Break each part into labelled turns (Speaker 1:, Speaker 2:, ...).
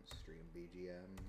Speaker 1: Stream BGM.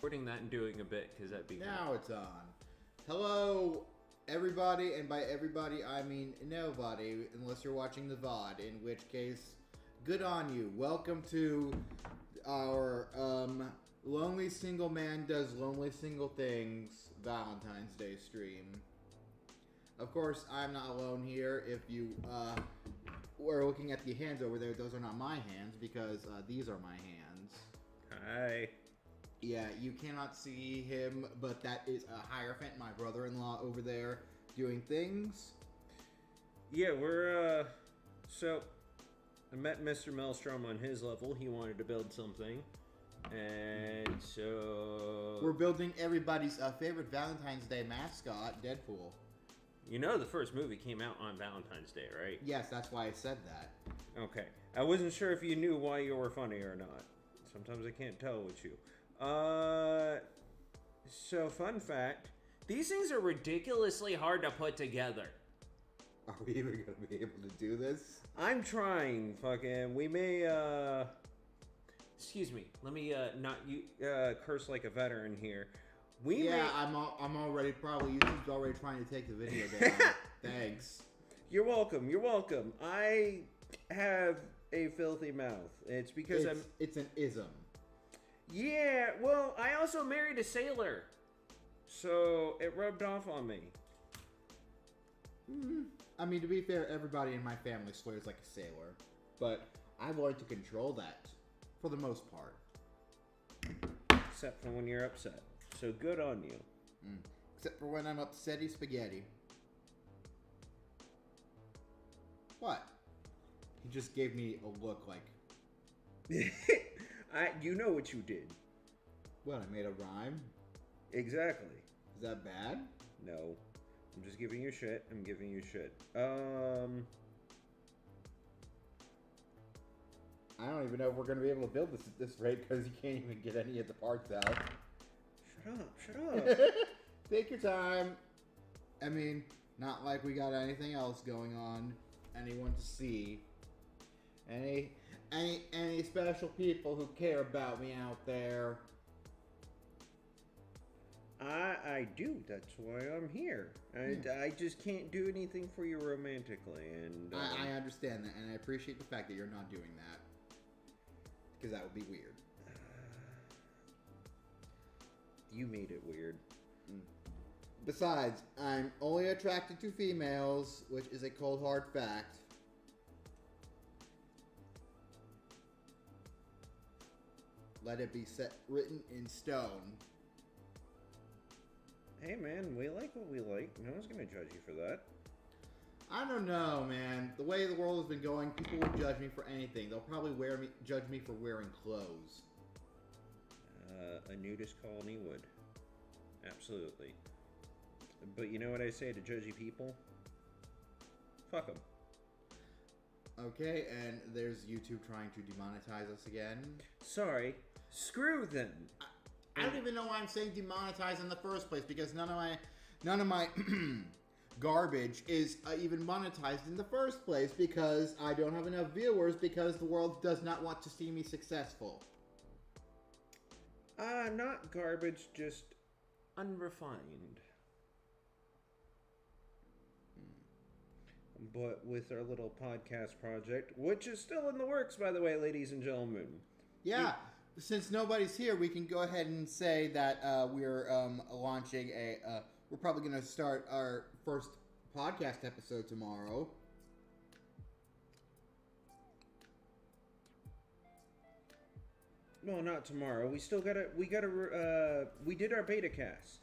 Speaker 2: Recording that and doing a bit because that'd be
Speaker 1: Now it's on. Hello, everybody, and by everybody I mean nobody, unless you're watching the VOD, in which case, good on you. Welcome to our Lonely Single Man Does Lonely Single Things Valentine's Day stream. Of course, I'm not alone here. If you were looking at the hands over there, those are not my hands, because these are my hands.
Speaker 2: Hi.
Speaker 1: Yeah, you cannot see him, but that is a Hierophant, my brother-in-law over there, doing things.
Speaker 2: Yeah, we're, so, I met Mr. Maelstrom on his level. He wanted to build something, and so...
Speaker 1: We're building everybody's favorite Valentine's Day mascot, Deadpool.
Speaker 2: You know the first movie came out on Valentine's Day, right?
Speaker 1: Yes, that's why I said that.
Speaker 2: Okay. I wasn't sure if you knew why you were funny or not. Sometimes I can't tell with you. So fun fact, these things are ridiculously hard to put together.
Speaker 1: Are we even going to be able to do this?
Speaker 2: I'm trying, fucking, we may, excuse me, let me, not curse like a veteran here.
Speaker 1: I'm already probably, YouTube's already trying to take the video down. Thanks.
Speaker 2: You're welcome. I have a filthy mouth. It's because
Speaker 1: it's an ism.
Speaker 2: Yeah, well, I also married a sailor, so it rubbed off on me.
Speaker 1: I mean, to be fair, everybody in my family swears like a sailor. But I've learned to control that, for the most part.
Speaker 2: Except for when you're upset. So good on you.
Speaker 1: Except for when I'm upsetty spaghetti. What? He just gave me a look like...
Speaker 2: You know what you did.
Speaker 1: What, I made a rhyme?
Speaker 2: Exactly.
Speaker 1: Is that bad?
Speaker 2: No. I'm just giving you shit. I'm giving you shit.
Speaker 1: I don't even know if we're going to be able to build this at this rate because you can't even get any of the parts out.
Speaker 2: Shut up.
Speaker 1: Take your time. I mean, not like we got anything else going on. Anyone to see. Any special people who care about me out there.
Speaker 2: I do. That's why I'm here. I just can't do anything for you romantically, and
Speaker 1: I understand that, and I appreciate the fact that you're not doing that, because that would be weird.
Speaker 2: You made it weird.
Speaker 1: Besides, I'm only attracted to females, which is a cold hard fact. Let it be written in stone.
Speaker 2: Hey man, we like what we like. No one's gonna judge you for that.
Speaker 1: I don't know, man. The way the world has been going, people will judge me for anything. They'll probably judge me for wearing clothes.
Speaker 2: A nudist colony would. Absolutely. But you know what I say to judgy people? Fuck them.
Speaker 1: Okay, and there's YouTube trying to demonetize us again.
Speaker 2: Sorry. Screw them.
Speaker 1: I don't even know why I'm saying demonetize in the first place, because none of my garbage is even monetized in the first place, because I don't have enough viewers, because the world does not want to see me successful.
Speaker 2: Not garbage, just unrefined. But with our little podcast project, which is still in the works, by the way, ladies and gentlemen.
Speaker 1: Yeah. Since nobody's here, we can go ahead and say that we're launching we're probably going to start our first podcast episode tomorrow.
Speaker 2: No, not tomorrow. We did our beta cast.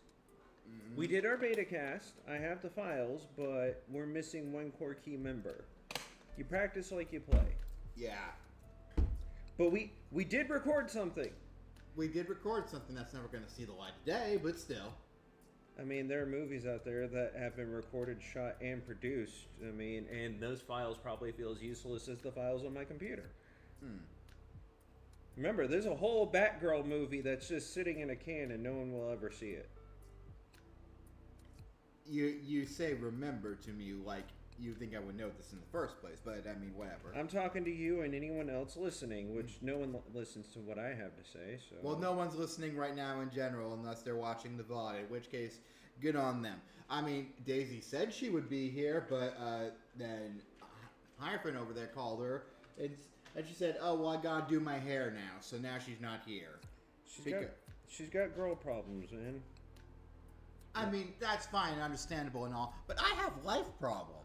Speaker 2: Mm-hmm. We did our beta cast. I have the files, but we're missing one core key member. You practice like you play.
Speaker 1: Yeah.
Speaker 2: But we did record something.
Speaker 1: We did record something that's never going to see the light of day, but still.
Speaker 2: I mean, there are movies out there that have been recorded, shot, and produced. I mean, and those files probably feel as useless as the files on my computer. Remember, there's a whole Batgirl movie that's just sitting in a can and no one will ever see it.
Speaker 1: You say remember to me like you think I would know this in the first place, but I mean, whatever.
Speaker 2: I'm talking to you and anyone else listening, which no one listens to what I have to say. So.
Speaker 1: Well, no one's listening right now in general unless they're watching the VOD, in which case, good on them. I mean, Daisy said she would be here, but then Hyphen over there called her, and she said, oh, well, I gotta do my hair now, so now she's not here.
Speaker 2: She's got girl problems, man.
Speaker 1: I mean, that's fine, understandable and all, but I have life problems.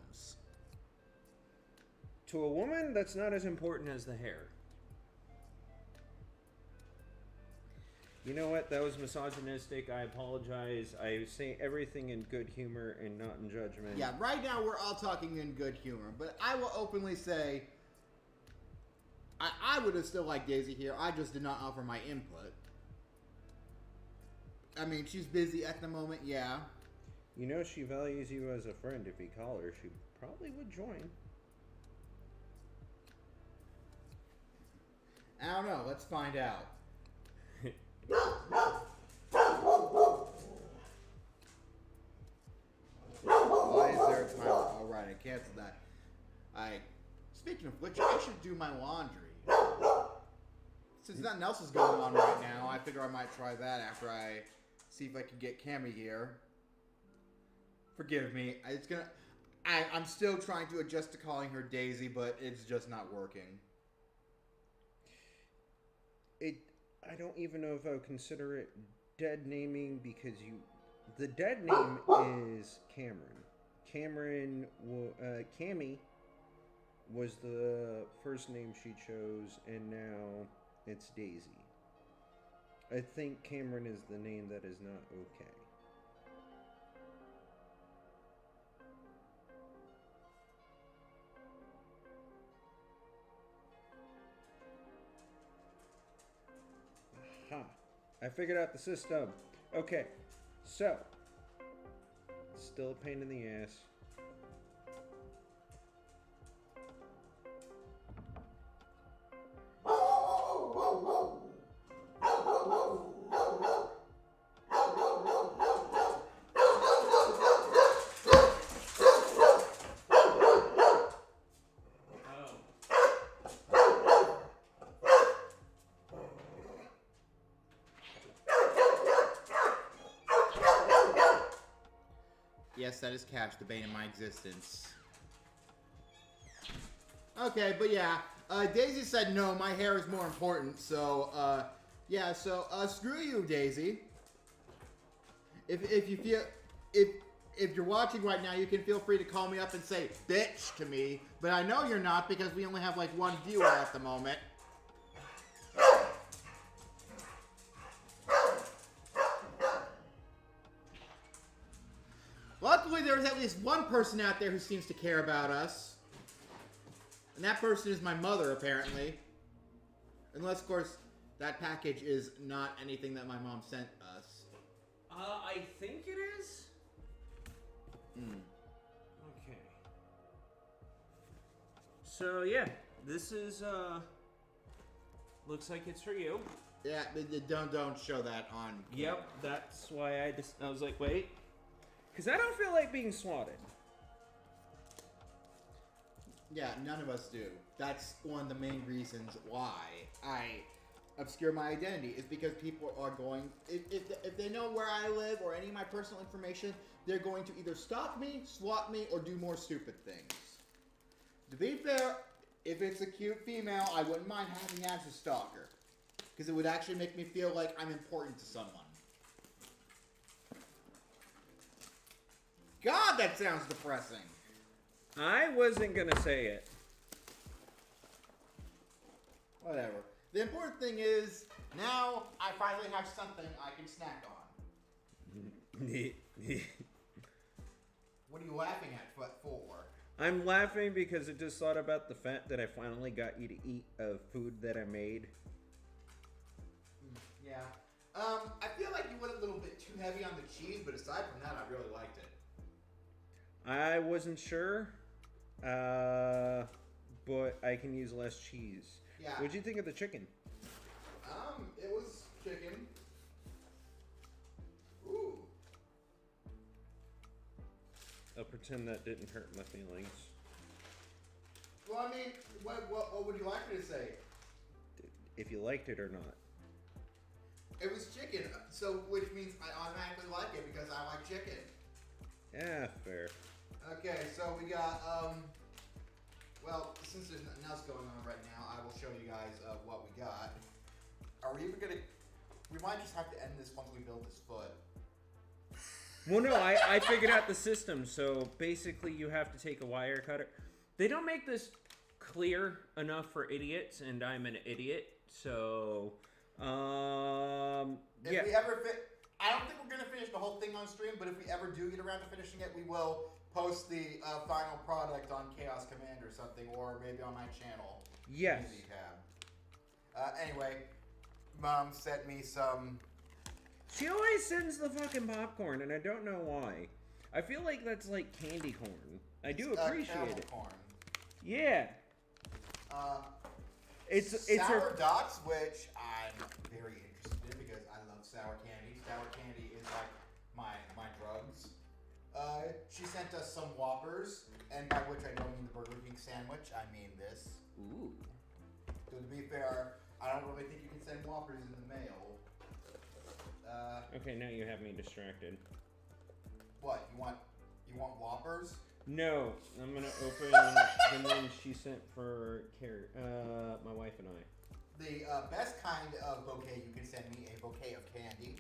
Speaker 2: To a woman, that's not as important as the hair. You know what? That was misogynistic. I apologize. I was saying everything in good humor and not in judgment.
Speaker 1: Yeah, right now we're all talking in good humor, but I will openly say I would have still liked Daisy here. I just did not offer my input. I mean, she's busy at the moment, yeah.
Speaker 2: You know she values you as a friend. If you call her, she probably would join.
Speaker 1: I don't know. Let's find out. Why is there a timer? All right, I canceled that. Speaking of which, I should do my laundry. Since nothing else is going on right now, I figure I might try that after I see if I can get Cammy here. Forgive me. I'm still trying to adjust to calling her Daisy, but it's just not working.
Speaker 2: I don't even know if I would consider it dead naming because the dead name is Cameron. Cammy was the first name she chose, and now it's Daisy. I think Cameron is the name that is not okay. Aha. I figured out the system. Okay, so still a pain in the ass.
Speaker 1: Yes, that is Cash, the bane of my existence. Okay, but yeah, Daisy said no, my hair is more important, so, yeah, so, screw you, Daisy. If you feel, if you're watching right now, you can feel free to call me up and say, bitch, to me, but I know you're not because we only have, like, one viewer at the moment. Luckily, there's at least one person out there who seems to care about us. And that person is my mother, apparently. Unless, of course, that package is not anything that my mom sent us.
Speaker 2: I think it is. Okay. So, yeah, this is, looks like it's for you.
Speaker 1: Yeah, don't show that on.
Speaker 2: Yep, that's why I was like, wait. Because I don't feel like being swatted.
Speaker 1: Yeah, none of us do. That's one of the main reasons why I obscure my identity, is because people are going, if they know where I live or any of my personal information, they're going to either stalk me, swat me, or do more stupid things. To be fair, if it's a cute female, I wouldn't mind having as a stalker. Because it would actually make me feel like I'm important to someone. God, that sounds depressing.
Speaker 2: I wasn't gonna say it.
Speaker 1: Whatever. The important thing is, now I finally have something I can snack on. What are you laughing at for?
Speaker 2: I'm laughing because I just thought about the fact that I finally got you to eat food that I made.
Speaker 1: Yeah. I feel like you went a little bit too heavy on the cheese, but aside from that, I really liked it.
Speaker 2: I wasn't sure, but I can use less cheese.
Speaker 1: Yeah.
Speaker 2: What'd you think of the chicken?
Speaker 1: It was chicken. Ooh.
Speaker 2: I'll pretend that didn't hurt my feelings.
Speaker 1: Well, I mean, what would you like me to say?
Speaker 2: If you liked it or not.
Speaker 1: It was chicken, so which means I automatically like it because I like chicken.
Speaker 2: Yeah, fair.
Speaker 1: Okay, so we got, well, since there's nothing else going on right now, I will show you guys what we got. Are we even gonna, we might just have to end this once we build this foot.
Speaker 2: Well, no, I figured out the system, so basically you have to take a wire cutter. They don't make this clear enough for idiots, and I'm an idiot, so,
Speaker 1: If we ever I don't think we're going to finish the whole thing on stream, but if we ever do get around to finishing it, we will post the final product on Chaos Command or something, or maybe on my channel.
Speaker 2: Yes.
Speaker 1: Easy tab. Anyway, Mom sent me some...
Speaker 2: She always sends the fucking popcorn, and I don't know why. I feel like that's like candy corn. I do appreciate it.
Speaker 1: Corn.
Speaker 2: Yeah. It's
Speaker 1: Sour Dots, which I'm very interested in because I love sour candy. Sour candy is like my drugs. She sent us some Whoppers, and by which I don't mean the Burger King sandwich, I mean this.
Speaker 2: Ooh.
Speaker 1: So to be fair, I don't really think you can send Whoppers in the mail.
Speaker 2: Okay, now you have me distracted.
Speaker 1: What, you want Whoppers?
Speaker 2: No, I'm gonna open the one she sent for my wife and I.
Speaker 1: The best kind of bouquet you can send me, a bouquet of candy.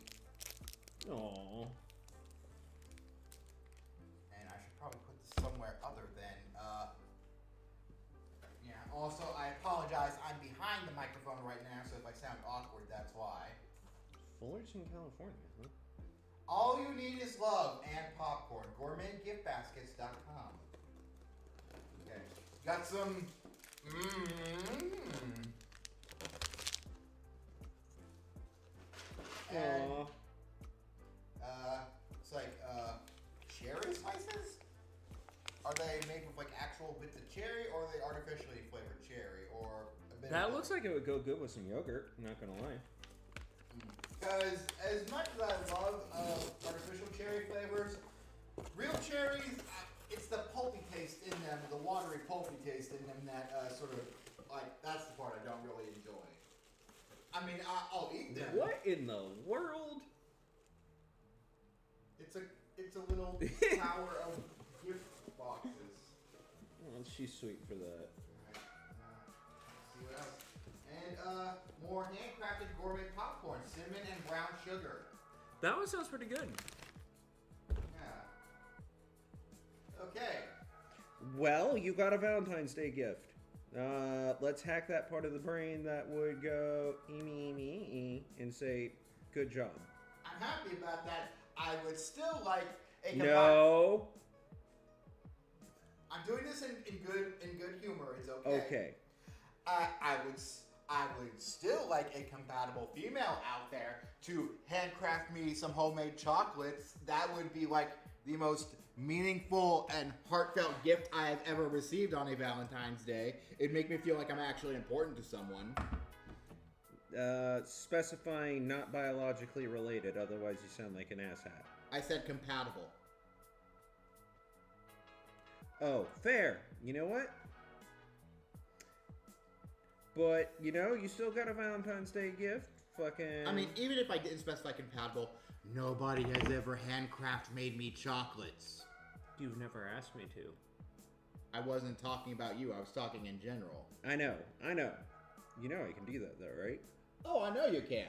Speaker 2: Aww.
Speaker 1: And I should probably put the somewhere other than. Yeah. Also, I apologize. I'm behind the microphone right now, so if I sound awkward, that's why.
Speaker 2: Fullerton, California, huh?
Speaker 1: All you need is love and popcorn. GourmetGiftBaskets.com. Okay. Got some. And, it's like cherry slices. Are they made with like actual bits of cherry, or are they artificially flavored cherry, or a bit?
Speaker 2: That
Speaker 1: of
Speaker 2: looks like it would go good with some yogurt. Not gonna lie.
Speaker 1: Because as much as I love artificial cherry flavors, real cherries, it's the pulpy taste in them, the watery pulpy taste in them that sort of like that's the part I don't really enjoy. I mean, I'll eat them.
Speaker 2: What in the world?
Speaker 1: It's a little tower of gift boxes.
Speaker 2: Oh, she's sweet for that.
Speaker 1: Alright, let's see what else. And more handcrafted gourmet popcorn, cinnamon and brown sugar.
Speaker 2: That one sounds pretty good.
Speaker 1: Yeah. Okay.
Speaker 2: Well, you got a Valentine's Day gift. Let's hack that part of the brain that would go and say, good job.
Speaker 1: I'm happy about that. I would still like a
Speaker 2: No.
Speaker 1: I'm doing this in good humor. It's okay.
Speaker 2: Okay.
Speaker 1: I would still like a compatible female out there to handcraft me some homemade chocolates. That would be like the most meaningful and heartfelt gift I have ever received on a Valentine's Day. It'd make me feel like I'm actually important to someone.
Speaker 2: Specifying not biologically related, otherwise you sound like an asshat.
Speaker 1: I said compatible.
Speaker 2: Oh, fair. You know what? But, you still got a Valentine's Day gift. Fucking...
Speaker 1: I mean, even if I didn't specify compatible, nobody has ever handcraft made me chocolates.
Speaker 2: You've never asked me to.
Speaker 1: I wasn't talking about you. I was talking in general.
Speaker 2: I know. You know I can do that, though, right?
Speaker 1: Oh, I know you can.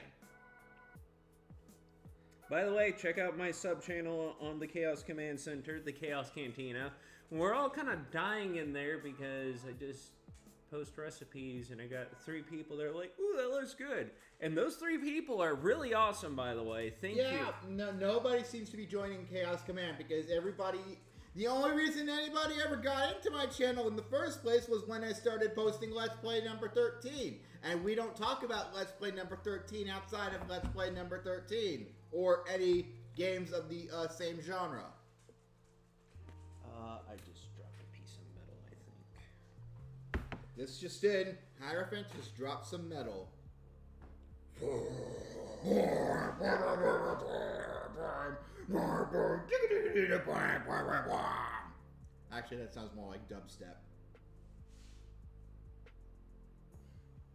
Speaker 2: By the way, check out my sub-channel on the Chaos Command Center, the Chaos Cantina. We're all kind of dying in there because I just post recipes and I got 3 people that are like, ooh, that looks good. And those 3 people are really awesome, by the way. Thank you.
Speaker 1: Yeah, nobody seems to be joining Chaos Command because everybody... The only reason anybody ever got into my channel in the first place was when I started posting Let's Play number 13. And we don't talk about Let's Play number 13 outside of Let's Play number 13. Or any games of the same genre.
Speaker 2: I just dropped a piece of metal, I think.
Speaker 1: This just in. Hierophant just dropped some metal. Actually, that sounds more like dubstep.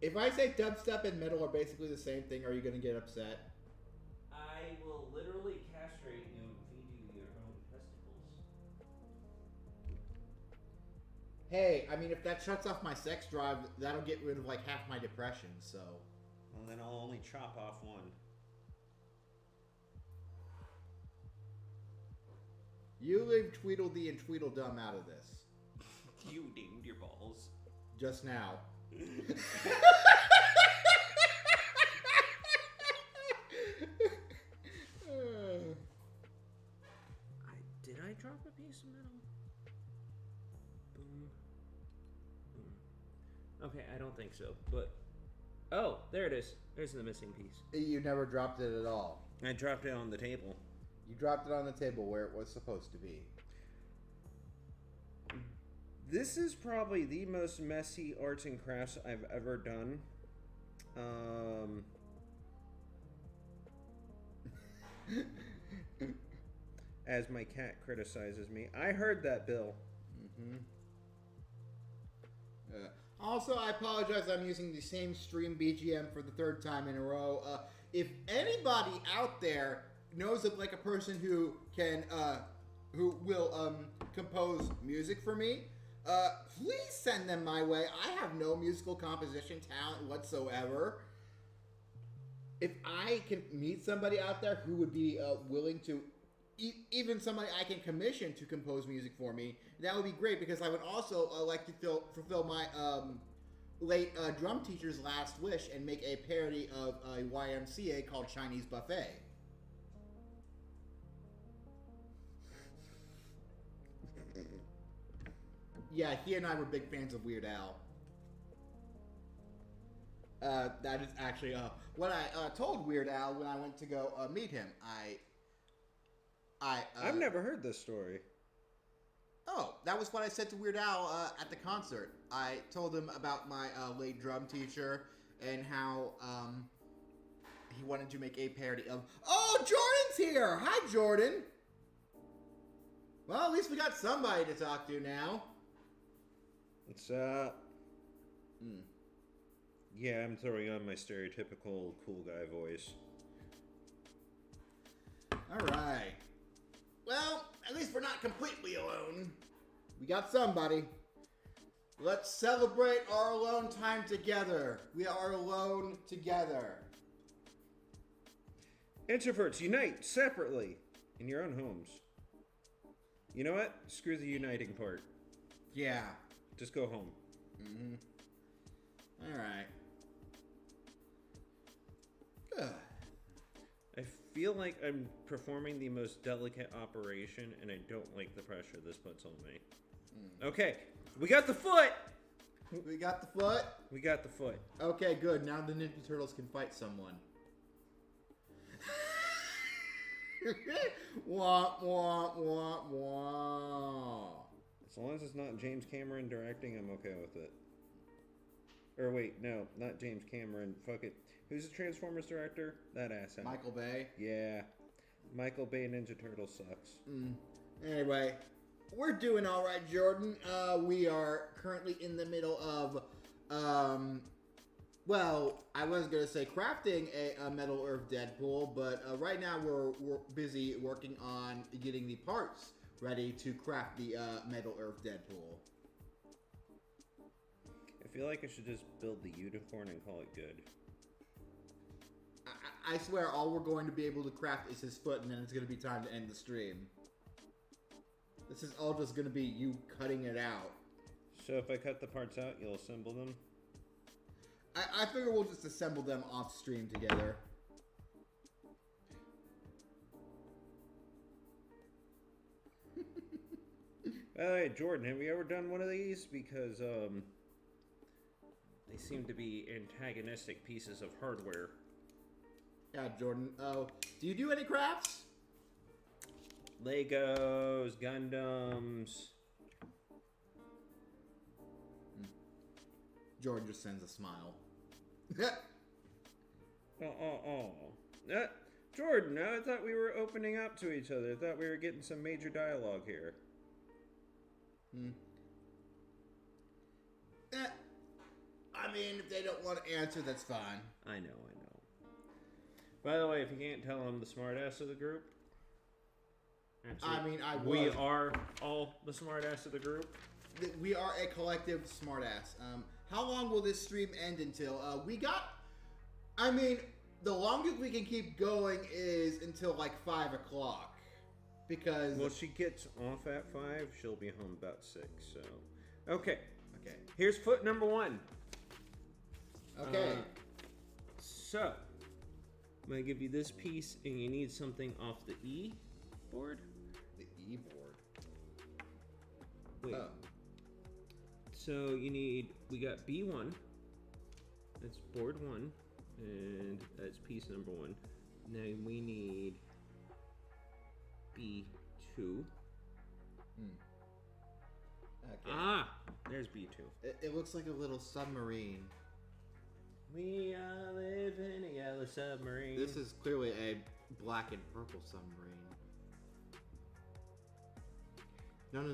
Speaker 1: If I say dubstep and metal are basically the same thing, are you going to get upset?
Speaker 2: I will literally castrate you and feed you your own testicles.
Speaker 1: Hey, I mean, if that shuts off my sex drive, that'll get rid of like half my depression, so...
Speaker 2: Well, then I'll only chop off one.
Speaker 1: You leave Tweedledee and Tweedledum out of this.
Speaker 2: You dinged your balls.
Speaker 1: Just now.
Speaker 2: Did I drop a piece of metal? Boom. Boom. Okay, I don't think so, but... Oh, there it is. There's the missing piece.
Speaker 1: You never dropped it at all.
Speaker 2: I dropped it on the table.
Speaker 1: You dropped it on the table where it was supposed to be.
Speaker 2: This is probably the most messy arts and crafts I've ever done. As my cat criticizes me. I heard that, Bill.
Speaker 1: Mm-hmm. Also, I apologize. I'm using the same stream BGM for the 3rd time in a row. If anybody out there knows of like a person who can, who will compose music for me, please send them my way. I have no musical composition talent whatsoever. If I can meet somebody out there who would be willing to even somebody I can commission to compose music for me, that would be great because I would also like to fulfill my late drum teacher's last wish and make a parody of a YMCA called Chinese Buffet. Yeah, he and I were big fans of Weird Al. That is actually what I told Weird Al when I went to go meet him.
Speaker 3: I've never heard this story.
Speaker 1: Oh, that was what I said to Weird Al at the concert. I told him about my late drum teacher and how he wanted to make a parody of. Oh, Jordan's here! Hi, Jordan. Well, at least we got somebody to talk to now.
Speaker 3: It's Yeah, I'm throwing on my stereotypical cool guy voice.
Speaker 1: All right. Well, at least we're not completely alone. We got somebody. Let's celebrate our alone time together. We are alone together.
Speaker 3: Introverts, unite separately in your own homes. You know what? Screw the uniting part.
Speaker 1: Yeah.
Speaker 3: Just go home.
Speaker 1: Mm-hmm. All right. Good.
Speaker 3: I feel like I'm performing the most delicate operation, and I don't like the pressure this puts on me. Okay, we got the foot!
Speaker 1: We got the foot?
Speaker 3: We got the foot.
Speaker 1: Okay, good. Now the Ninja Turtles can fight someone. Wah, wah, wah, wah.
Speaker 3: As long as it's not James Cameron directing, I'm okay with it. Or wait, no, not James Cameron. Fuck it. Who's the Transformers director? That asshole.
Speaker 1: Michael Bay.
Speaker 3: Yeah. Michael Bay Ninja Turtle sucks.
Speaker 1: Anyway, we're doing all right, Jordan. We are currently in the middle of, well, I was going to say crafting a Metal Earth Deadpool, but right now we're busy working on getting the parts ready to craft the Metal Earth Deadpool.
Speaker 3: I feel like I should just build the unicorn and call it good.
Speaker 1: I swear all we're going to be able to craft is his foot, and then it's going to be time to end the stream. This is all just going to be you cutting it out.
Speaker 3: So if I cut the parts out, you'll assemble them?
Speaker 1: I figure we'll just assemble them off stream together.
Speaker 3: By the way, Jordan, have you ever done one of these? Because they seem to be antagonistic pieces of hardware.
Speaker 1: Yeah, Jordan. Oh, do you do any crafts?
Speaker 3: Legos, Gundams.
Speaker 1: Jordan just sends a smile.
Speaker 3: Jordan, I thought we were opening up to each other. I thought we were getting some major dialogue here.
Speaker 1: I mean, if they don't want to answer, that's fine.
Speaker 3: I know. By the way, if you can't tell, I'm the smartass of the group.
Speaker 1: Actually, I mean,
Speaker 3: we are all the smartass of the group.
Speaker 1: We are a collective smartass. How long will this stream end until? I mean, the longest we can keep going is until like 5 o'clock. Because...
Speaker 3: Well, she gets off at 5. She'll be home about 6, so... Okay.
Speaker 1: Okay.
Speaker 3: Here's foot number 1.
Speaker 1: Okay.
Speaker 3: So... I'm going to give you this piece, and you need something off the E board.
Speaker 1: The E board?
Speaker 3: Wait. Oh. So we got B1. That's board 1. And that's piece number 1. Now we need B2.
Speaker 1: Okay.
Speaker 3: Ah! There's B2.
Speaker 1: It looks like a little submarine.
Speaker 3: We all live in a yellow submarine.
Speaker 1: This is clearly a black and purple submarine.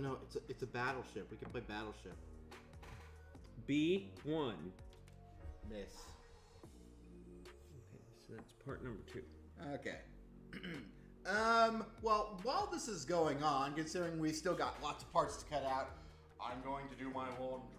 Speaker 1: No. It's a battleship. We can play battleship.
Speaker 3: B1.
Speaker 1: Miss.
Speaker 3: Okay, so that's part number 2.
Speaker 1: Okay. Well, while this is going on, considering we still got lots of parts to cut out, I'm going to do my laundry.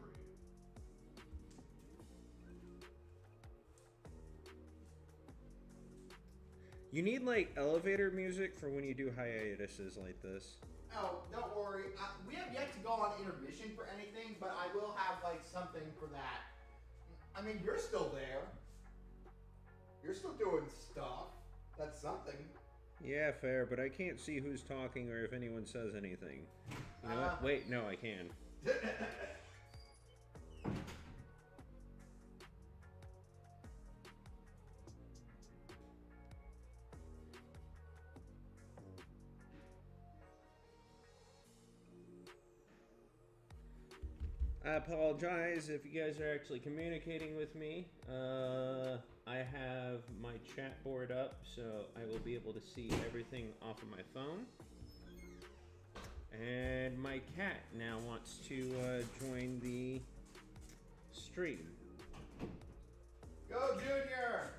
Speaker 3: You need like elevator music for when you do hiatuses like this.
Speaker 1: Oh, don't worry. We have yet to go on intermission for anything, but I will have like something for that. I mean, you're still there. You're still doing stuff. That's something.
Speaker 3: Yeah, fair, but I can't see who's talking or if anyone says anything. You know what? Wait, no, I can. I apologize if you guys are actually communicating with me. I have my chat board up, so I will be able to see everything off of my phone. And my cat now wants to join the stream.
Speaker 1: Go, Junior!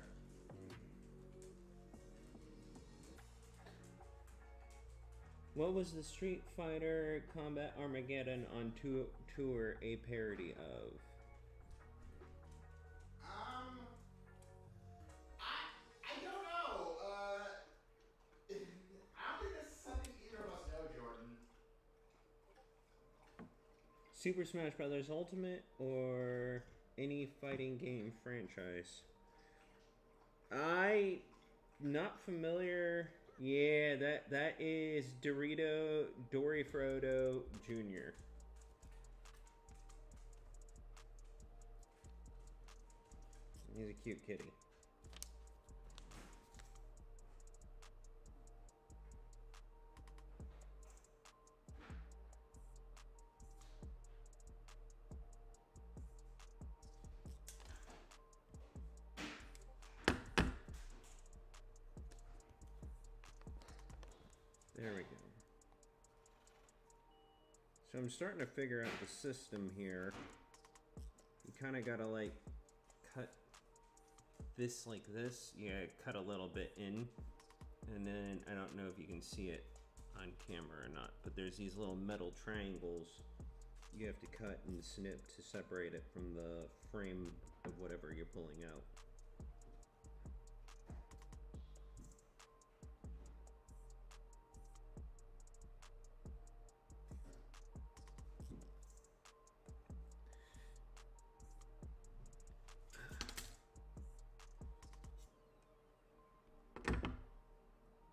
Speaker 3: What was the Street Fighter Combat Armageddon on tour a parody of?
Speaker 1: I don't know. I don't think that's something either of us know, Jordan.
Speaker 3: Super Smash Bros. Ultimate or any fighting game franchise? I not familiar. Yeah, that is Dory Frodo Jr. He's a cute kitty. There we go. So I'm starting to figure out the system here. You kind of gotta like cut this like this. Yeah, cut a little bit in. And then I don't know if you can see it on camera or not, but there's these little metal triangles you have to cut and snip to separate it from the frame of whatever you're pulling out.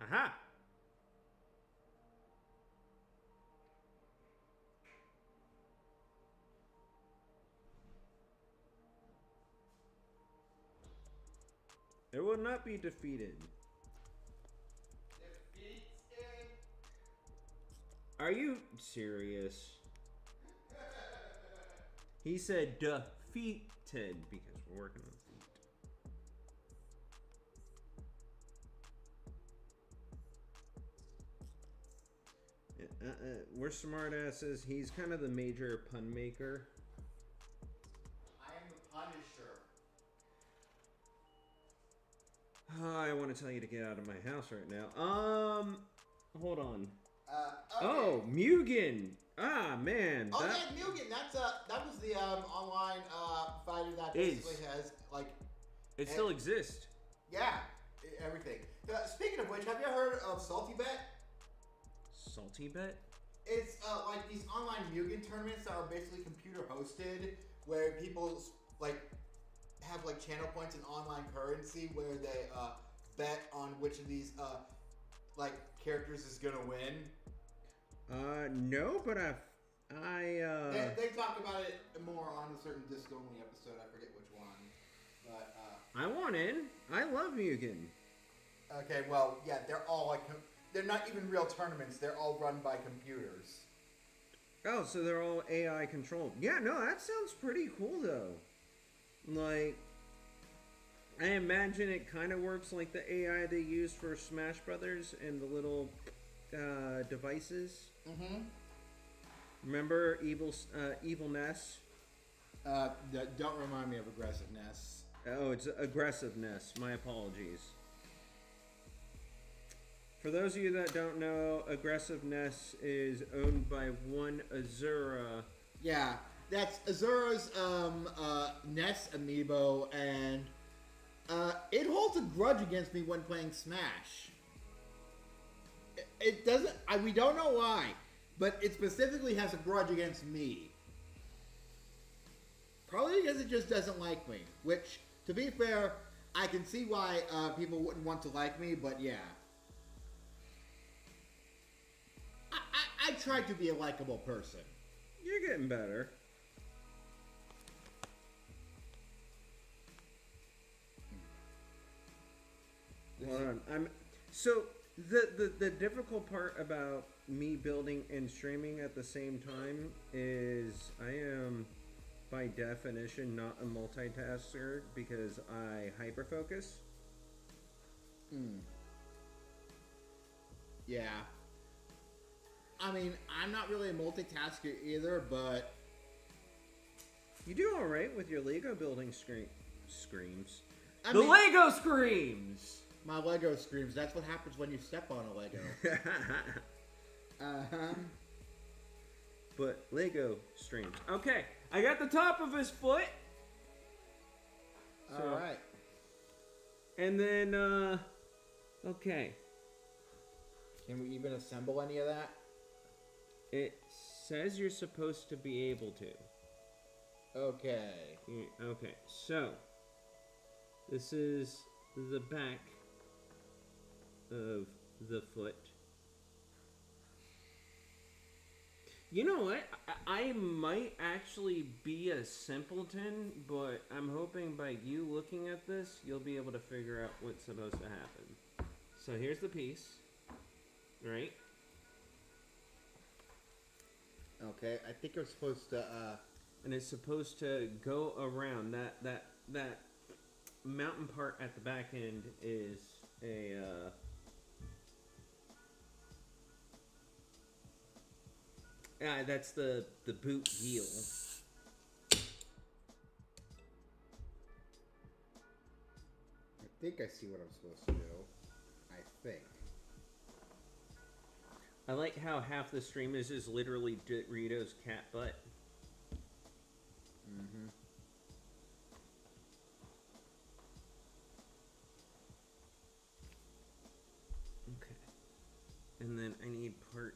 Speaker 3: Aha! It will not be defeated. Are you serious? He said defeated because we're working on feet. We're smartasses. He's kind of the major pun maker.
Speaker 1: I am the Punisher.
Speaker 3: I want to tell you to get out of my house right now. Hold on.
Speaker 1: Okay.
Speaker 3: Oh, Mugen. Ah, man.
Speaker 1: Oh, yeah, Mugen. That was the online fighter that basically has like.
Speaker 3: It still exists.
Speaker 1: Yeah, everything. Speaking of which, have you heard of Salty Bet?
Speaker 3: Salty Bet?
Speaker 1: It's like these online Mugen tournaments that are basically computer hosted, where people like have like channel points and online currency where they bet on which of these like characters is gonna win.
Speaker 3: No, but
Speaker 1: They talk about it more on a certain disc only episode. I forget which one, but
Speaker 3: I want in. I love Mugen.
Speaker 1: Okay, well, yeah, they're all like they're not even real tournaments. They're all run by computers.
Speaker 3: Oh, so they're all AI controlled. Yeah, no, that sounds pretty cool though. Like, I imagine it kind of works like the AI they use for Smash Brothers and the little devices.
Speaker 1: Mm-hmm.
Speaker 3: Remember Evil Ness?
Speaker 1: Don't remind me of aggressiveness.
Speaker 3: Oh, it's aggressiveness. My apologies. For those of you that don't know, aggressiveness is owned by one Azura.
Speaker 1: Yeah, that's Azura's Ness amiibo, and It holds a grudge against me when playing Smash. It doesn't. We don't know why, but it specifically has a grudge against me. Probably because it just doesn't like me. Which, to be fair, I can see why people wouldn't want to like me. But yeah, I try to be a likable person.
Speaker 3: You're getting better. Hold on. So the difficult part about me building and streaming at the same time is I am by definition not a multitasker because I hyperfocus.
Speaker 1: Yeah. I mean, I'm not really a multitasker either, but
Speaker 3: You do all right with your Lego building screams.
Speaker 1: I
Speaker 2: The
Speaker 1: mean,
Speaker 2: Lego screams.
Speaker 1: my Lego screams. That's what happens when you step on a Lego.
Speaker 3: But Lego streams.
Speaker 2: Okay, I got the top of his foot.
Speaker 1: All right.
Speaker 3: And then, okay.
Speaker 1: Can we even assemble any of that?
Speaker 3: It says you're supposed to be able to.
Speaker 1: Okay.
Speaker 3: Okay, so this is the back of the foot. You know what? I might actually be a simpleton, but I'm hoping by you looking at this, you'll be able to figure out what's supposed to happen. So here's the piece, right?
Speaker 1: Okay, I think you're supposed to,
Speaker 3: And it's supposed to go around. That mountain part at the back end is a that's the boot heel.
Speaker 1: I think I see what I'm supposed to do. I think.
Speaker 3: I like how half the stream is just literally Doritos cat butt.
Speaker 1: Mm-hmm.
Speaker 3: Okay. And then I need part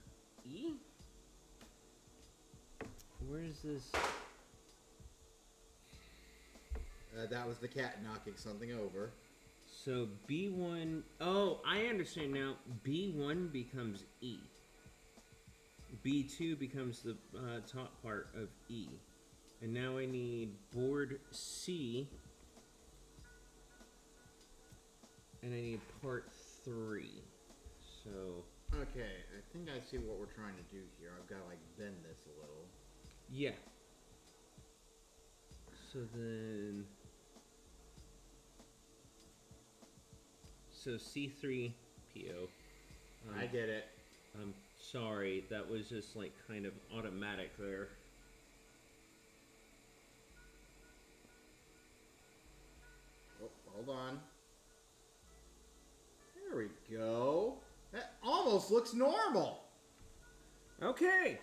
Speaker 3: E. Where is this?
Speaker 1: That was the cat knocking something over.
Speaker 3: So B1. Oh, I understand now. B1 becomes E. B2 becomes the top part of E. And now I need board C. And I need part 3. So.
Speaker 1: Okay, I think I see what we're trying to do here. I've got to, like, bend this a little.
Speaker 3: Yeah. So then. So C3 PO.
Speaker 1: I get it.
Speaker 3: I'm sorry, that was just like kind of automatic there.
Speaker 1: Oh, hold on. There we go. That almost looks normal.
Speaker 3: Okay.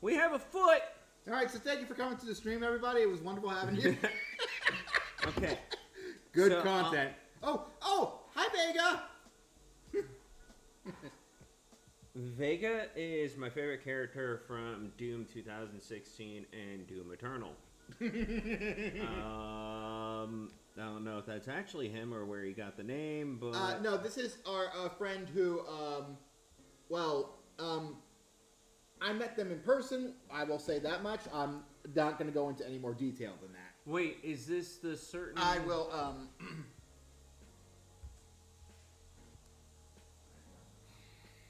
Speaker 3: We have a foot.
Speaker 1: All right, so thank you for coming to the stream, everybody. It was wonderful having you.
Speaker 3: Okay.
Speaker 1: Good
Speaker 3: So,
Speaker 1: content. Oh, hi, Vega.
Speaker 3: Vega is my favorite character from Doom 2016 and Doom Eternal. I don't know if that's actually him or where he got the name, but
Speaker 1: No, this is our friend who, I met them in person. I will say that much. I'm not going to go into any more detail than that.
Speaker 3: wait, is this the certain?
Speaker 1: I will,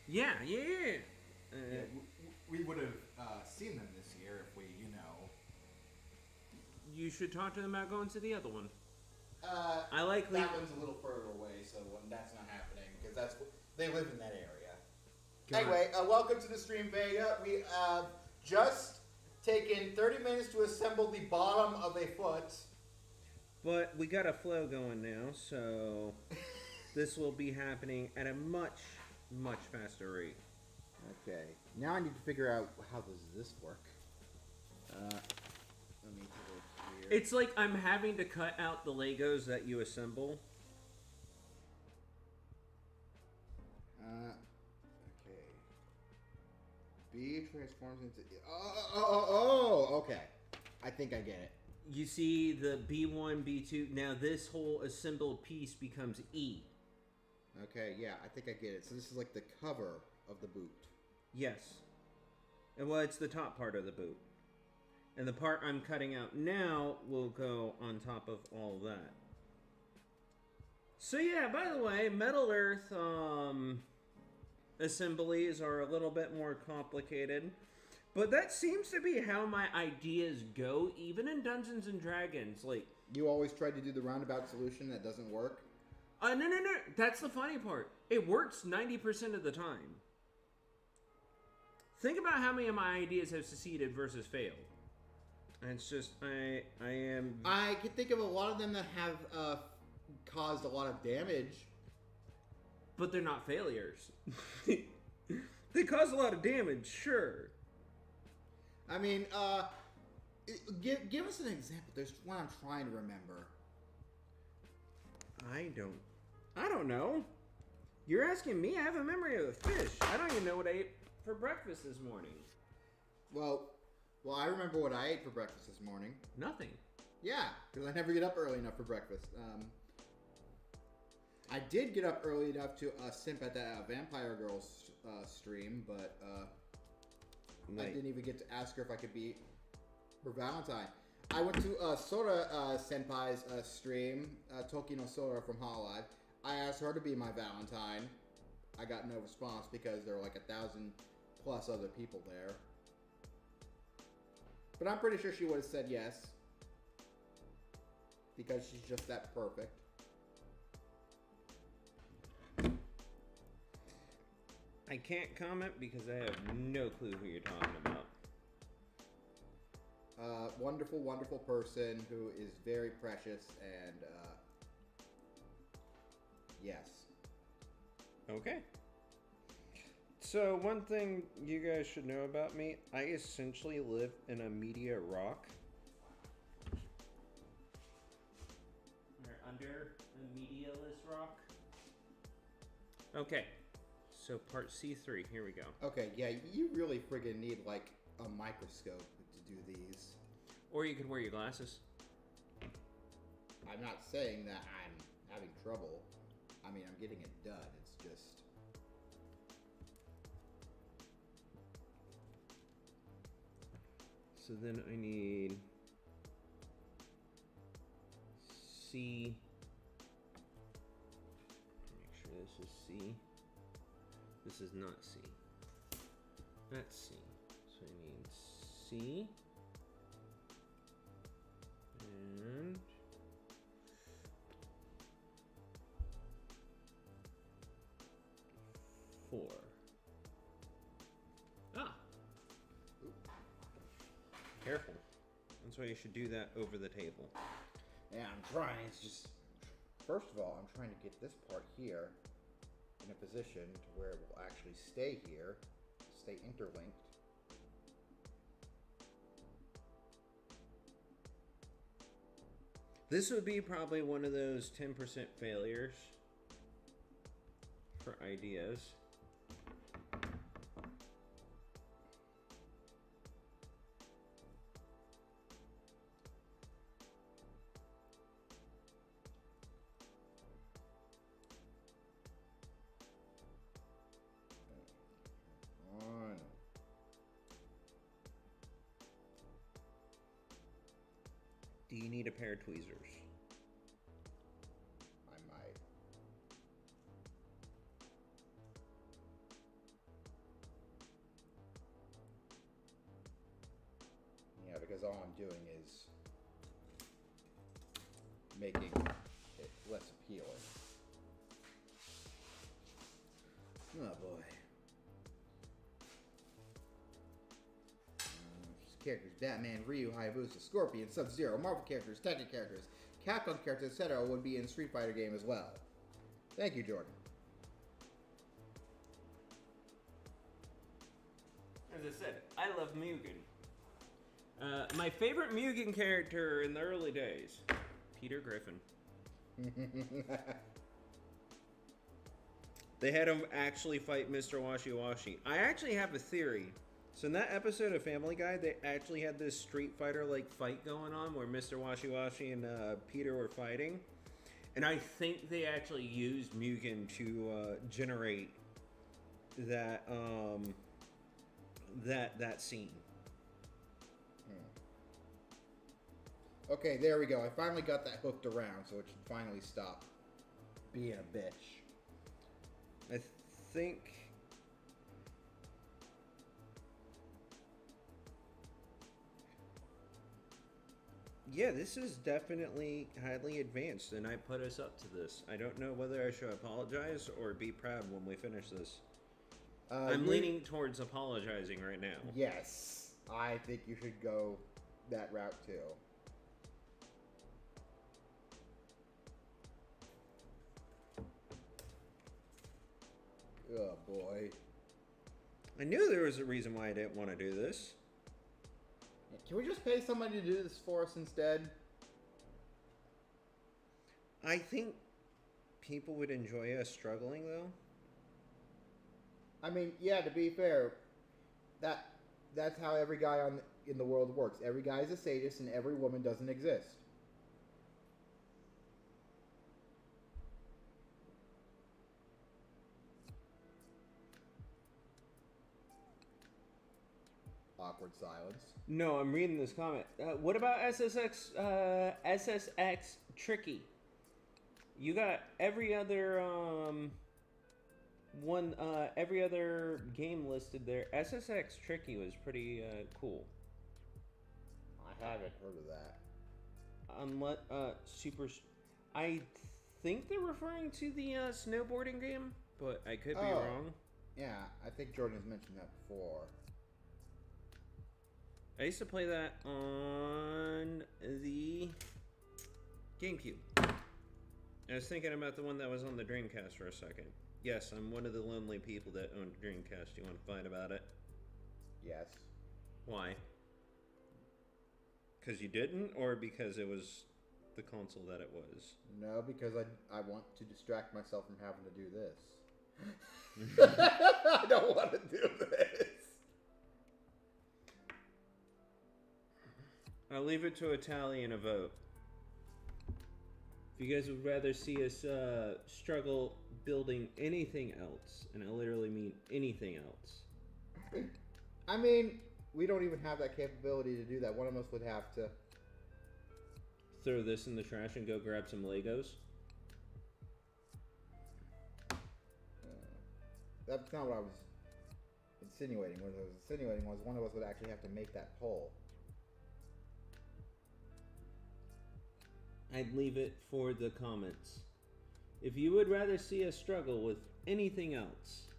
Speaker 3: Yeah.
Speaker 1: we would have seen them this year if we,
Speaker 3: You should talk to them about going to the other one.
Speaker 1: I
Speaker 3: like
Speaker 1: that one's a little further away, so that's not happening because they live in that area.
Speaker 3: God.
Speaker 1: Anyway, welcome to the stream, Vega. We just taken 30 minutes to assemble the bottom of a foot.
Speaker 3: But we got a flow going now, so this will be happening at a much, much faster rate.
Speaker 1: Okay, now I need to figure out how does this work. Let me take a look here.
Speaker 2: It's like I'm having to cut out the Legos that you assemble.
Speaker 1: Okay. B transforms into. Oh, okay. I think I get it.
Speaker 2: You see the B1, B2. Now this whole assembled piece becomes E.
Speaker 1: Okay, yeah, I think I get it. So this is like the cover of the boot.
Speaker 2: Yes. And well, it's the top part of the boot. And the part I'm cutting out now will go on top of all that. So yeah, by the way, Metal Earth assemblies are a little bit more complicated. But that seems to be how my ideas go, even in Dungeons and Dragons. Like,
Speaker 1: You always try to do the roundabout solution that doesn't work.
Speaker 2: no. That's the funny part. It works 90% of the time. Think about how many of my ideas have succeeded versus failed. And it's just, I am...
Speaker 1: I can think of a lot of them that have caused a lot of damage.
Speaker 2: But they're not failures. They cause a lot of damage, sure.
Speaker 1: I mean, give us an example. There's one I'm trying to remember.
Speaker 2: I don't know. You're asking me? I have a memory of a fish. I don't even know what I ate for breakfast this morning.
Speaker 1: Well, I remember what I ate for breakfast this morning.
Speaker 2: Nothing.
Speaker 1: Yeah, because I never get up early enough for breakfast. I did get up early enough to simp at that Vampire Girls stream, but I didn't even get to ask her if I could be her Valentine. I went to Sora Senpai's stream, Tokino Sora from Hololive. I asked her to be my Valentine. I got no response because there were like 1,000 plus other people there. But I'm pretty sure she would have said yes. Because she's just that perfect.
Speaker 2: I can't comment because I have no clue who you're talking about.
Speaker 1: Wonderful, wonderful person who is very precious and, yes.
Speaker 2: Okay. So one thing you guys should know about me, I essentially live in a media rock. Or under a medialess rock. Okay. So part C3, here we go.
Speaker 1: Okay, yeah, you really friggin' need, like, a microscope to do these.
Speaker 2: Or you could wear your glasses.
Speaker 1: I'm not saying that I'm having trouble. I mean, I'm getting it done. It's just...
Speaker 2: So then I need C. Make sure this is C. This is not C. That's C. So I need C. And 4. Ah. Careful. That's why you should do that over the table.
Speaker 1: Yeah, I'm trying. It's just... First of all, I'm trying to get this part here in a position to where it will actually stay here, stay interlinked.
Speaker 2: This would be probably one of those 10% failures for ideas. Do you need a pair of tweezers?
Speaker 1: I might. Yeah, because all I'm doing is making it less appealing. Oh boy. Characters: Batman, Ryu, Hayabusa, Scorpion, Sub-Zero, Marvel characters, Tekken characters, Capcom characters, etc. would be in Street Fighter game as well. Thank you, Jordan.
Speaker 2: As I said, I love Mugen. My favorite Mugen character in the early days, Peter Griffin. They had him actually fight Mr. Washi Washi. I actually have a theory. So in that episode of Family Guy, they actually had this Street Fighter like fight going on where Mr. Washi Washi and Peter were fighting, and I think they actually used Mugen to generate that that scene.
Speaker 1: Okay, there we go. I finally got that hooked around, so it should finally stop being a bitch.
Speaker 2: I think. Yeah, this is definitely highly advanced, and I put us up to this. I don't know whether I should apologize or be proud when we finish this. I'm leaning towards apologizing right now.
Speaker 1: Yes, I think you should go that route too. Oh boy.
Speaker 2: I knew there was a reason why I didn't want to do this.
Speaker 1: Can we just pay somebody to do this for us instead?
Speaker 2: I think people would enjoy us struggling, though.
Speaker 1: I mean, yeah, to be fair, that's how every guy in the world works. Every guy is a sadist and every woman doesn't exist. Awkward silence.
Speaker 2: No, I'm reading this comment. What about SSX Tricky? You got every other every other game listed there. SSX Tricky was pretty cool.
Speaker 1: I haven't heard of that.
Speaker 2: Unless I think they're referring to the snowboarding game, but I could be wrong.
Speaker 1: Yeah, I think Jordan has mentioned that before.
Speaker 2: I used to play that on the GameCube. I was thinking about the one that was on the Dreamcast for a second. Yes, I'm one of the lonely people that owned Dreamcast. Do you want to fight about it?
Speaker 1: Yes.
Speaker 2: Why? Because you didn't, or because it was the console that it was?
Speaker 1: No, because I want to distract myself from having to do this. I don't want to do this.
Speaker 2: I'll leave it to a tally and a vote. If you guys would rather see us struggle building anything else, and I literally mean anything else.
Speaker 1: I mean, we don't even have that capability to do that. One of us would have to
Speaker 2: throw this in the trash and go grab some Legos.
Speaker 1: That's not what I was insinuating. What I was insinuating was one of us would actually have to make that poll.
Speaker 2: I'd leave it for the comments. If you would rather see us struggle with anything else,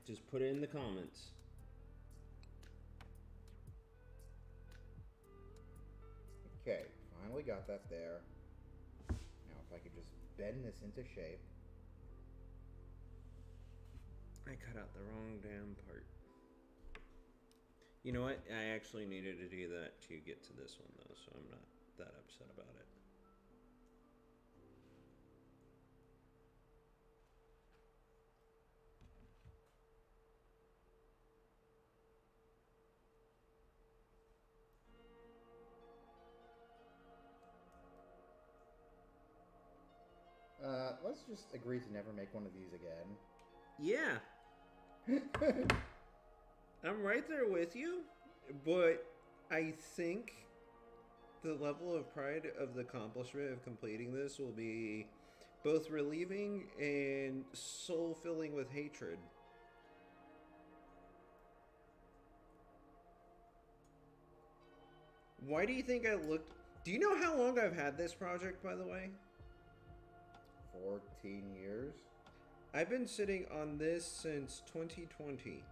Speaker 2: just put it in the comments.
Speaker 1: Okay, finally got that there. Now if I could just bend this into shape.
Speaker 2: I cut out the wrong damn part. You know what? I actually needed to do that to get to this one, though, so I'm not that upset about it.
Speaker 1: Let's just agree to never make one of these again.
Speaker 2: Yeah. I'm right there with you, but I think the level of pride of the accomplishment of completing this will be both relieving and soul-filling with hatred. Why do you think I looked... Do you know how long I've had this project, by the way?
Speaker 1: 14 years?
Speaker 2: I've been sitting on this since 2020.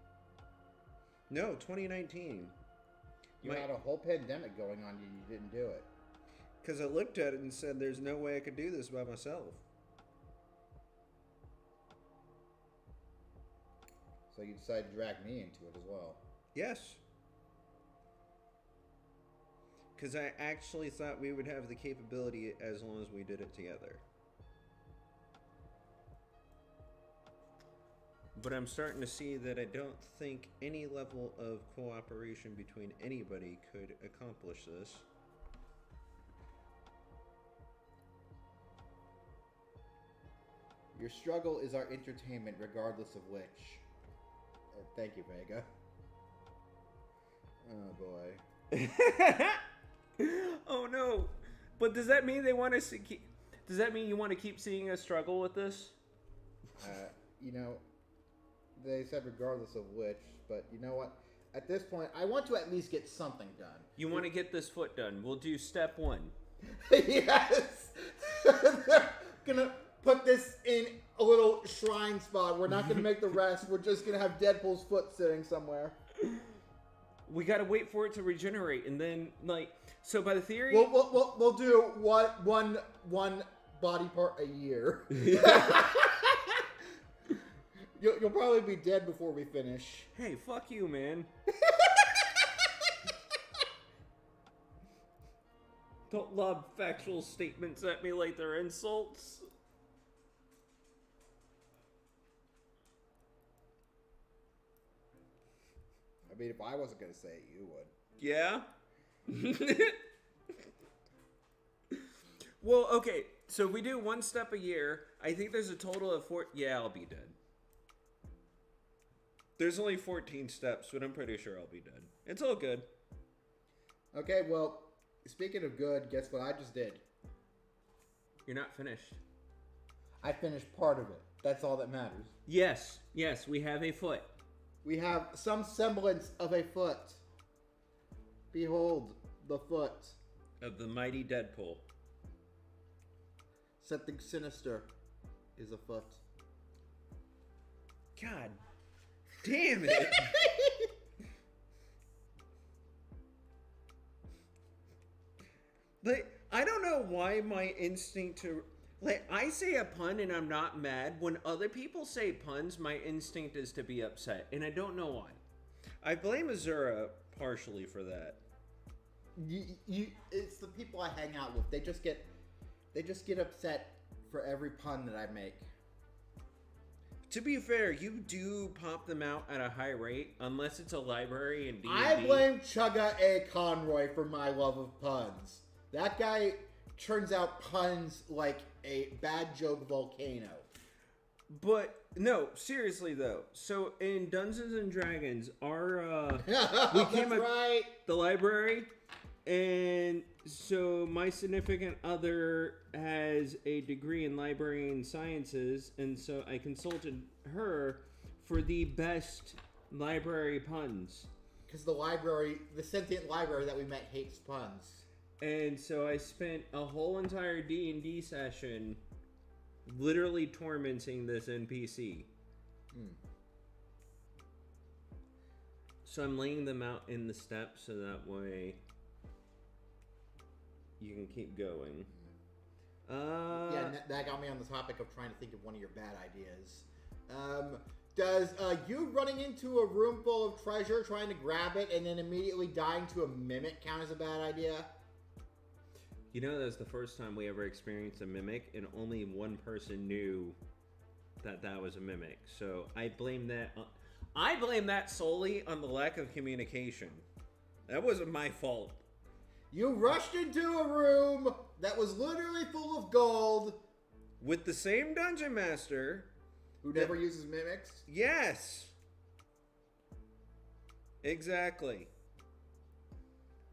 Speaker 2: No, 2019.
Speaker 1: You had a whole pandemic going on, you didn't do it.
Speaker 2: Because I looked at it and said, there's no way I could do this by myself.
Speaker 1: So you decided to drag me into it as well.
Speaker 3: Yes. Because I actually thought we would have the capability as long as we did it together. But I'm starting to see that I don't think any level of cooperation between anybody could accomplish this.
Speaker 1: Your struggle is our entertainment, regardless of which. Thank you, Vega. Oh boy.
Speaker 2: Oh no! But does that mean they want us to keep? Does that mean you want to keep seeing us struggle with this?
Speaker 1: You know, they said regardless of which, but you know what? At this point, I want to at least get something done.
Speaker 2: You want to get this foot done? We'll do step 1.
Speaker 1: Yes! Gonna put this in a little shrine spot. We're not gonna make the rest. We're just gonna have Deadpool's foot sitting somewhere.
Speaker 2: We gotta wait for it to regenerate, and then so by the theory,
Speaker 1: We'll do one body part a year. You'll probably be dead before we finish.
Speaker 2: hey, fuck you, man. Don't lob factual statements at me like they're insults.
Speaker 1: I mean, if I wasn't gonna say it, you would.
Speaker 2: Yeah. Well, okay. So if we do one step a year, I think there's a total of 4. Yeah, I'll be dead. There's only 14 steps, but I'm pretty sure I'll be dead. It's all good.
Speaker 1: Okay, well, speaking of good, guess what I just did?
Speaker 2: You're not finished.
Speaker 1: I finished part of it. That's all that matters.
Speaker 2: Yes, we have a foot.
Speaker 1: We have some semblance of a foot. Behold, the foot.
Speaker 2: Of the mighty Deadpool.
Speaker 1: Something sinister is afoot.
Speaker 2: God damn it. I don't know why my instinct to... I say a pun and I'm not mad. When other people say puns, my instinct is to be upset. And I don't know why.
Speaker 3: I blame Azura partially for that.
Speaker 1: It's the people I hang out with. They just get upset for every pun that I make.
Speaker 2: To be fair, you do pop them out at a high rate, unless it's a library and D&D.
Speaker 1: I blame Chugga A. Conroy for my love of puns. That guy turns out puns like a bad joke volcano.
Speaker 2: But no, seriously though. So in Dungeons and Dragons, our
Speaker 1: we came right.
Speaker 2: the library, and so my significant other has a degree in librarian sciences, and so I consulted her for the best library puns.
Speaker 1: Because the sentient library that we met hates puns.
Speaker 2: And so I spent a whole entire D&D session literally tormenting this NPC. So I'm laying them out in the steps so that way you can keep going.
Speaker 1: Yeah, that got me on the topic of trying to think of one of your bad ideas. Does you running into a room full of treasure, trying to grab it, and then immediately dying to a mimic count as a bad idea?
Speaker 2: You know, that's the first time we ever experienced a mimic, and only one person knew that that was a mimic. So I blame that. I blame that solely on the lack of communication. That wasn't my fault.
Speaker 1: You rushed into a room that was literally full of gold.
Speaker 2: With the same dungeon master.
Speaker 1: Who never uses mimics?
Speaker 2: Yes. Exactly.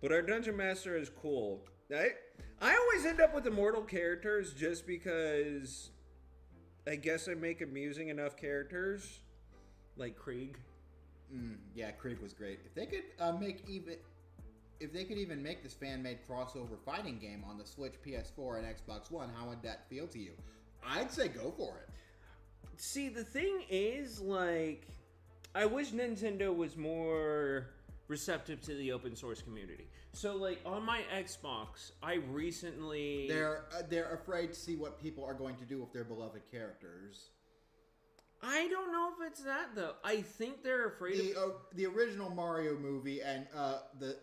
Speaker 2: But our dungeon master is cool. I always end up with immortal characters just because I guess I make amusing enough characters. Like Krieg.
Speaker 1: Yeah, Krieg was great. If they could even make this fan-made crossover fighting game on the Switch, PS4, and Xbox One, how would that feel to you? I'd say go for it.
Speaker 2: See, the thing is, I wish Nintendo was more receptive to the open source community. So, on my Xbox, I recently...
Speaker 1: They're afraid to see what people are going to do with their beloved characters.
Speaker 2: I don't know if it's that though. I think they're afraid of
Speaker 1: The original Mario movie and the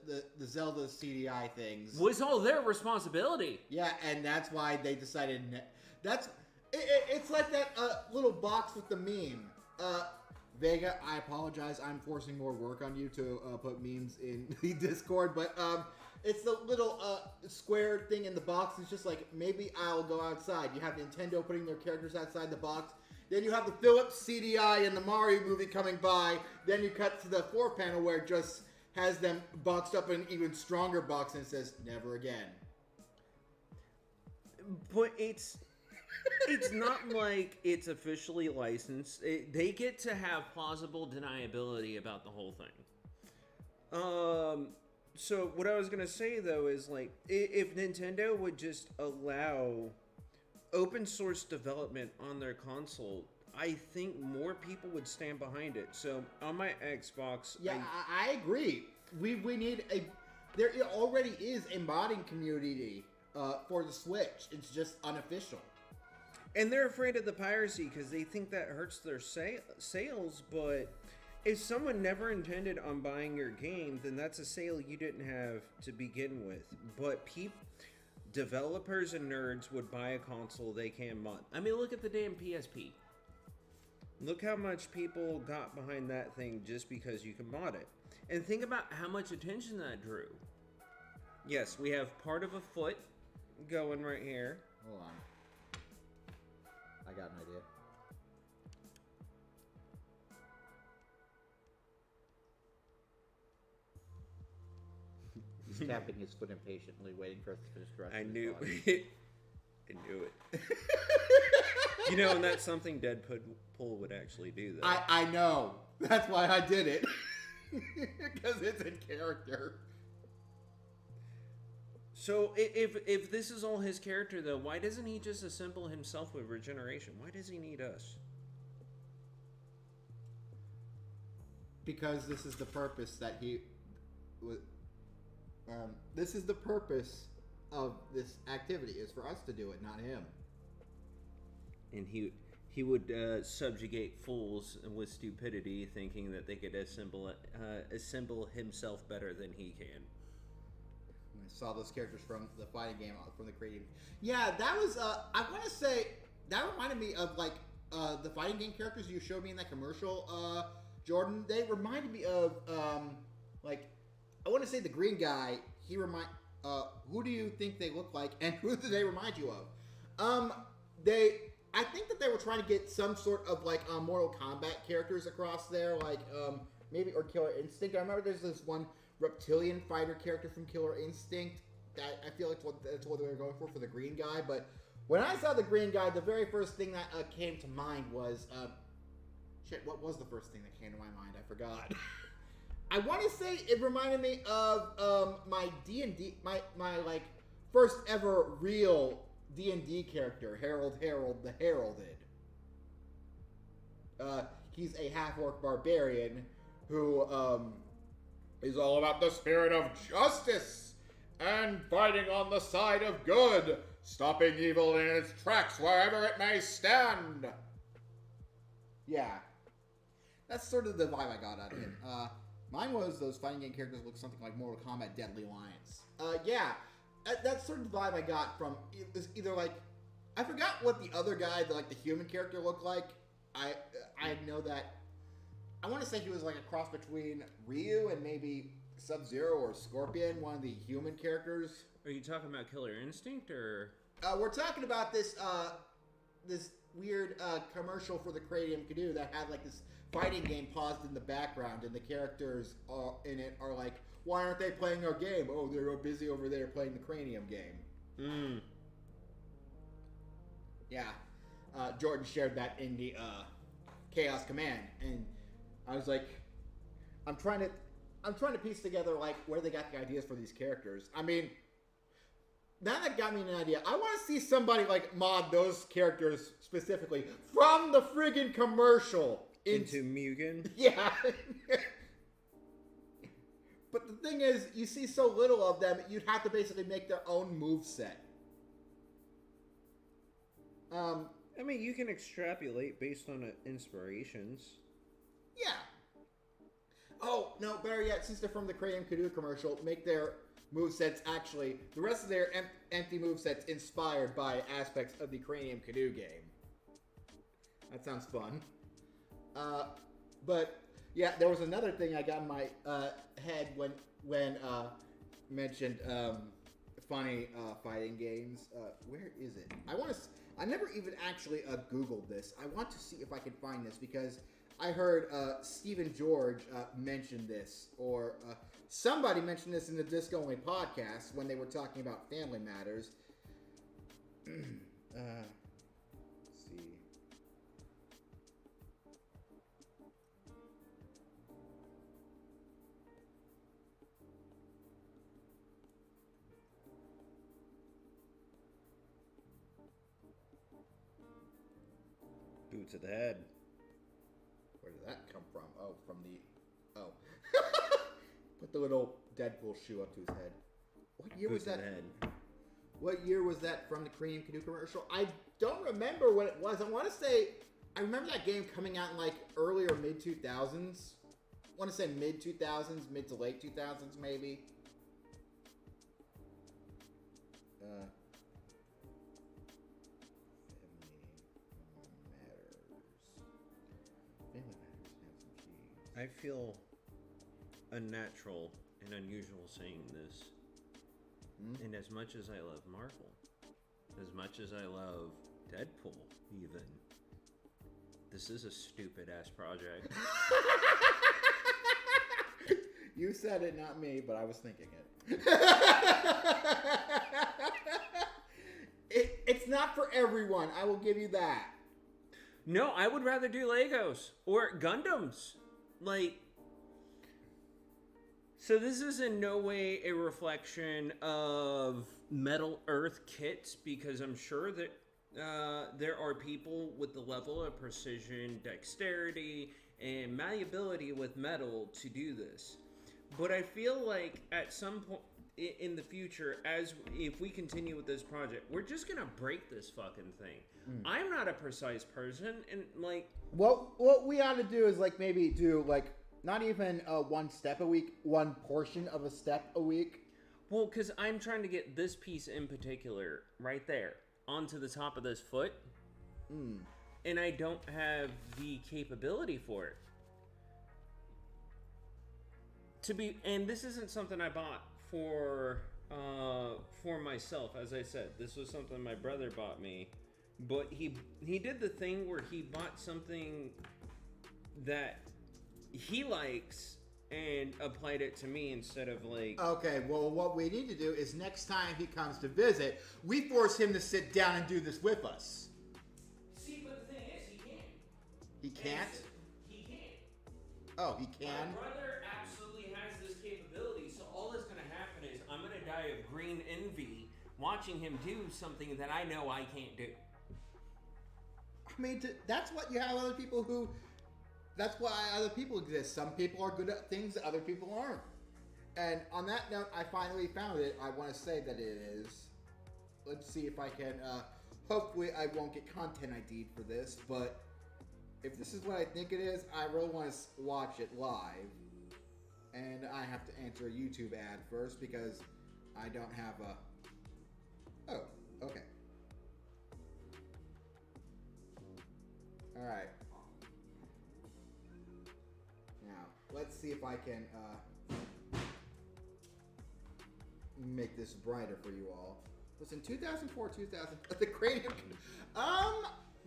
Speaker 1: Zelda CDI things
Speaker 2: was all their responsibility.
Speaker 1: Yeah, and that's why they decided. It's like that little box with the meme. Vega, I apologize. I'm forcing more work on you to put memes in the Discord, but it's the little square thing in the box. It's just like, maybe I'll go outside. You have Nintendo putting their characters outside the box. Then you have the Philips CDI in the Mario movie coming by. Then you cut to the floor panel where it just has them boxed up in an even stronger box and it says, never again.
Speaker 2: But it's not like it's officially licensed. They get to have plausible deniability about the whole thing. So what I was gonna say though is like, if Nintendo would just allow open source development on their console, I think more people would stand behind it. So on my Xbox,
Speaker 1: yeah, I agree. We need there already is a modding community for the Switch. It's just unofficial.
Speaker 2: and they're afraid of the piracy because they think that hurts their sales. But if someone never intended on buying your game, then that's a sale you didn't have to begin with. But developers and nerds would buy a console they can mod. I mean, look at the damn PSP. Look how much people got behind that thing just because you can mod it. And think about how much attention that drew. Yes, we have part of a foot going right here.
Speaker 1: Hold on. I got an idea. He's tapping his foot impatiently, waiting for us to finish the rest
Speaker 2: I
Speaker 1: of his
Speaker 2: knew
Speaker 1: body.
Speaker 2: it. I knew it. You know, and that's something Deadpool would actually do, though.
Speaker 1: I know. That's why I did it. Because it's in character.
Speaker 2: So if this is all his character, though, why doesn't he just assemble himself with regeneration? Why does he need us?
Speaker 1: Because this is the purpose that he... this is the purpose of this activity, is for us to do it, not him.
Speaker 2: And he would subjugate fools with stupidity, thinking that they could assemble himself better than he can.
Speaker 1: I saw those characters from the fighting game, from the creative. Yeah, that was. I want to say that reminded me of like the fighting game characters you showed me in that commercial, Jordan. They reminded me of like I want to say the green guy. He who do you think they look like, and who do they remind you of? I think that they were trying to get some sort of like Mortal Kombat characters across there, like maybe or Killer Instinct. I remember there's this one reptilian fighter character from Killer Instinct that I feel like that's what they were going for the green guy. But when I saw the green guy, the very first thing that came to mind was shit. What was the first thing that came to my mind? I forgot. I want to say it reminded me of my D&D, my like first ever real D&D character, Harold the Heralded. He's a half-orc barbarian who is all about the spirit of justice and fighting on the side of good, stopping evil in its tracks wherever it may stand. Yeah. That's sort of the vibe I got out of him. Mine was those fighting game characters look something like Mortal Kombat Deadly Alliance. Yeah. That's sort of the vibe I got from either like I forgot what the other guy, the human character looked like. I know that I want to say he was like a cross between Ryu and maybe Sub-Zero or Scorpion, one of the human characters.
Speaker 2: Are you talking about Killer Instinct or?
Speaker 1: We're talking about this this weird commercial for the Cranium Canoe that had like this fighting game paused in the background, and the characters in it are like, why aren't they playing our game? Oh, they're busy over there playing the Cranium game. Yeah. Jordan shared that in the Chaos Command, and I was like, I'm trying to piece together like where they got the ideas for these characters. I mean, now that got me an idea. I want to see somebody like mod those characters specifically from the friggin' commercial
Speaker 2: Into Mugen?
Speaker 1: Yeah. But the thing is, you see so little of them, you'd have to basically make their own moveset.
Speaker 3: I mean, you can extrapolate based on inspirations.
Speaker 1: Yeah. Oh, no, better yet, since they're from the Cranium Canoe commercial, make their movesets actually, the rest of their empty movesets inspired by aspects of the Cranium Canoe game. That sounds fun. But, yeah, there was another thing I got in my head when mentioned funny fighting games. Where is it? I never even actually Googled this. I want to see if I can find this because I heard Stephen George mention this, or somebody mentioned this in the Disc Only podcast when they were talking about Family Matters. Let's see.
Speaker 3: Boot to the head.
Speaker 1: Where did that come from? Oh, from the... Oh. Put the little Deadpool shoe up to his head. What year was that? What year was that from the Cranium Canoe commercial? I don't remember what it was. I want to say... I remember that game coming out in like early or mid-2000s. I want to say mid-2000s, mid to late 2000s maybe.
Speaker 3: I feel unnatural and unusual saying this. And as much as I love Marvel, as much as I love Deadpool, even, this is a stupid ass project.
Speaker 1: You said it, not me, but I was thinking it. It's not for everyone. I will give you that.
Speaker 2: No, I would rather do Legos or Gundams. Like, so this is in no way a reflection of Metal Earth kits, because I'm sure that there are people with the level of precision, dexterity, and malleability with metal to do this. But I feel like at some point in the future, if we continue with this project, we're just gonna break this fucking thing. I'm not a precise person, and like,
Speaker 1: what we ought to do is like maybe do like not even one step a week, one portion of a step a week.
Speaker 2: Well, because I'm trying to get this piece in particular right there onto the top of this foot, and I don't have the capability for it. And this isn't something I bought for myself. As I said, this was something my brother bought me, but he did the thing where he bought something that he likes and applied it to me instead of like...
Speaker 1: Okay, well, what we need to do is next time he comes to visit, we force him to sit down and do this with us.
Speaker 2: See, but the thing is, he can't.
Speaker 1: He can't?
Speaker 2: He can't.
Speaker 1: Oh, he can?
Speaker 2: My brother absolutely has this capability, so all that's going to happen is I'm going to die of green envy watching him do something that I know I can't do.
Speaker 1: I mean, that's what you have other people who... That's why other people exist. Some people are good at things that other people aren't. And on that note, I finally found it. I want to say that it is. Let's see if I can... hopefully I won't get content ID'd for this, but if this is what I think it is, I really want to watch it live. And I have to answer a YouTube ad first because I don't have a... Oh, okay. Alright. Now, let's see if I can make this brighter for you all. Listen, 2004, 2000, the Cranium...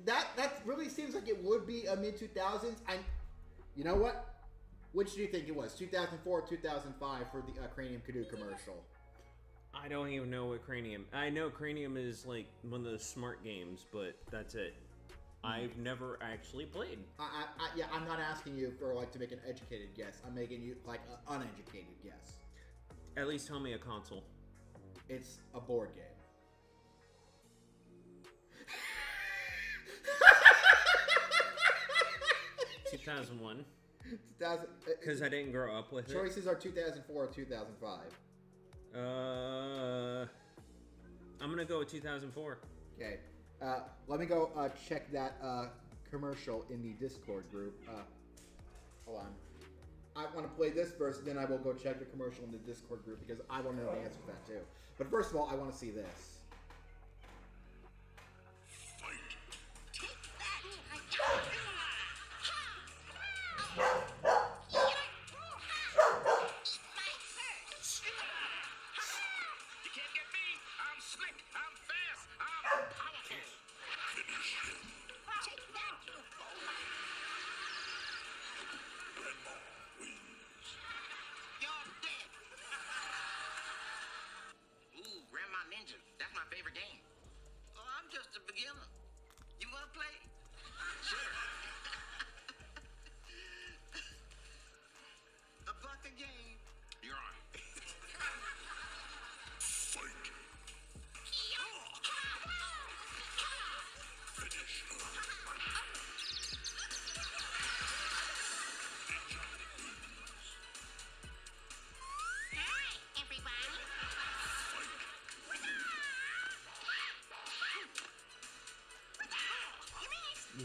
Speaker 1: That really seems like it would be a mid-2000s. You know what? Which do you think it was? 2004 or 2005 for the Cranium Canoe commercial?
Speaker 2: I don't even know what Cranium... I know Cranium is like one of those smart games, but that's it. I've never actually played.
Speaker 1: Yeah, I'm not asking you for like to make an educated guess. I'm making you like an uneducated guess.
Speaker 2: At least tell me a console.
Speaker 1: It's a board game.
Speaker 2: 2001.
Speaker 1: 2000.
Speaker 2: Because I didn't grow up with it.
Speaker 1: Choices are 2004 or 2005.
Speaker 2: I'm gonna go with 2004.
Speaker 1: Okay. Let me go check that commercial in the Discord group. Hold on. I want to play this first, then I will go check the commercial in the Discord group because I want to know the answer to that too. But first of all, I want to see this.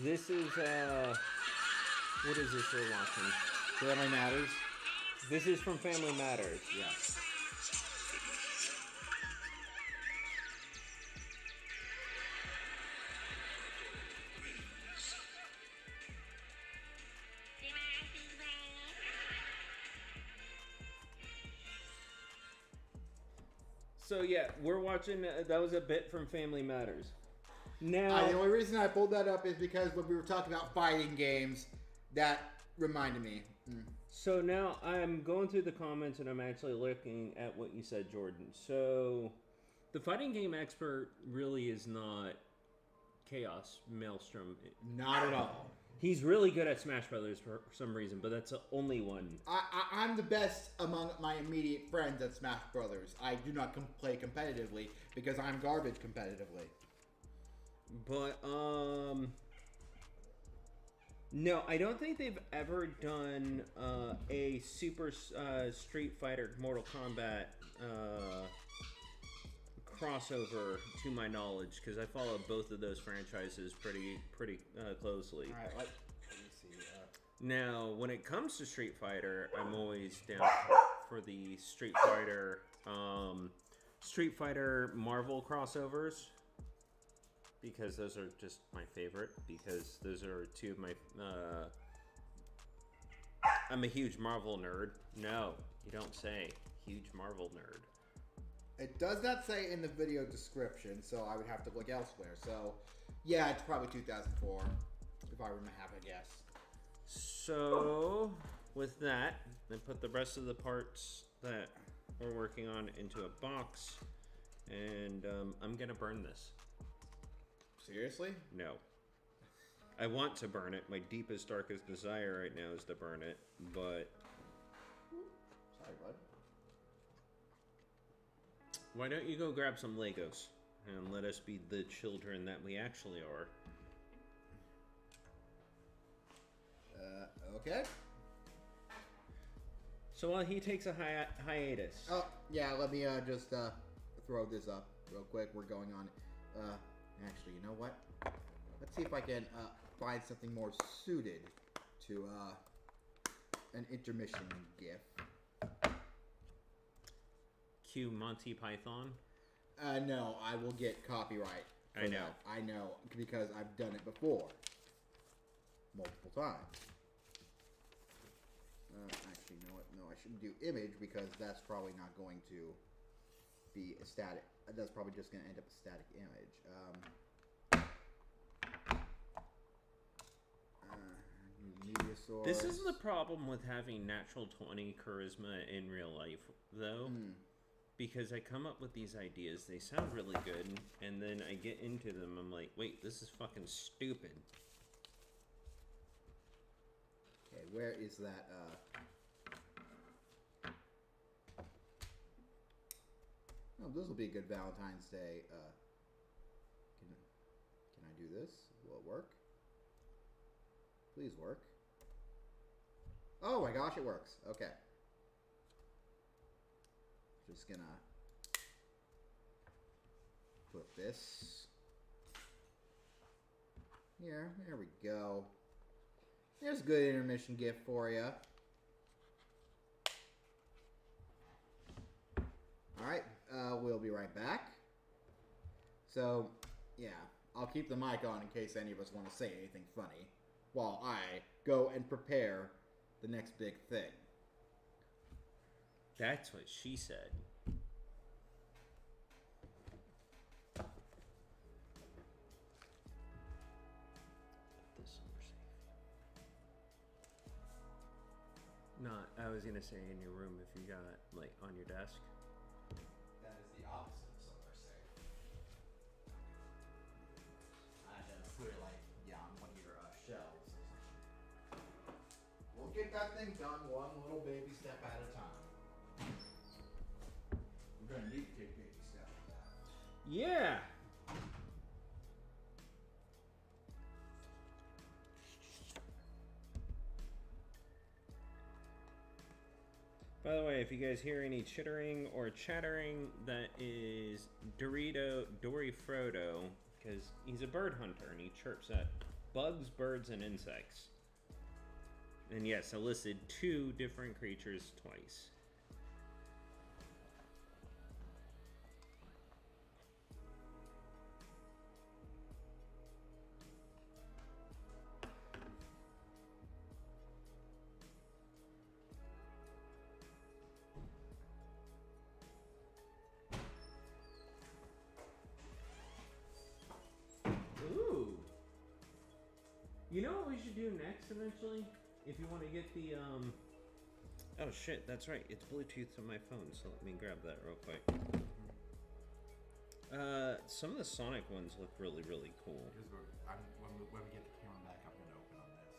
Speaker 3: This is, what is this we're watching?
Speaker 1: Family Matters?
Speaker 3: This is from Family Matters.
Speaker 1: Yeah.
Speaker 3: So yeah, we're watching, that was a bit from Family Matters. Now,
Speaker 1: The only reason I pulled that up is because when we were talking about fighting games, that reminded me.
Speaker 3: So now I'm going through the comments and I'm actually looking at what you said, Jordan. So the fighting game expert really is not Chaos Maelstrom.
Speaker 1: Not at all.
Speaker 3: He's really good at Smash Brothers for some reason, but that's the only one.
Speaker 1: I'm the best among my immediate friends at Smash Brothers. I do not play competitively because I'm garbage competitively.
Speaker 3: But, no, I don't think they've ever done a Super Street Fighter Mortal Kombat crossover, to my knowledge, because I follow both of those franchises pretty closely.
Speaker 1: All right, let me see.
Speaker 3: Now, when it comes to Street Fighter, I'm always down for the Street Fighter Marvel crossovers. Because those are just my favorite. Because those are two of my... I'm a huge Marvel nerd. No, you don't say. Huge Marvel nerd.
Speaker 1: It does not say in the video description, so I would have to look elsewhere. So, yeah, it's probably 2004, if I have a guess.
Speaker 3: So, with that, then put the rest of the parts that we're working on into a box. And I'm going to burn this.
Speaker 1: Seriously?
Speaker 3: No. I want to burn it. My deepest, darkest desire right now is to burn it, but...
Speaker 1: Sorry, bud.
Speaker 3: Why don't you go grab some Legos and let us be the children that we actually are?
Speaker 1: Okay.
Speaker 3: So while he takes a hiatus...
Speaker 1: Oh, yeah, let me just throw this up real quick. We're going on... Actually, you know what? Let's see if I can find something more suited to an intermission GIF.
Speaker 3: Cue Monty Python?
Speaker 1: No, I will get copyright.
Speaker 3: I know.
Speaker 1: That. I know, because I've done it before. Multiple times. Actually, you know what? No, I shouldn't do image because that's probably not going to be a static. That's probably just going to end up a static image. Media source.
Speaker 3: This is the problem with having natural 20 charisma in real life, though. Because I come up with these ideas, they sound really good, and then I get into them, I'm like, wait, this is fucking stupid.
Speaker 1: Okay, where is that, Oh, this will be a good Valentine's Day, Can I do this? Will it work? Please work. Oh my gosh, it works. Okay. Just gonna put this Here, there we go. There's a good intermission gift for you. Alright, we'll be right back. So, yeah, I'll keep the mic on in case any of us want to say anything funny while I go and prepare the next big thing.
Speaker 2: That's what she said. No, I was gonna say in your room if you got like on your desk.
Speaker 1: That is the opposite of somewhere safe. I just put it like, yeah, on one of your shelves or something. We'll get that thing done one little baby step at a time. We're gonna need to take baby steps with that.
Speaker 2: Yeah. By the way, if you guys hear any chittering or chattering, that is Dorito Dory Frodo, because he's a bird hunter and he chirps at bugs, birds, and insects. And yes, I listed 2 different creatures twice. You know what we should do next eventually? If you want to get the, Oh shit, that's right. It's Bluetooth on my phone, so let me grab that real quick. Some of the Sonic ones look really, really cool.
Speaker 1: Because when we get the camera back, I'm going to open on this.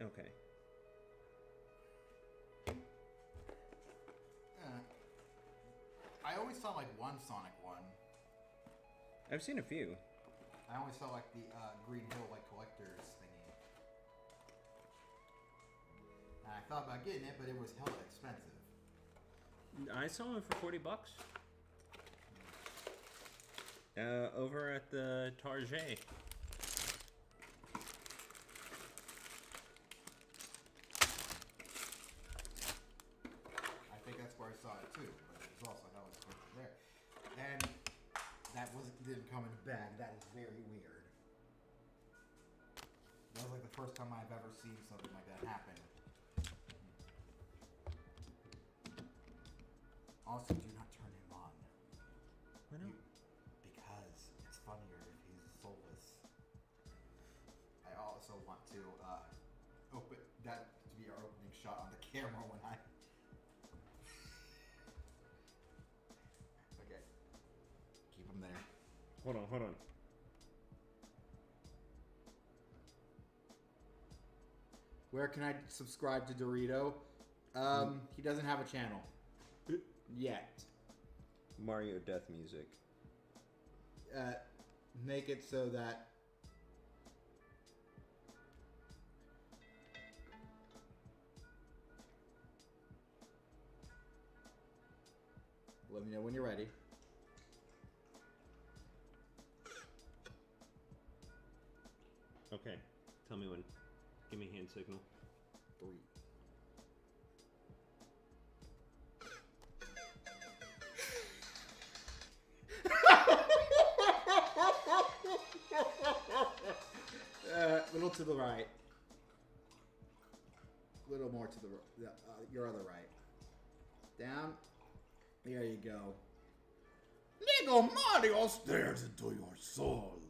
Speaker 2: Okay.
Speaker 1: I always saw like one Sonic one.
Speaker 2: I've seen a few.
Speaker 1: I always saw like the Green Hill like collector's thingy. And I thought about getting it, but it was hella expensive.
Speaker 2: I saw one for $40. Over at the Target.
Speaker 1: I think that's where I saw it too, but it was also hella expensive there. And that didn't come in a bag. That is very weird. That was like the first time I've ever seen something like that happen. Also, do not turn him on.
Speaker 2: Why not?
Speaker 1: Because it's funnier if he's soulless. I also want to open that to be our opening shot on the camera when I. Okay. Keep him there.
Speaker 2: Hold on.
Speaker 1: Where can I subscribe to Dorito? He doesn't have a channel. Yet.
Speaker 2: Mario Death Music.
Speaker 1: Make it so that let me know when you're ready.
Speaker 2: Okay. Tell me when. Give me a hand signal.
Speaker 1: 3. Little to the right. Little more to the your other right. Down. There you go. Lego Mario stares into your soul.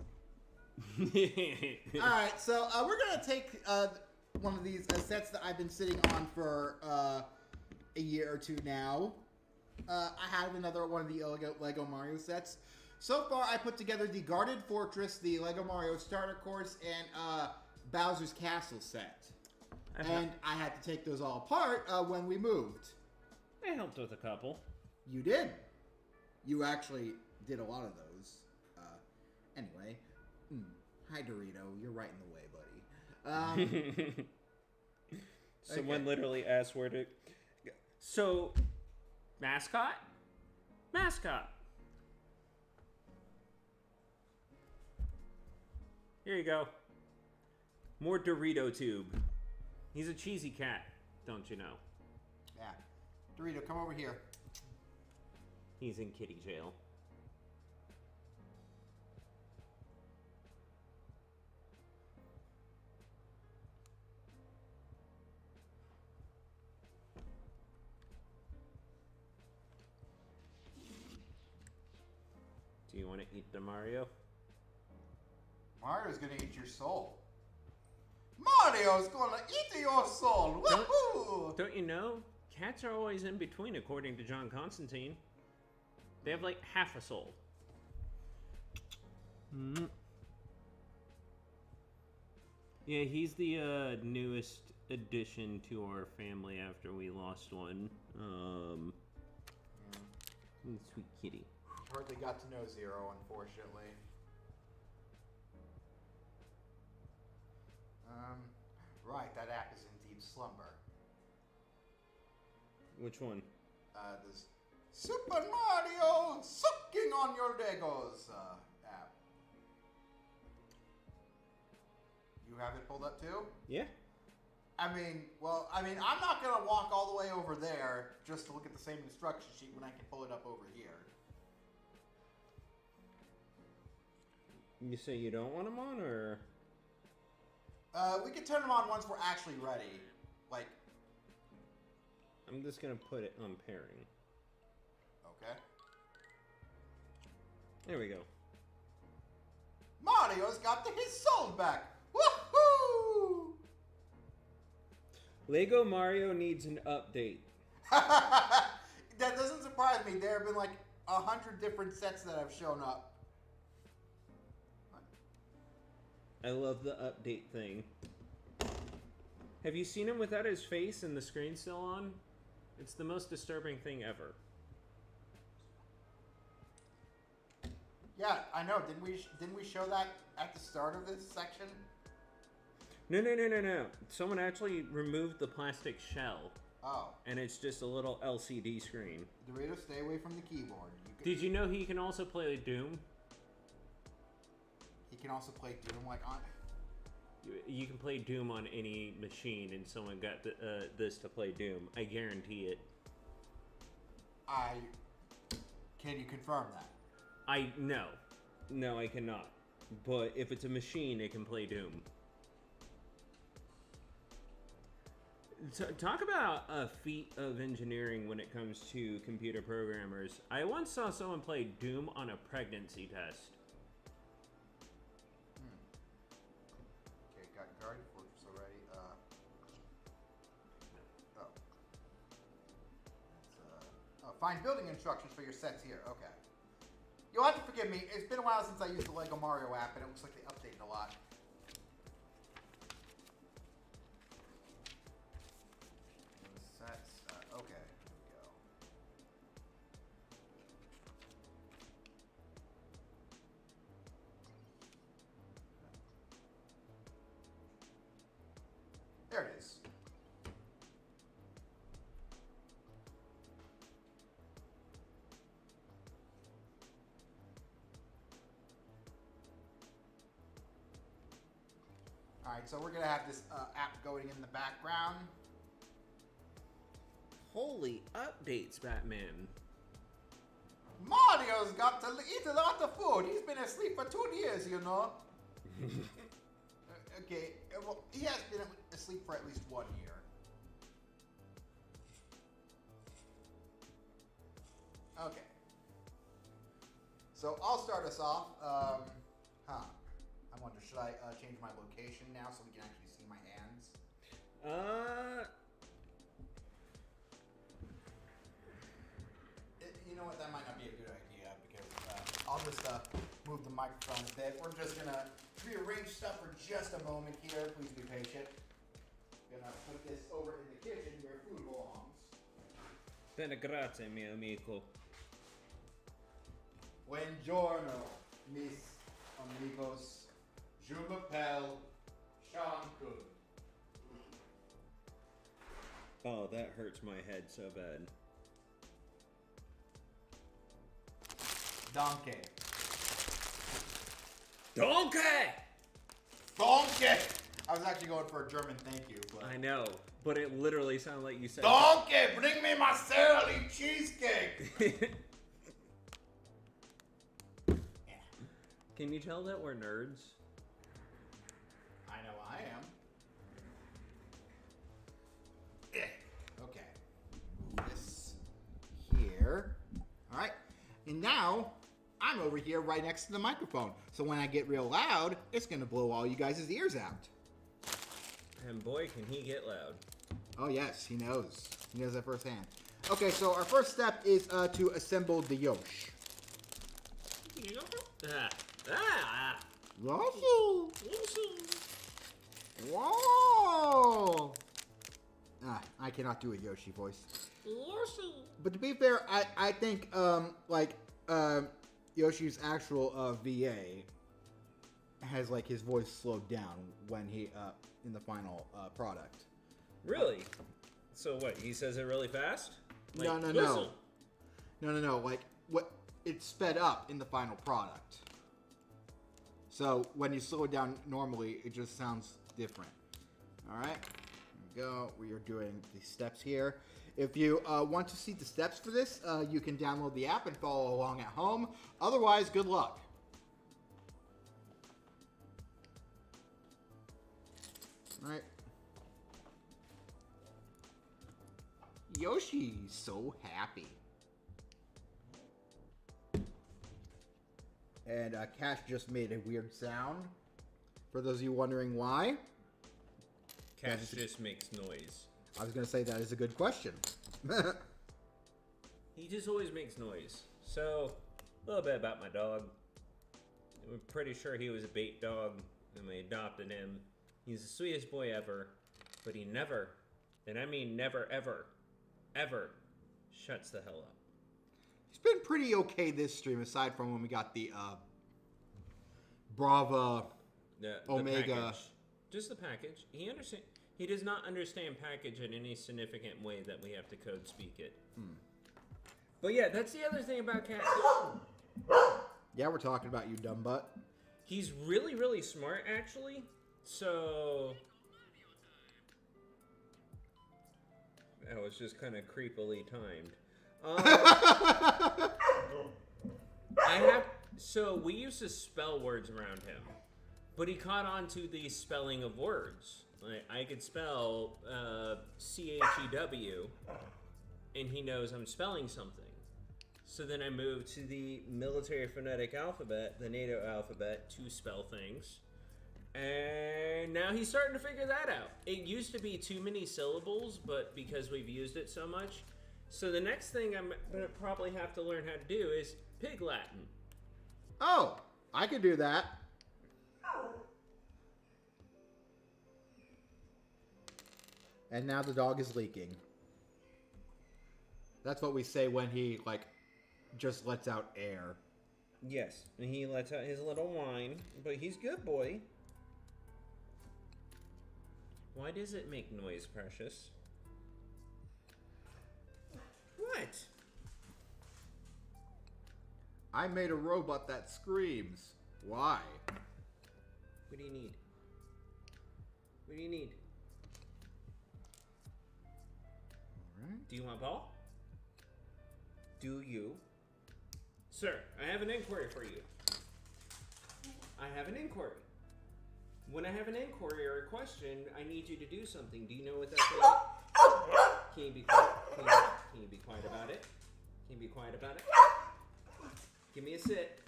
Speaker 1: Alright, so we're gonna take one of these sets that I've been sitting on for a year or two now. I have another one of the Lego Mario sets. So far, I put together the Guarded Fortress, the Lego Mario Starter Course, and Bowser's Castle set. And I had to take those all apart when we moved.
Speaker 2: I helped with a couple.
Speaker 1: You did. You actually did a lot of those. Anyway. Hi, Dorito. You're right in the way, buddy.
Speaker 2: Someone literally asked where to... So, mascot? Mascot. Here you go. More Dorito tube. He's a cheesy cat, don't you know?
Speaker 1: Yeah. Dorito, come over here.
Speaker 2: He's in kitty jail. Do you want to eat the Mario?
Speaker 1: Mario's gonna eat your soul. Mario's gonna eat your soul! Woohoo!
Speaker 2: Don't you know? Cats are always in between, according to John Constantine. They have like half a soul. Mm. Yeah, he's the newest addition to our family after we lost one. Sweet kitty.
Speaker 1: Hardly got to know Zero, unfortunately. Right, that app is in deep slumber.
Speaker 2: Which one?
Speaker 1: This Super Mario sucking on your Legos app. You have it pulled up too?
Speaker 2: Yeah.
Speaker 1: I'm not gonna walk all the way over there just to look at the same instruction sheet when I can pull it up over here.
Speaker 3: You say you don't want them on, or?
Speaker 1: We can turn them on once we're actually ready. Like,
Speaker 3: I'm just gonna put it on pairing.
Speaker 1: okay.
Speaker 3: There we go.
Speaker 1: Mario's got his soul back! Woohoo!
Speaker 3: Lego Mario needs an update.
Speaker 1: That doesn't surprise me. There have been like 100 different sets that have shown up.
Speaker 3: I love the update thing.
Speaker 2: Have you seen him without his face and the screen still on? It's the most disturbing thing ever.
Speaker 1: Yeah, I know. Didn't we show that at the start of this section?
Speaker 2: No. Someone actually removed the plastic shell.
Speaker 1: Oh.
Speaker 2: And it's just a little LCD screen.
Speaker 1: Dorito, stay away from the keyboard.
Speaker 2: Did you know he can also play Doom?
Speaker 1: He can also play Doom like on...
Speaker 2: You can play Doom on any machine, and someone got this to play Doom. I guarantee it.
Speaker 1: Can you confirm that?
Speaker 2: No, I cannot. But if it's a machine, it can play Doom. Talk about a feat of engineering when it comes to computer programmers. I once saw someone play Doom on a pregnancy test.
Speaker 1: Okay, got Guardian Fortress already. Find building instructions for your sets here. Okay. You'll have to forgive me. It's been a while since I used the Lego Mario app, and it looks like they updated a lot. Sets. Okay. Here we go. There it is. Alright, so we're going to have this app going in the background.
Speaker 2: Holy updates, Batman.
Speaker 1: Mario's got to eat a lot of food. He's been asleep for 2 years, you know. Okay, well, he has been asleep for at least 1 year. Okay. So I'll start us off. I wonder, should I change my location now so we can actually see my hands? You know what? That might not be a good idea because I'll just move the microphone a bit. We're just gonna rearrange stuff for just a moment here. Please be patient. Gonna put this over in the kitchen where food belongs.
Speaker 2: Bene grazie, mio amico.
Speaker 1: Buongiorno, mis amigos. Je m'appelle Sean Good.
Speaker 3: Oh, that hurts my head so bad.
Speaker 1: Donkey.
Speaker 2: Donkey!
Speaker 1: Donkey! I was actually going for a German thank you, but...
Speaker 2: I know, but it literally sounded like you said.
Speaker 1: Donkey, bring me my Sara Lee cheesecake!
Speaker 2: Can you tell that we're nerds?
Speaker 1: I know I am. Okay. Move this here. Alright. And now, I'm over here right next to the microphone. So when I get real loud, it's going to blow all you guys' ears out.
Speaker 2: And boy, can he get loud.
Speaker 1: Oh yes, he knows. He knows that firsthand. Okay, so our first step is to assemble the Yosh. Yoshi! Whoa! I cannot do a Yoshi voice. Yoshi! But to be fair, I think, Yoshi's actual VA has, like, his voice slowed down when he, in the final product.
Speaker 2: Really? So what, he says it really fast? Like,
Speaker 1: No. No. Like, what it's sped up in the final product. So when you slow it down normally, it just sounds different. All right, here we go. We are doing the steps here. If you want to see the steps for this, you can download the app and follow along at home. Otherwise, good luck. All right. Yoshi's so happy. And Cash just made a weird sound. For those of you wondering why.
Speaker 2: Cash just makes noise.
Speaker 1: I was going to say that is a good question.
Speaker 2: He just always makes noise. So, a little bit about my dog. We're pretty sure he was a bait dog, and we adopted him. He's the sweetest boy ever, but he never, and I mean never, ever shuts the hell up.
Speaker 1: He's been pretty okay this stream, aside from when we got the Brava
Speaker 2: The
Speaker 1: Omega.
Speaker 2: package. Just the package. He does not understand package in any significant way that we have to code speak it. But yeah, that's the other thing about Cat.
Speaker 1: Yeah, we're talking about you, dumb butt.
Speaker 2: He's really, really smart, actually. So that was just kind of creepily timed. So we used to spell words around him, but he caught on to the spelling of words. Like, I could spell CHEW, and he knows I'm spelling something. So then I moved to the military phonetic alphabet, the NATO alphabet, to spell things. And now he's starting to figure that out. It used to be too many syllables, but because we've used it so much. So the next thing I'm going to probably have to learn how to do is Pig Latin.
Speaker 1: Oh, I could do that. And now the dog is leaking. That's what we say when he, like, just lets out air.
Speaker 2: Yes, and he lets out his little whine, but he's good boy. Why does it make noise, Precious? What?
Speaker 1: I made a robot that screams. Why?
Speaker 2: What do you need? What do you need?
Speaker 1: Alright.
Speaker 2: Do you want ball? Do you? Sir, I have an inquiry for you. I have an inquiry. When I have an inquiry or a question, I need you to do something. Do you know what that is? Can you be quiet? Can you be quiet about it? Can you be quiet about it? Give me a sit.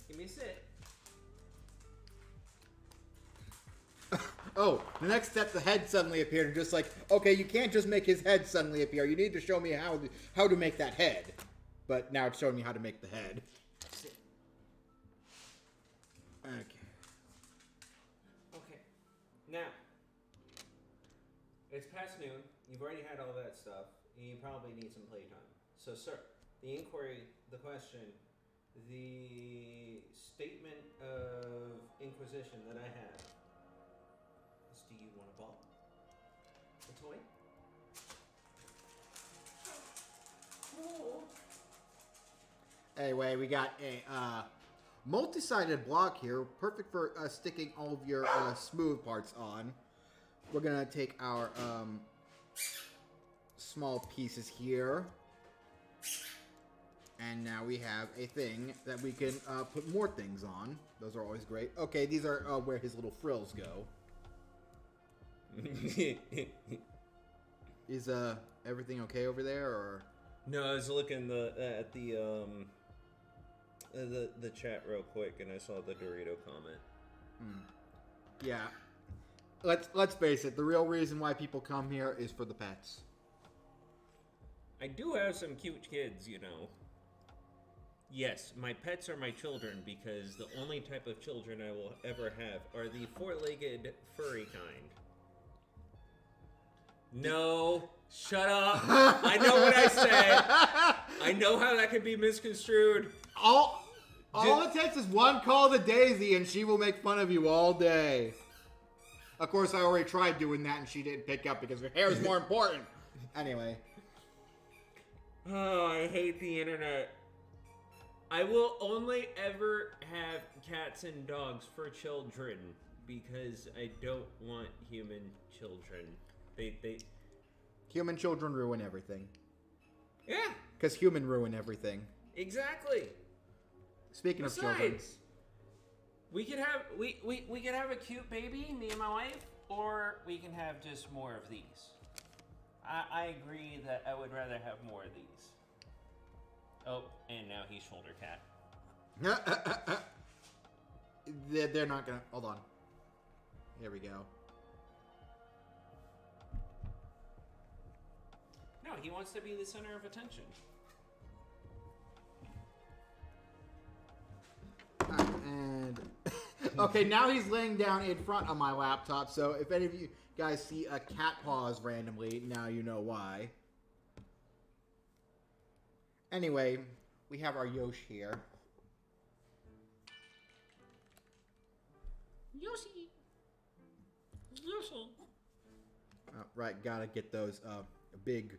Speaker 2: Give me a sit.
Speaker 1: Oh, the next step, the head suddenly appeared, and just like, okay, you can't just make his head suddenly appear. You need to show me how to make that head. But now it's showing me how to make the head.
Speaker 2: Sit.
Speaker 1: Okay.
Speaker 2: Okay. Now, it's past noon. You've already had all that stuff. And you probably need some playtime. So, sir, the inquiry, the question, the statement of inquisition that I have is, do you want a ball? A toy?
Speaker 1: Anyway, we got multi-sided block here, perfect for sticking all of your smooth parts on. We're gonna take our small pieces here, and now we have a thing that we can put more things on. Those are always great. Okay, these are where his little frills go. Is everything okay over there, or?
Speaker 3: No, I was looking at the chat real quick, and I saw the Dorito comment.
Speaker 1: Yeah. Let's face it. The real reason why people come here is for the pets.
Speaker 2: I do have some cute kids, you know. Yes, my pets are my children because the only type of children I will ever have are the four-legged furry kind. No, shut up. I know what I said. I know how that could be misconstrued.
Speaker 1: All it takes is one call to Daisy, and she will make fun of you all day. Of course, I already tried doing that, and she didn't pick up because her hair is more important. Anyway.
Speaker 2: Oh, I hate the internet. I will only ever have cats and dogs for children because I don't want human children. They
Speaker 1: Human children ruin everything.
Speaker 2: Yeah,
Speaker 1: Because human ruin everything.
Speaker 2: exactly.
Speaker 1: Speaking of children.
Speaker 2: We could have we could have a cute baby, me and my wife, or we can have just more of these. I agree that I would rather have more of these. Oh, and now he's shoulder cat.
Speaker 1: They're not gonna. Hold on. Here we go.
Speaker 2: No, he wants to be the center of attention.
Speaker 1: And okay, now he's laying down in front of my laptop. So if any of you guys see a cat paws randomly, now you know why. Anyway, we have our Yoshi here.
Speaker 2: Yoshi.
Speaker 1: Right, gotta get those big,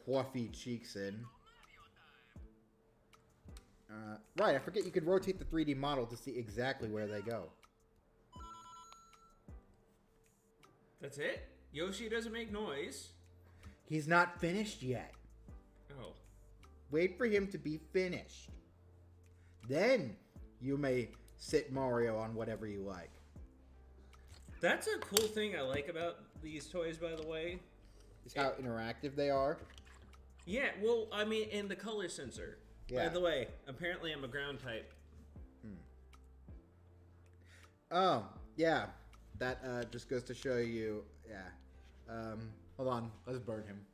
Speaker 1: puffy cheeks in. Right, I forget you could rotate the 3D model to see exactly where they go.
Speaker 2: That's it? Yoshi doesn't make noise.
Speaker 1: He's not finished yet.
Speaker 2: Oh.
Speaker 1: Wait for him to be finished. Then you may sit Mario on whatever you like.
Speaker 2: That's a cool thing I like about these toys, by the way.
Speaker 1: Is how interactive they are.
Speaker 2: Yeah, well, I mean, and the color sensor.
Speaker 1: Yeah.
Speaker 2: By the way, apparently I'm a ground type.
Speaker 1: Oh, yeah. That just goes to show you. Yeah. Hold on. Let's burn him.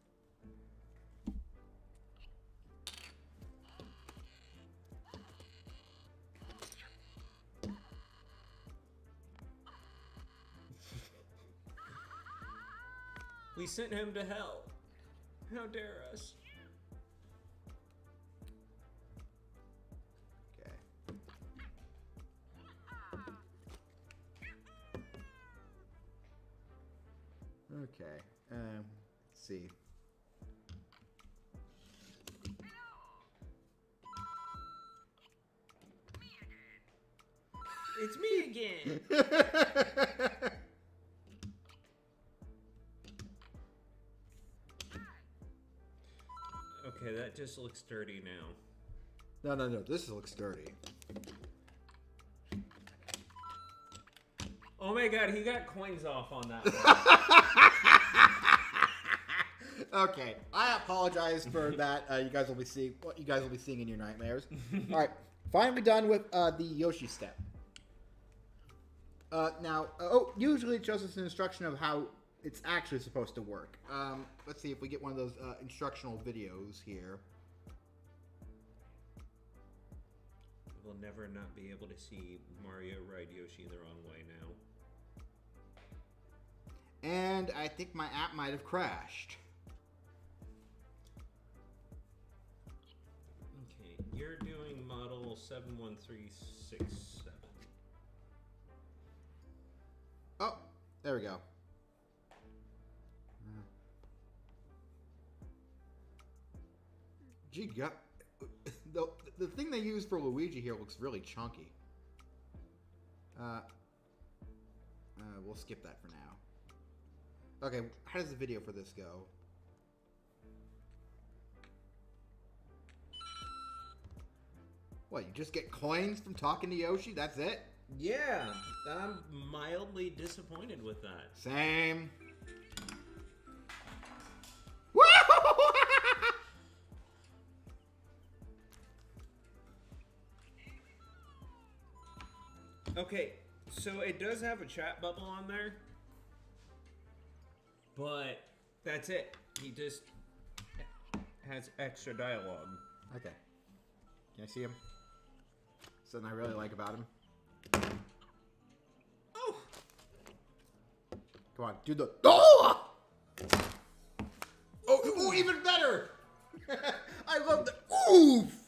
Speaker 2: We sent him to hell. How dare us?
Speaker 1: Okay. Okay. Let's see.
Speaker 2: It's me again. Okay, that just looks dirty now.
Speaker 1: No. This looks dirty.
Speaker 2: Oh my god, he got coins off on that one.
Speaker 1: Okay, I apologize for that. You guys will be seeing what you guys will be seeing in your nightmares. All right, finally done with the Yoshi step. Now, usually it shows us an instruction of how it's actually supposed to work. Let's see if we get one of those instructional videos here.
Speaker 2: We'll never not be able to see Mario ride Yoshi the wrong way now.
Speaker 1: And I think my app might have crashed.
Speaker 2: Okay, you're doing model 71367.
Speaker 1: Oh, there we go. Gee, the thing they use for Luigi here looks really chunky. We'll skip that for now. Okay, how does the video for this go? What, you just get coins from talking to Yoshi? That's it?
Speaker 2: Yeah, I'm mildly disappointed with that.
Speaker 1: Same.
Speaker 2: Okay, so it does have a chat bubble on there, but that's it. He just has extra dialogue.
Speaker 1: Okay. Can I see him? Something I really like about him.
Speaker 2: Oh!
Speaker 1: Come on, do the... Oh! Oh, even better! I love the... Oof!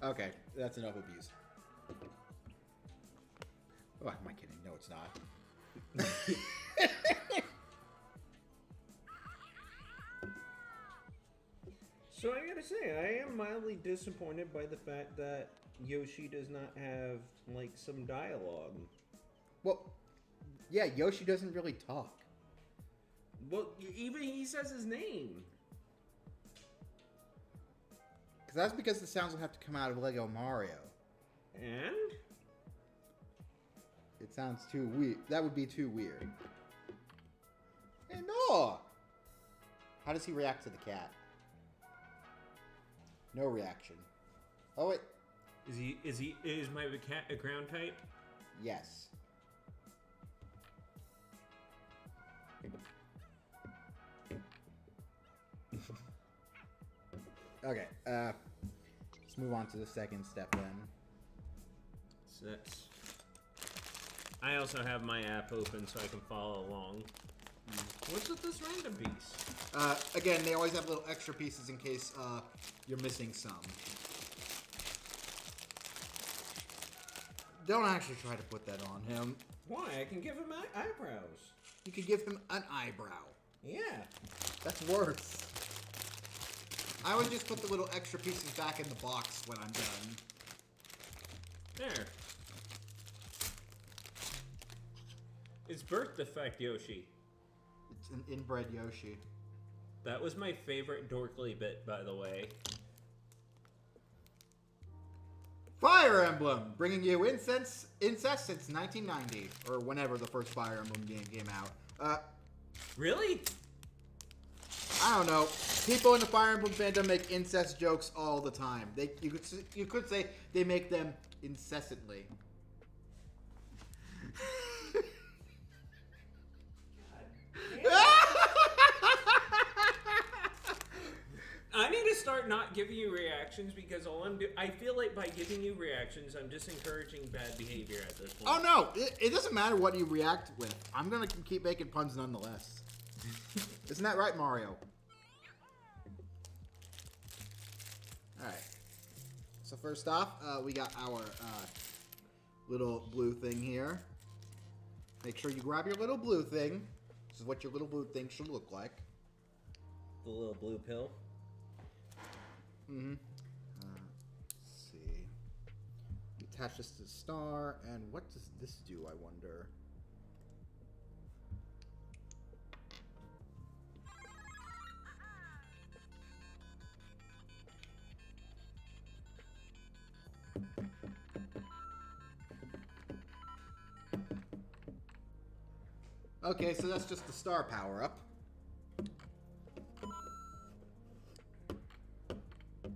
Speaker 1: Okay, that's enough abuse. Oh, am I kidding? No, it's not.
Speaker 2: So I gotta say, I am mildly disappointed by the fact that Yoshi does not have, like, some dialogue.
Speaker 1: Well, yeah, Yoshi doesn't really talk.
Speaker 2: Well, even he says his name.
Speaker 1: That's because the sounds will have to come out of Lego Mario.
Speaker 2: And?
Speaker 1: It sounds too weird. That would be too weird. Hey, no! How does he react to the cat? No reaction. Oh, wait.
Speaker 2: Is my cat a ground type?
Speaker 1: Yes. Okay, let's move on to the second step then.
Speaker 2: So that's... I also have my app open so I can follow along. What's with this random piece?
Speaker 1: Again, they always have little extra pieces in case you're missing some. Don't actually try to put that on him.
Speaker 2: Why? I can give him eyebrows.
Speaker 1: You could give him an eyebrow.
Speaker 2: Yeah.
Speaker 1: That's worse. I would just put the little extra pieces back in the box when I'm done.
Speaker 2: There. It's birth defect Yoshi.
Speaker 1: It's an inbred Yoshi.
Speaker 2: That was my favorite Dorkly bit, by the way.
Speaker 1: Fire Emblem! Bringing you incest since 1990. Or whenever the first Fire Emblem game came out.
Speaker 2: Really?
Speaker 1: I don't know. People in the Fire Emblem fandom make incest jokes all the time. You could say they make them incessantly.
Speaker 2: I need to start not giving you reactions because I feel like by giving you reactions, I'm just encouraging bad behavior at this point.
Speaker 1: Oh no! It doesn't matter what you react with. I'm gonna keep making puns nonetheless. Isn't that right, Mario? Alright. So first off, we got our little blue thing here. Make sure you grab your little blue thing. This is what your little blue thing should look like.
Speaker 2: The little blue pill.
Speaker 1: Mm-hmm. Let's see. Attach this to the star, and what does this do, I wonder? Okay, so that's just the star power-up.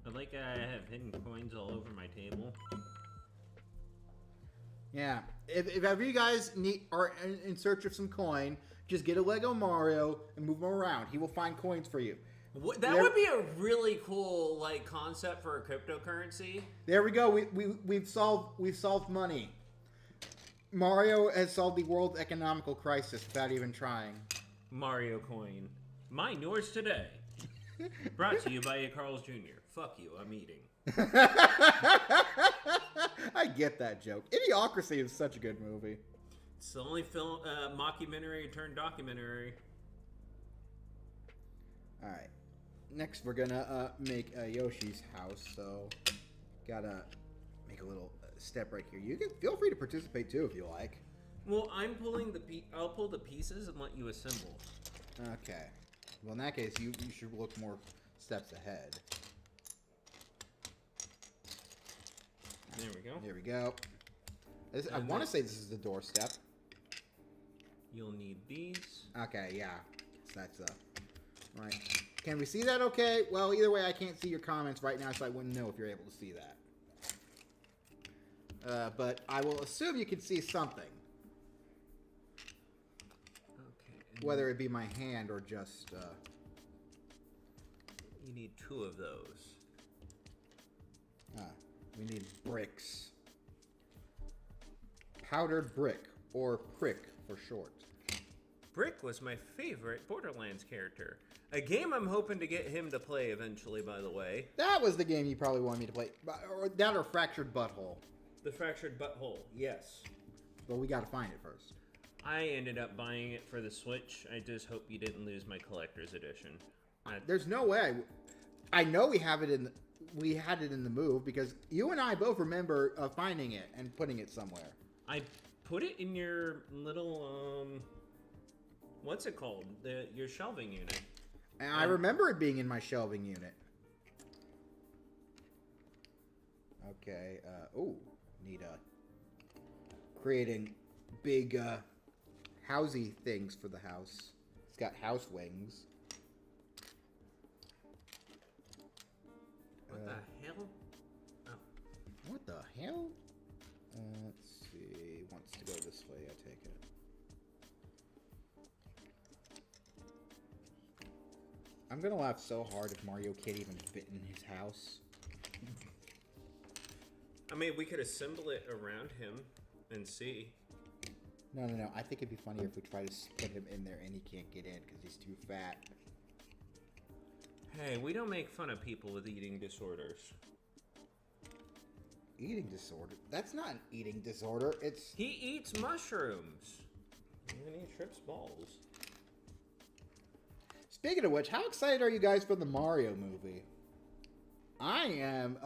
Speaker 2: I like I have hidden coins all over my table.
Speaker 1: Yeah, if ever you guys are in search of some coin, just get a Lego Mario and move him around. He will find coins for you.
Speaker 2: That would be a really cool like concept for a cryptocurrency.
Speaker 1: There we go. We've solved money. Mario has solved the world economical crisis without even trying.
Speaker 2: Mario coin, mine, yours today. Brought to you by Carl's Jr. Fuck you, I'm eating.
Speaker 1: I get that joke. Idiocracy is such a good movie.
Speaker 2: It's the only film mockumentary turned documentary.
Speaker 1: Alright. Next, we're gonna make Yoshi's house, so gotta make a little step right here. You can feel free to participate too if you like.
Speaker 2: Well, I'm pulling I'll pull the pieces and let you assemble.
Speaker 1: Okay. Well, in that case, you should look more steps ahead.
Speaker 2: There we go.
Speaker 1: There we go. I want to say this is the doorstep.
Speaker 2: You'll need these.
Speaker 1: Okay, yeah. So that's right. Can we see that okay? Well, either way, I can't see your comments right now, so I wouldn't know if you're able to see that. But I will assume you can see something.
Speaker 2: Okay.
Speaker 1: Whether it be my hand or just...
Speaker 2: You need 2 of those.
Speaker 1: We need bricks. Powdered brick, or prick for short.
Speaker 2: Brick was my favorite Borderlands character. A game I'm hoping to get him to play eventually, by the way.
Speaker 1: That was the game you probably wanted me to play. Or that or Fractured Butthole.
Speaker 2: The Fractured Butthole, yes.
Speaker 1: But we gotta find it first.
Speaker 2: I ended up buying it for the Switch. I just hope you didn't lose my collector's edition.
Speaker 1: There's no way. I know we have it in we had it in the move because you and I both remember finding it and putting it somewhere.
Speaker 2: I put it in your little what's it called? Your shelving unit.
Speaker 1: And I remember it being in my shelving unit. Okay. Need creating big housey things for the house. It's got house wings.
Speaker 2: What the hell? Oh.
Speaker 1: What the hell? Let's see. Wants to go this way, I take it. I'm gonna laugh so hard if Mario can't even fit in his house.
Speaker 2: I mean, we could assemble it around him and see.
Speaker 1: No. I think it'd be funnier if we try to put him in there and he can't get in because he's too fat.
Speaker 2: Hey, we don't make fun of people with eating disorders.
Speaker 1: Eating disorder? That's not an eating disorder. It's...
Speaker 2: He eats mushrooms. And he trips balls.
Speaker 1: Speaking of which, how excited are you guys for the Mario movie? I am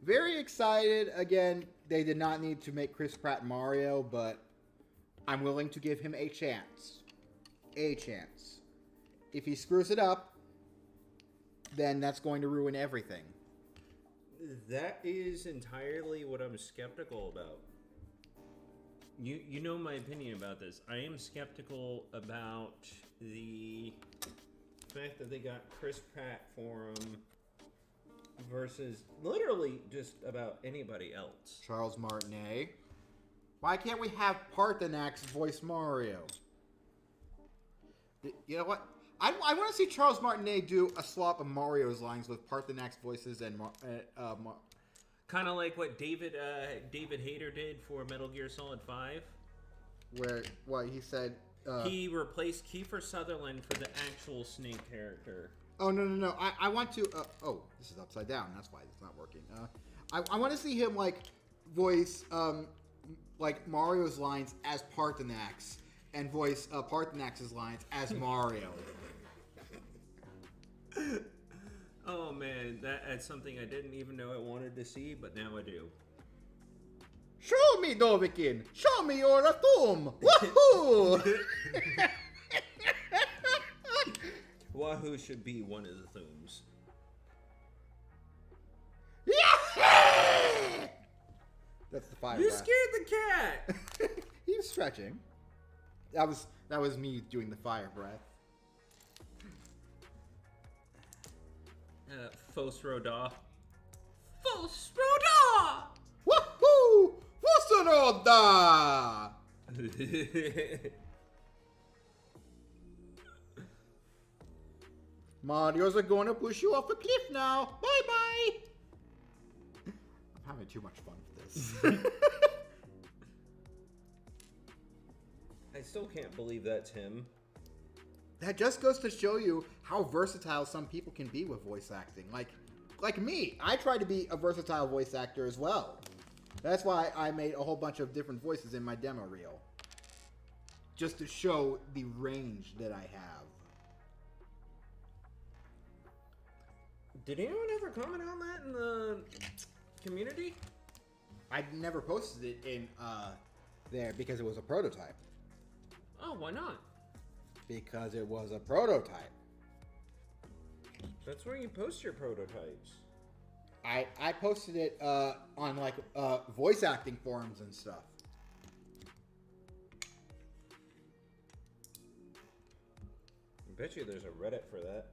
Speaker 1: very excited. Again, they did not need to make Chris Pratt Mario, but I'm willing to give him a chance. A chance. If he screws it up, then that's going to ruin everything.
Speaker 2: That is entirely what I'm skeptical about. You know my opinion about this. I am skeptical about the fact that they got Chris Pratt for him versus literally just about anybody else.
Speaker 1: Charles Martinet. Why can't we have Parthenax voice Mario? You know what? I want to see Charles Martinet do a swap of Mario's lines with Parthenax voices and
Speaker 2: kind of like what David Hayter did for Metal Gear Solid 5.
Speaker 1: Where what he said
Speaker 2: he replaced Kiefer Sutherland for the actual Snake character.
Speaker 1: Oh no! I want to. Oh, this is upside down. That's why it's not working. I want to see him like voice like Mario's lines as Parthenax and voice Parthenax's lines as Mario.
Speaker 2: Oh man, that's something I didn't even know I wanted to see, but now I do.
Speaker 1: Show me, Dovahkiin! Show me your Atum! Woohoo!
Speaker 2: Wahoo should be one of the themes.
Speaker 1: That's the fire
Speaker 2: You
Speaker 1: breath.
Speaker 2: scared the cat!
Speaker 1: He was stretching. That was me doing the fire breath.
Speaker 2: Fosroda. Fosroda!
Speaker 1: Woohoo! Fosroda! Mario's gonna push you off a cliff now. Bye bye. I'm having too much fun with this.
Speaker 2: I still can't believe that's him.
Speaker 1: That just goes to show you how versatile some people can be with voice acting. Like me, I try to be a versatile voice actor as well. That's why I made a whole bunch of different voices in my demo reel. Just to show the range that I have.
Speaker 2: Did anyone ever comment on that in the community?
Speaker 1: I never posted it in there because it was a prototype.
Speaker 2: Oh, why not?
Speaker 1: Because it was a prototype.
Speaker 2: That's where you post your prototypes.
Speaker 1: I posted it on like voice acting forums and stuff.
Speaker 2: I bet you there's a Reddit for that.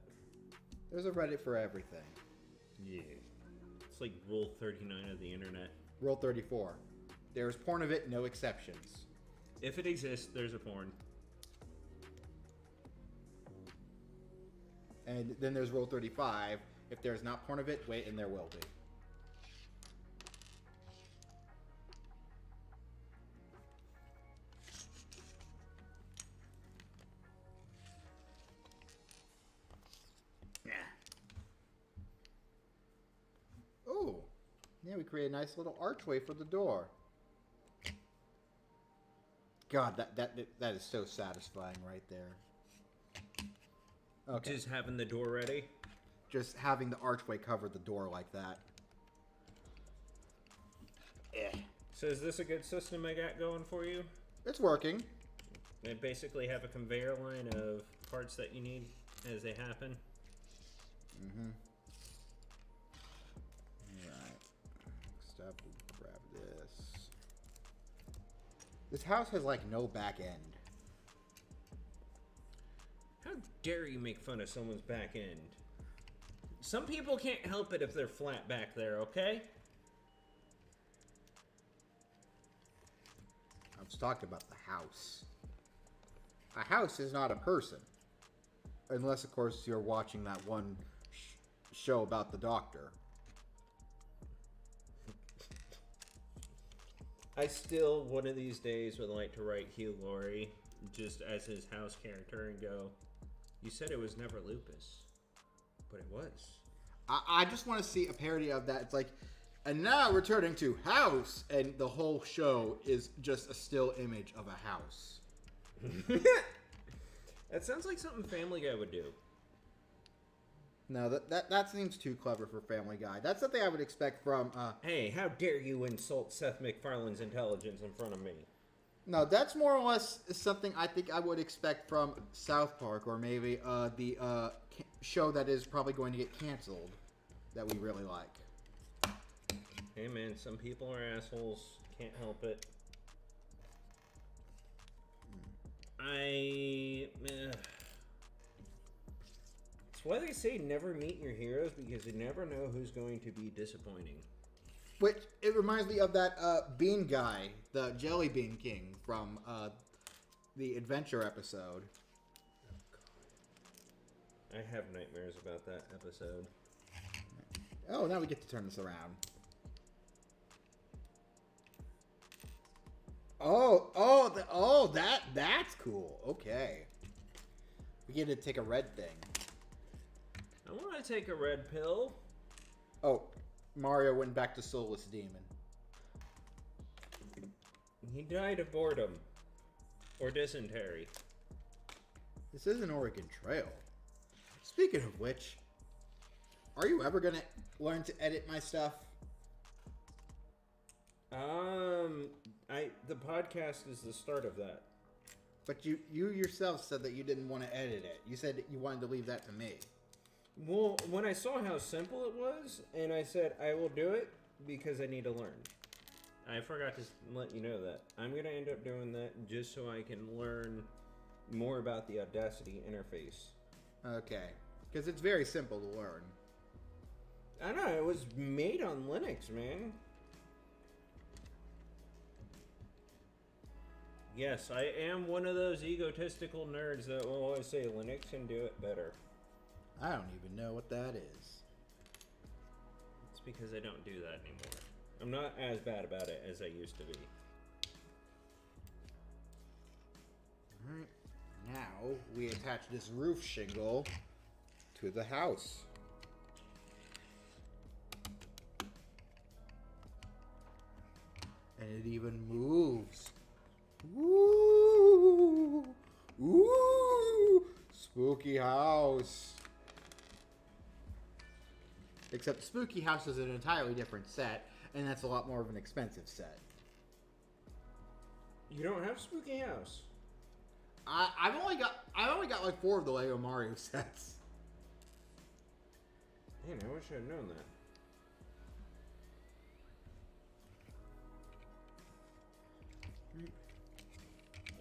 Speaker 1: There's a Reddit for everything.
Speaker 2: Yeah. It's like Rule 39 of the internet.
Speaker 1: Rule 34. There's porn of it, no exceptions.
Speaker 2: If it exists, there's a porn.
Speaker 1: And then there's Rule 35. If there's not porn of it, wait, and there will be. Oh, yeah, we create a nice little archway for the door. God, that is so satisfying right there. Okay.
Speaker 2: Just having the door ready.
Speaker 1: Just having the archway cover the door like that.
Speaker 2: So is this a good system I got going for you?
Speaker 1: It's working.
Speaker 2: I basically have a conveyor line of parts that you need as they happen.
Speaker 1: Mm-hmm. Alright. Next up, we'll grab this. This house has like no back end.
Speaker 2: How dare you make fun of someone's back end? Some people can't help it if they're flat back there, okay?
Speaker 1: I was talking about the house. A house is not a person. Unless, of course, you're watching that one show about the doctor.
Speaker 2: I still, one of these days, would like to write Hugh Laurie just as his house character and go, you said it was never lupus, but it was.
Speaker 1: I just want to see a parody of that. It's like, and now returning to House, and the whole show is just a still image of a house.
Speaker 2: That sounds like something Family Guy would do.
Speaker 1: No, that seems too clever for Family Guy. That's something I would expect from.
Speaker 2: Hey, how dare you insult Seth MacFarlane's intelligence in front of me?
Speaker 1: No, that's more or less something I think I would expect from South Park, or maybe the show that is probably going to get canceled that we really like.
Speaker 2: Hey man, some people are assholes. Can't help it. It's why they say never meet your heroes, because you never know who's going to be disappointing.
Speaker 1: Which, it reminds me of that bean guy, the Jelly Bean King from the Adventure episode.
Speaker 2: I have nightmares about that episode.
Speaker 1: Oh, now we get to turn this around. That's cool. Okay. We get to take a red thing.
Speaker 2: I want to take a red pill.
Speaker 1: Oh, Mario went back to Soulless Demon.
Speaker 2: He died of boredom. Or dysentery.
Speaker 1: This is an Oregon Trail. Speaking of which, are you ever gonna learn to edit my stuff?
Speaker 2: The podcast is the start of that.
Speaker 1: But you yourself said that you didn't want to edit it. You said that you wanted to leave that to me.
Speaker 2: Well, when I saw how simple it was, and I said I will do it because I need to learn. I forgot to let you know that. I'm going to end up doing that just so I can learn more about the Audacity interface.
Speaker 1: Okay. Because it's very simple to learn.
Speaker 2: I know, it was made on Linux, man. Yes, I am one of those egotistical nerds that will always say Linux can do it better.
Speaker 1: I don't even know what that is.
Speaker 2: It's because I don't do that anymore. I'm not as bad about it as I used to be.
Speaker 1: Alright. Now we attach this roof shingle to the house. And it even moves. Ooh! Ooh! Spooky house. Except Spooky House is an entirely different set, and that's a lot more of an expensive set.
Speaker 2: You don't have Spooky House.
Speaker 1: I've only got like 4 of the Lego Mario sets.
Speaker 2: Man, I wish I'd known that.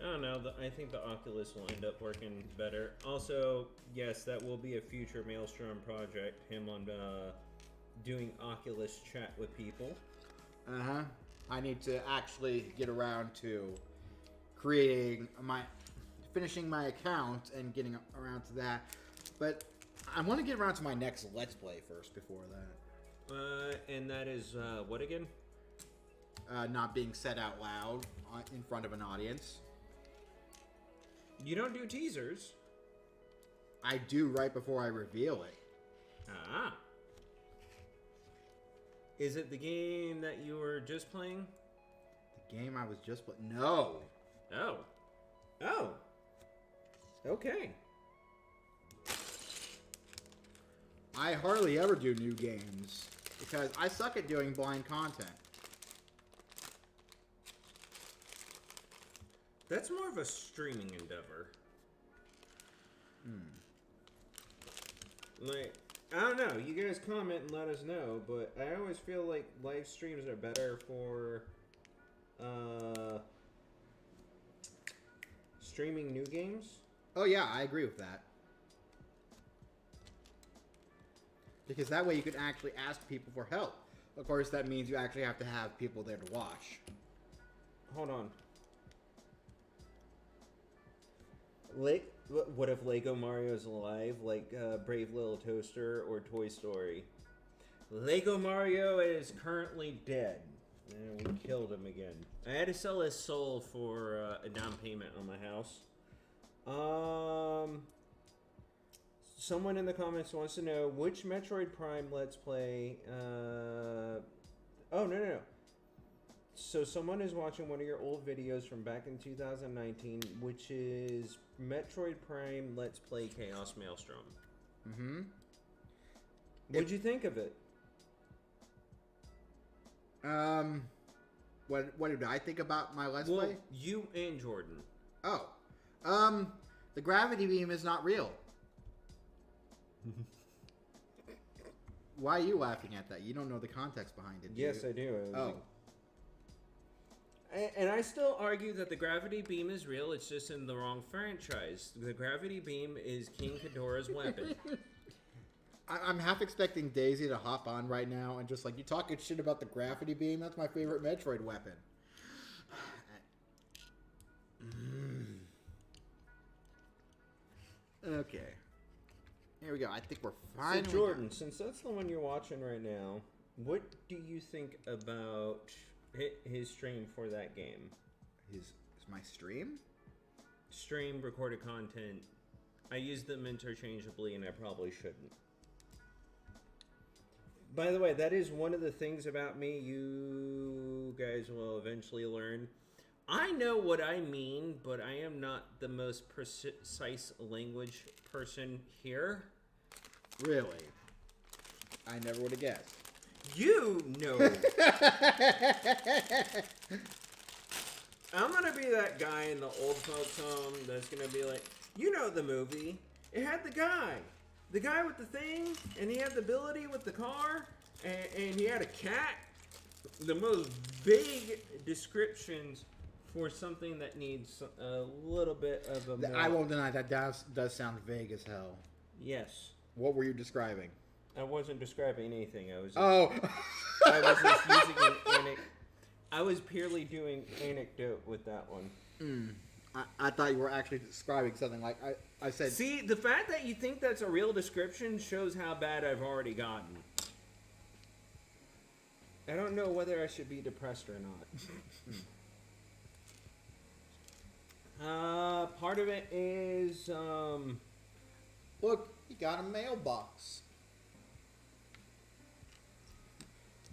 Speaker 2: I don't know. I think the Oculus will end up working better. Also, yes, that will be a future Maelstrom project. Him on doing Oculus chat with people.
Speaker 1: I need to actually get around to finishing my account and getting around to that. But I want to get around to my next Let's Play first before that.
Speaker 2: And that is what again?
Speaker 1: Not being said out loud in front of an audience.
Speaker 2: You don't do teasers.
Speaker 1: I do right before I reveal it.
Speaker 2: Ah. Is it the game that you were just playing?
Speaker 1: The game I was just playing? No.
Speaker 2: Oh. Oh. Okay.
Speaker 1: I hardly ever do new games because I suck at doing blind content.
Speaker 2: That's more of a streaming endeavor. Like, I don't know. You guys comment and let us know, but I always feel like live streams are better for streaming new games.
Speaker 1: Oh yeah, I agree with that. Because that way you can actually ask people for help. Of course, that means you actually have to have people there to watch.
Speaker 2: Hold on. What if Lego Mario's alive, like Brave Little Toaster or Toy Story? Lego Mario is currently dead. And we killed him again. I had to sell his soul for a down payment on my house. Someone in the comments wants to know which Metroid Prime Let's Play. Oh, no. So someone is watching one of your old videos from back in 2019, which is Metroid Prime Let's Play Chaos Maelstrom.
Speaker 1: Mm-hmm.
Speaker 2: What'd you think of it?
Speaker 1: What did I think about my Let's Play?
Speaker 2: You and Jordan.
Speaker 1: Oh. The gravity beam is not real. Why are you laughing at that? You don't know the context behind it, do
Speaker 2: Yes,
Speaker 1: you?
Speaker 2: I do.
Speaker 1: Oh.
Speaker 2: And I still argue that the gravity beam is real. It's just in the wrong franchise. The gravity beam is King Ghidorah's weapon.
Speaker 1: I'm half expecting Daisy to hop on right now and just like, you talking shit about the gravity beam? That's my favorite Metroid weapon. Okay. Here we go. I think we're finally...
Speaker 2: So Jordan, since that's the one you're watching right now, what do you think about his stream for that game?
Speaker 1: Is my stream?
Speaker 2: Stream, recorded content. I use them interchangeably and I probably shouldn't. By the way, that is one of the things about me you guys will eventually learn. I know what I mean, but I am not the most precise language person here.
Speaker 1: Really? I never would have guessed.
Speaker 2: You know. I'm gonna be that guy in the old folks home that's gonna be like, you know the movie. It had the guy with the thing, and he had the ability with the car, and he had a cat. The most vague descriptions for something that needs a little bit of a more...
Speaker 1: I won't deny that does sound vague as hell.
Speaker 2: Yes.
Speaker 1: What were you describing?
Speaker 2: I wasn't describing anything. I was just,
Speaker 1: Oh.
Speaker 2: I was just using an anecdote. I was purely doing anecdote with that one.
Speaker 1: I thought you were actually describing something like I said.
Speaker 2: See, the fact that you think that's a real description shows how bad I've already gotten. I don't know whether I should be depressed or not. Part of it is,
Speaker 1: Look, he got a mailbox.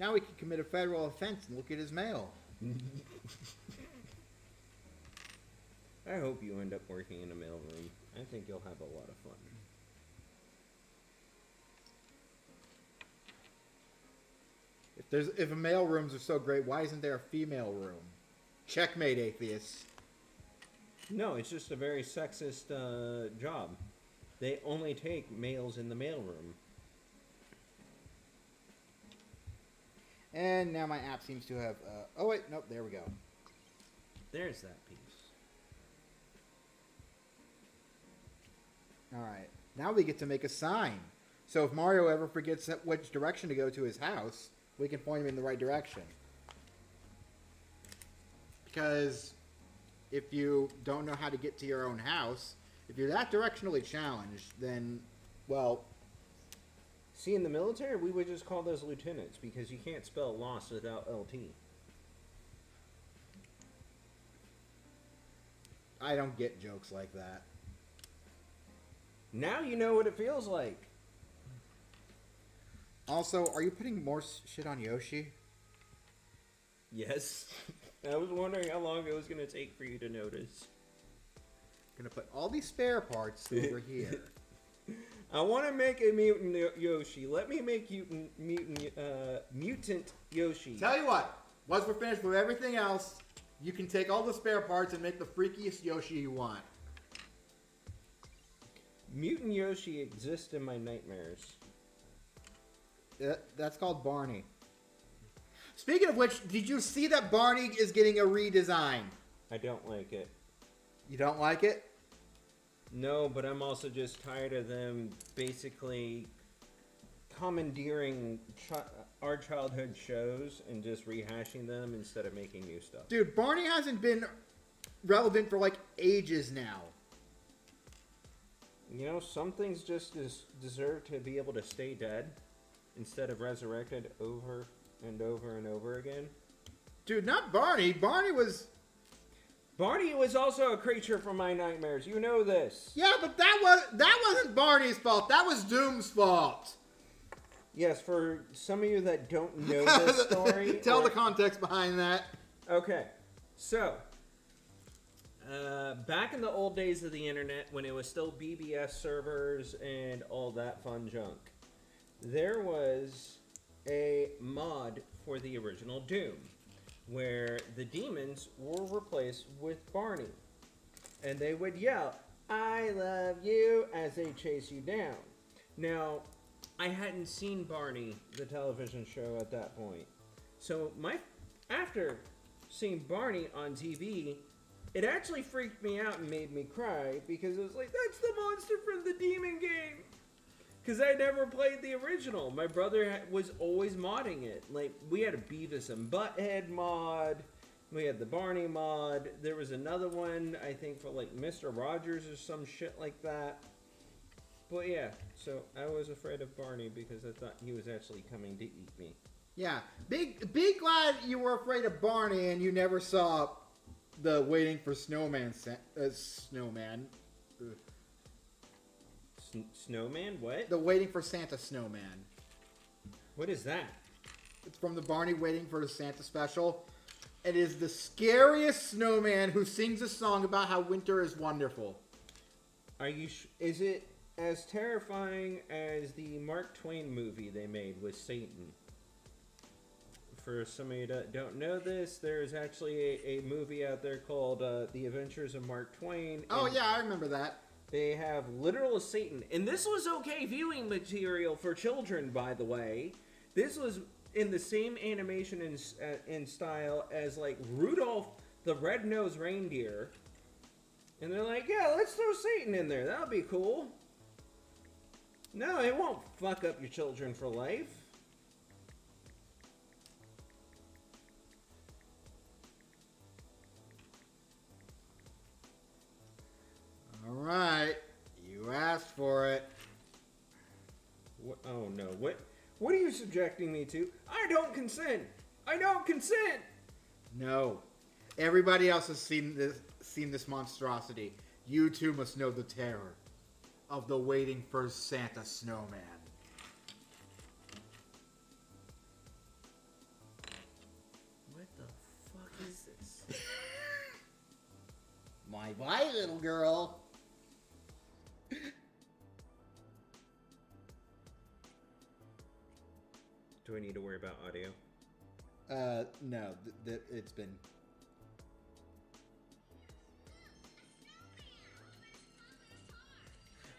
Speaker 1: Now he can commit a federal offense and look at his mail.
Speaker 2: I hope you end up working in a mailroom. I think you'll have a lot of fun.
Speaker 1: If male rooms are so great, why isn't there a female room? Checkmate, atheists.
Speaker 3: No, it's just a very sexist job. They only take males in the mailroom.
Speaker 1: And now my app seems to have... oh, wait. Nope. There we go.
Speaker 3: There's that piece.
Speaker 1: All right. Now we get to make a sign. So if Mario ever forgets which direction to go to his house, we can point him in the right direction. Because if you don't know how to get to your own house, if you're that directionally challenged, then, well...
Speaker 3: See, in the military, we would just call those lieutenants because you can't spell lost without LT.
Speaker 1: I don't get jokes like that.
Speaker 3: Now you know what it feels like.
Speaker 1: Also, are you putting more shit on Yoshi?
Speaker 3: Yes. I was wondering how long it was going to take for you to notice.
Speaker 1: Gonna put all these spare parts over here.
Speaker 3: I want to make a mutant Yoshi. Let me make mutant Yoshi.
Speaker 1: Tell you what, once we're finished with everything else, you can take all the spare parts and make the freakiest Yoshi you want.
Speaker 3: Mutant Yoshi exists in my nightmares.
Speaker 1: That's called Barney. Speaking of which, did you see that Barney is getting a redesign?
Speaker 3: I don't like it.
Speaker 1: You don't like it?
Speaker 3: No, but I'm also just tired of them basically commandeering our childhood shows and just rehashing them instead of making new stuff.
Speaker 1: Dude, Barney hasn't been relevant for like ages now.
Speaker 3: You know, some things just deserve to be able to stay dead instead of resurrected over and over and over again.
Speaker 1: Dude, not Barney. Barney was
Speaker 3: also a creature from my nightmares. You know this.
Speaker 1: Yeah, but that wasn't Barney's fault. That was Doom's fault.
Speaker 3: Yes, for some of you that don't know this story.
Speaker 1: Tell the context behind that.
Speaker 3: Okay, so back in the old days of the internet, when it was still BBS servers and all that fun junk, there was a mod for the original Doom, where the demons were replaced with Barney. And they would yell, "I love you," as they chase you down. Now, I hadn't seen Barney, the television show, at that point. So after seeing Barney on TV, it actually freaked me out and made me cry, because it was like, that's the monster from the demon game. Because I never played the original. My brother was always modding it. Like, we had a Beavis and Butthead mod. We had the Barney mod. There was another one, I think, for like Mr. Rogers or some shit like that. But yeah, so I was afraid of Barney because I thought he was actually coming to eat me.
Speaker 1: Yeah, be glad you were afraid of Barney and you never saw the Waiting for Snowman Snowman.
Speaker 3: Snowman? What?
Speaker 1: The Waiting for Santa Snowman.
Speaker 3: What is that?
Speaker 1: It's from the Barney Waiting for the Santa special. It is the scariest snowman who sings a song about how winter is wonderful.
Speaker 3: Are you? Is it as terrifying as the Mark Twain movie they made with Satan? For some of you that don't know this, there's actually a movie out there called The Adventures of Mark Twain.
Speaker 1: Oh yeah, I remember that.
Speaker 3: They have literal Satan. And this was okay viewing material for children, by the way. This was in the same animation and style as, like, Rudolph the Red-Nosed Reindeer. And they're like, yeah, let's throw Satan in there. That'll be cool. No, it won't fuck up your children for life.
Speaker 1: All right, you asked for it.
Speaker 3: What? Oh no! What are you subjecting me to? I don't consent. I don't consent.
Speaker 1: No, everybody else has seen this monstrosity. You too must know the terror of the Waiting for Santa Snowman.
Speaker 3: What the fuck is this?
Speaker 1: Bye, little girl.
Speaker 3: Do I need to worry about audio?
Speaker 1: No, it's been.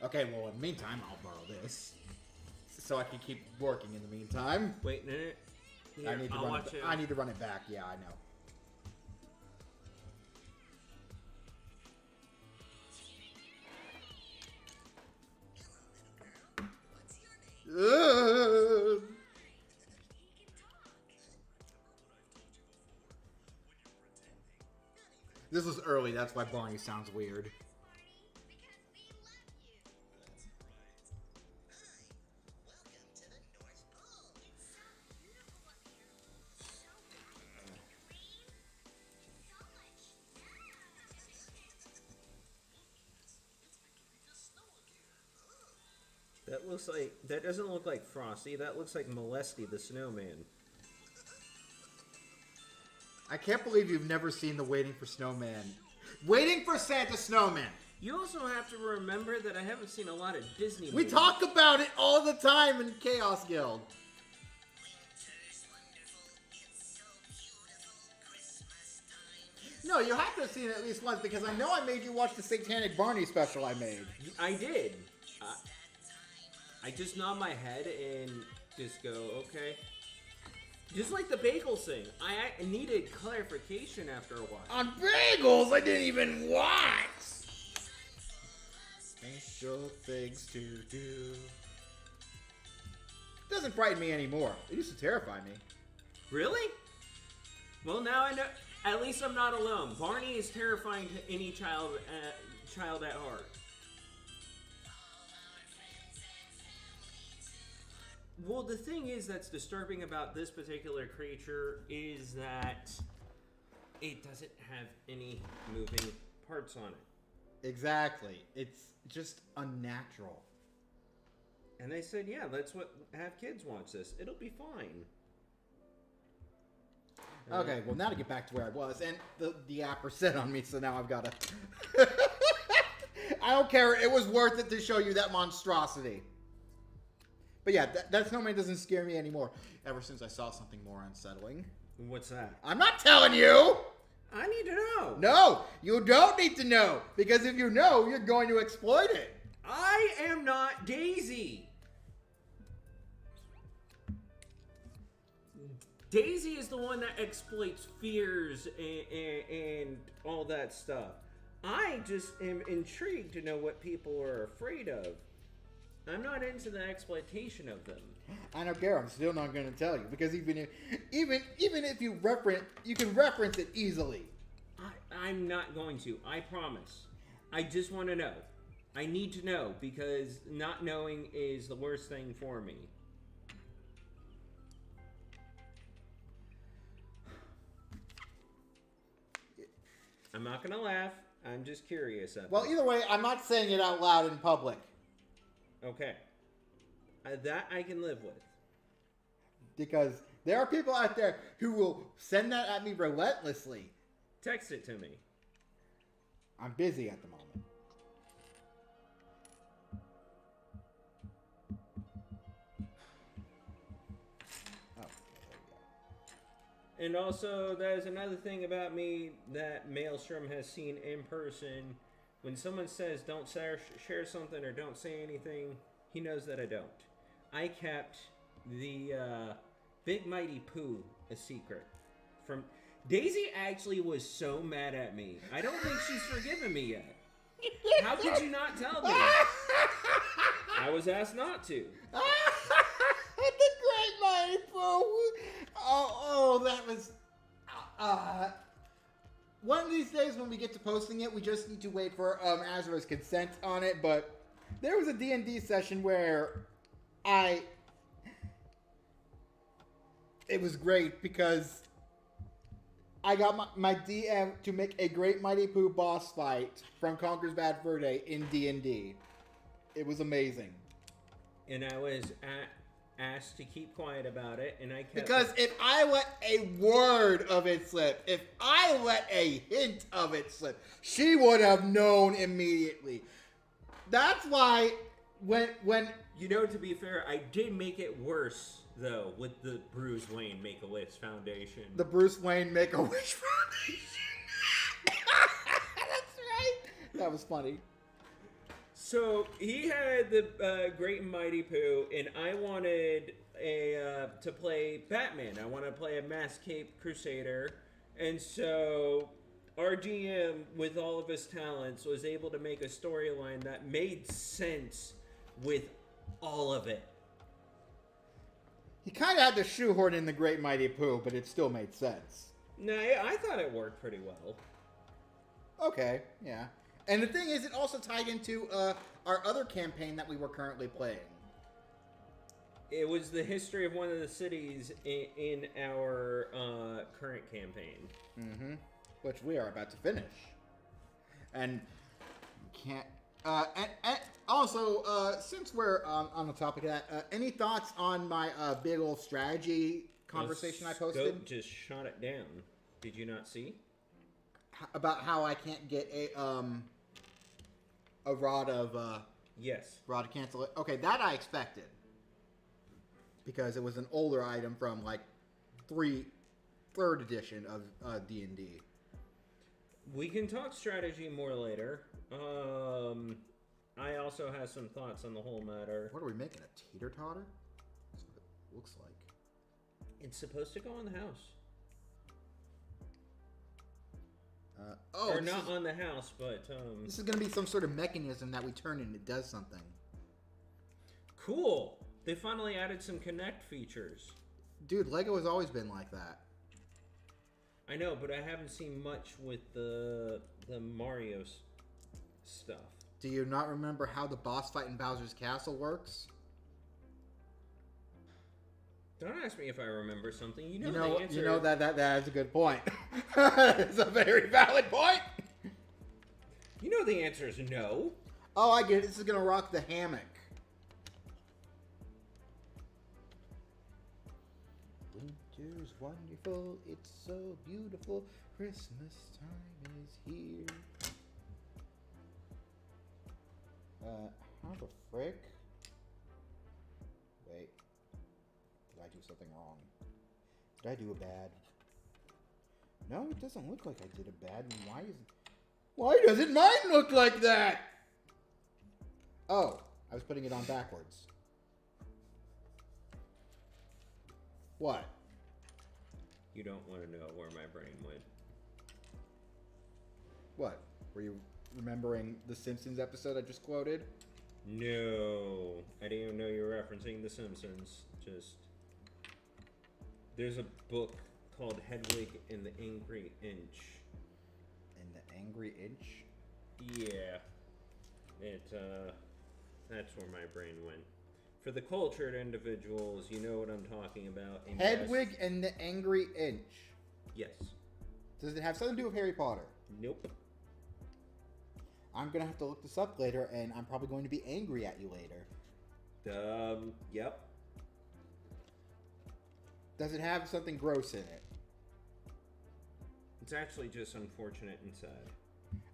Speaker 1: Okay, well, in the meantime, I'll borrow this. So I can keep working in the meantime.
Speaker 2: Wait, no, no. Here,
Speaker 1: I need to
Speaker 2: I'll
Speaker 1: run
Speaker 2: watch
Speaker 1: it.
Speaker 2: it.
Speaker 1: I need to run it back. Yeah, I know. This was early, that's why Barney sounds weird.
Speaker 3: That doesn't look like Frosty. That looks like Molesty the Snowman.
Speaker 1: I can't believe you've never seen the Waiting for Snowman. Waiting for Santa Snowman!
Speaker 2: You also have to remember that I haven't seen a lot of Disney
Speaker 1: We
Speaker 2: movies.
Speaker 1: talk about it all the time in Chaos Guild. No, you have to have seen it at least once because I know I made you watch the Satanic Barney special I made.
Speaker 2: I did. I just nod my head and just go, okay. Just like the bagel thing. I needed clarification after a while.
Speaker 1: On bagels, I didn't even watch. Special things to do. Doesn't frighten me anymore. It used to terrify me.
Speaker 2: Really? Well, now I know. At least I'm not alone. Barney is terrifying to any child at heart. Well, the thing is that's disturbing about this particular creature is that it doesn't have any moving parts on it.
Speaker 1: Exactly. It's just unnatural.
Speaker 2: And they said, yeah, have kids watch this. It'll be fine.
Speaker 1: Okay, well now to get back to where I was, and the app reset on me, so now I've got to... I don't care, it was worth it to show you that monstrosity. But yeah, that snowman doesn't scare me anymore, ever since I saw something more unsettling.
Speaker 2: What's that?
Speaker 1: I'm not telling you!
Speaker 2: I need to know.
Speaker 1: No, you don't need to know, because if you know, you're going to exploit it.
Speaker 2: I am not Daisy. Daisy is the one that exploits fears and all that stuff. I just am intrigued to know what people are afraid of. I'm not into the exploitation of them.
Speaker 1: I don't care. I'm still not going to tell you because even if you can reference it easily.
Speaker 2: I'm not going to. I promise. I just want to know. I need to know because not knowing is the worst thing for me. I'm not going to laugh. I'm just curious.
Speaker 1: Well, either way, I'm not saying it out loud in public.
Speaker 2: Okay. That I can live with.
Speaker 1: Because there are people out there who will send that at me relentlessly.
Speaker 2: Text it to me.
Speaker 1: I'm busy at the moment. Oh, there we go.
Speaker 2: And also, there's another thing about me that Maelstrom has seen in person. When someone says don't share something or don't say anything, he knows that I don't. I kept the Big Mighty Pooh a secret. From Daisy actually was so mad at me. I don't think she's forgiven me yet. How could you not tell me? I was asked not to.
Speaker 1: The Great Mighty Pooh! Oh, that was... one of these days when we get to posting it, we just need to wait for Azra's consent on it, but there was a D&D session where it was great because I got my DM to make a Great Mighty Pooh boss fight from Conker's Bad Fur Day in D&D. It was amazing.
Speaker 2: And I was asked to keep quiet about it, and I kept...
Speaker 1: Because if I let a word of it slip, if I let a hint of it slip, she would have known immediately. That's why when...
Speaker 2: You know, to be fair, I did make it worse though, with the Bruce Wayne Make-A-Wish Foundation.
Speaker 1: The Bruce Wayne Make-A-Wish Foundation. That's right. That was funny.
Speaker 2: So he had the Great and Mighty Pooh, and I wanted to play Batman. I want to play a masked cape crusader, and so our GM, with all of his talents, was able to make a storyline that made sense with all of it.
Speaker 1: He kind of had to shoehorn in the Great Mighty Pooh, but it still made sense.
Speaker 2: No, I thought it worked pretty well.
Speaker 1: Okay, yeah. And the thing is, it also tied into our other campaign that we were currently playing.
Speaker 2: It was the history of one of the cities in our current campaign.
Speaker 1: Mm-hmm. Which we are about to finish. And can't... and also, since we're on the topic of that, any thoughts on my big old strategy conversation I posted?
Speaker 2: Scope just shot it down. Did you not see?
Speaker 1: About how I can't get a rod of...
Speaker 2: Yes.
Speaker 1: Rod to cancel it. Okay, that I expected. Because it was an older item from, like, third edition of D&D.
Speaker 2: We can talk strategy more later. I also have some thoughts on the whole matter.
Speaker 1: What are we making? A teeter-totter? That's what it looks like.
Speaker 2: It's supposed to go on the house. Or not on the house, but...
Speaker 1: This is going to be some sort of mechanism that we turn and it does something.
Speaker 2: Cool! They finally added some Connect features.
Speaker 1: Dude, Lego has always been like that.
Speaker 2: I know, but I haven't seen much with the Mario stuff.
Speaker 1: Do you not remember how the boss fight in Bowser's Castle works?
Speaker 2: Don't ask me if I remember something. You know the answer.
Speaker 1: You know that is a good point. It's a very valid point.
Speaker 2: You know the answer is no.
Speaker 1: Oh, I get it. This is going to rock the hammock. Winter's wonderful. It's so beautiful. Christmas time is here. How the frick? Wait. Did I do something wrong? Did I do a bad? No, it doesn't look like I did a bad. And why doesn't mine look like that? Oh, I was putting it on backwards. What?
Speaker 2: You don't want to know where my brain went.
Speaker 1: What? Were you remembering the Simpsons episode I just quoted?
Speaker 2: No. I didn't even know you were referencing The Simpsons. Just... There's a book called Hedwig and the Angry Inch.
Speaker 1: And the Angry Inch?
Speaker 2: Yeah. That's where my brain went. For the cultured individuals, you know what I'm talking about. And
Speaker 1: Hedwig and the Angry Inch.
Speaker 2: Yes.
Speaker 1: Does it have something to do with Harry Potter?
Speaker 2: Nope.
Speaker 1: I'm going to have to look this up later, and I'm probably going to be angry at you later.
Speaker 2: Yep.
Speaker 1: Does it have something gross in it?
Speaker 2: It's actually just unfortunate and sad.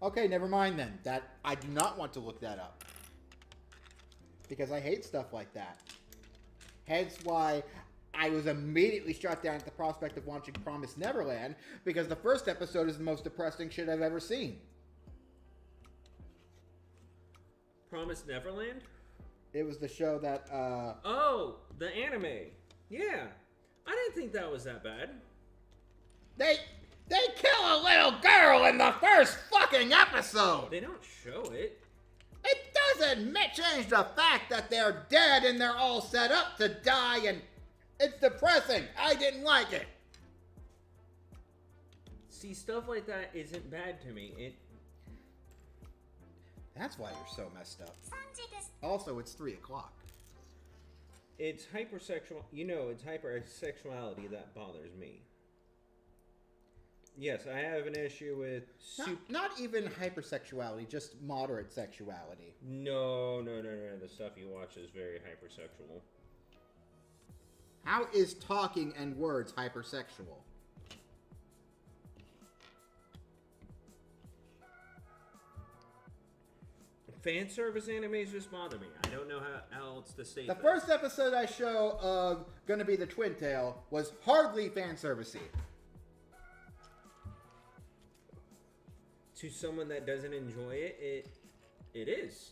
Speaker 1: Okay, never mind then. That I do not want to look that up. Because I hate stuff like that. Hence why I was immediately shot down at the prospect of watching Promised Neverland, because the first episode is the most depressing shit I've ever seen.
Speaker 2: Promised Neverland?
Speaker 1: It was the show that,
Speaker 2: Oh, the anime. Yeah. I didn't think that was that bad.
Speaker 1: They kill a little girl in the first fucking episode!
Speaker 2: They don't show it.
Speaker 1: It doesn't change the fact that they're dead and they're all set up to die, and it's depressing. I didn't like it.
Speaker 2: See, stuff like that isn't bad to me.
Speaker 1: That's why you're so messed up. Also, it's 3 o'clock.
Speaker 2: It's hypersexual. You know, it's hypersexuality that bothers me. Yes, I have an issue with...
Speaker 1: Not even hypersexuality, just moderate sexuality.
Speaker 2: No. The stuff you watch is very hypersexual.
Speaker 1: How is talking and words hypersexual?
Speaker 2: fan service animes just bother me. I don't know how else to state
Speaker 1: The
Speaker 2: this.
Speaker 1: first episode I show of gonna be the Twin Tail was hardly fan servicey.
Speaker 2: To someone that doesn't enjoy it, it is.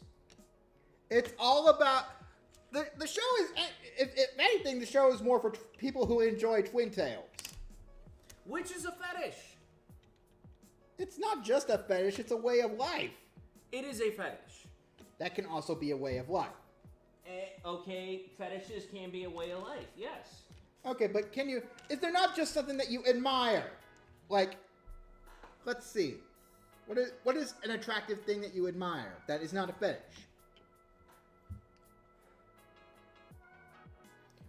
Speaker 1: It's all about the show is. If anything, the show is more for people who enjoy Twin Tails.
Speaker 2: Which is a fetish.
Speaker 1: It's not just a fetish; it's a way of life.
Speaker 2: It is a fetish.
Speaker 1: That can also be a way of life.
Speaker 2: Okay, fetishes can be a way of life, yes.
Speaker 1: Okay, but can you? Is there not just something that you admire? Like, let's see. What is an attractive thing that you admire that is not a fetish?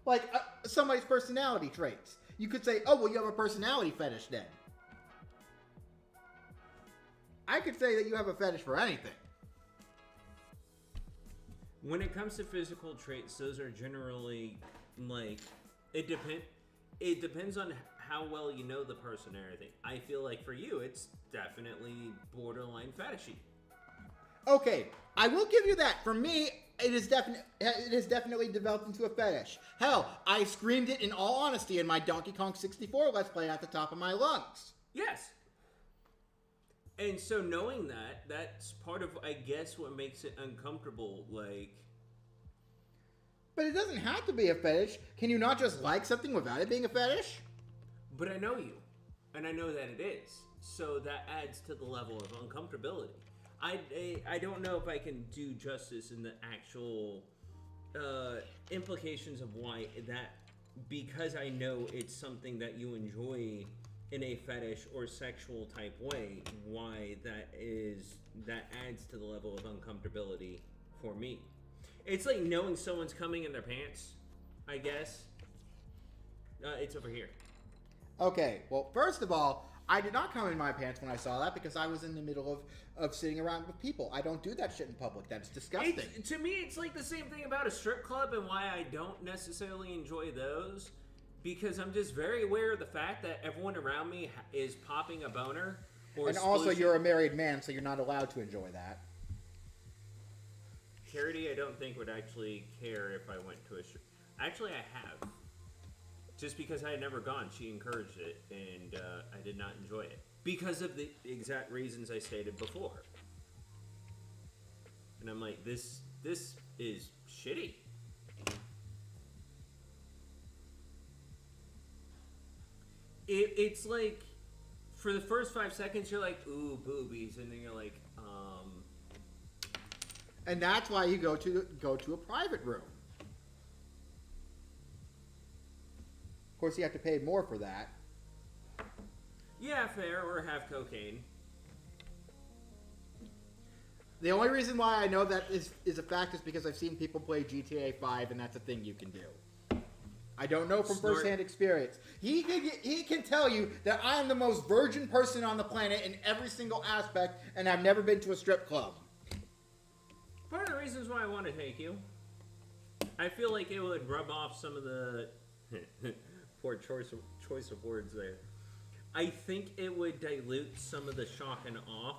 Speaker 1: Like somebody's personality traits. You could say, oh, well, you have a personality fetish then. I could say that you have a fetish for anything.
Speaker 2: When it comes to physical traits, those are generally, like, it depends on how well you know the person and everything. I feel like for you, it's definitely borderline fetishy.
Speaker 1: Okay, I will give you that. For me, it is definitely developed into a fetish. Hell, I screamed it in all honesty in my Donkey Kong 64 Let's Play at the top of my lungs.
Speaker 2: Yes. And so knowing that, that's part of, I guess, what makes it uncomfortable, like...
Speaker 1: But it doesn't have to be a fetish. Can you not just like something without it being a fetish?
Speaker 2: But I know you, and I know that it is. So that adds to the level of uncomfortability. I don't know if I can do justice in the actual implications of why that, because I know it's something that you enjoy in a fetish or sexual type way, why that adds to the level of uncomfortability for me. It's like knowing someone's coming in their pants, I guess. It's over here.
Speaker 1: Okay, well, first of all, I did not come in my pants when I saw that because I was in the middle of sitting around with people. I don't do that shit in public. That's disgusting.
Speaker 2: To me, it's like the same thing about a strip club and why I don't necessarily enjoy those. Because I'm just very aware of the fact that everyone around me is popping a boner.
Speaker 1: And also, you're a married man, so you're not allowed to enjoy that.
Speaker 2: Charity, I don't think would actually care if I went to a strip. Actually, I have. Just because I had never gone, she encouraged it, and I did not enjoy it. Because of the exact reasons I stated before. And I'm like, this is shitty. It's like, for the first 5 seconds, you're like, ooh, boobies, and then you're like,
Speaker 1: And that's why you go to a private room. Of course, you have to pay more for that.
Speaker 2: Yeah, fair, or have cocaine.
Speaker 1: The only reason why I know that is a fact is because I've seen people play GTA 5, and that's a thing you can do. I don't know from first-hand experience. He can tell you that I am the most virgin person on the planet in every single aspect, and I've never been to a strip club.
Speaker 2: Part of the reasons why I want to take you, I feel like it would rub off some of the poor choice of words there. I think it would dilute some of the shock and awe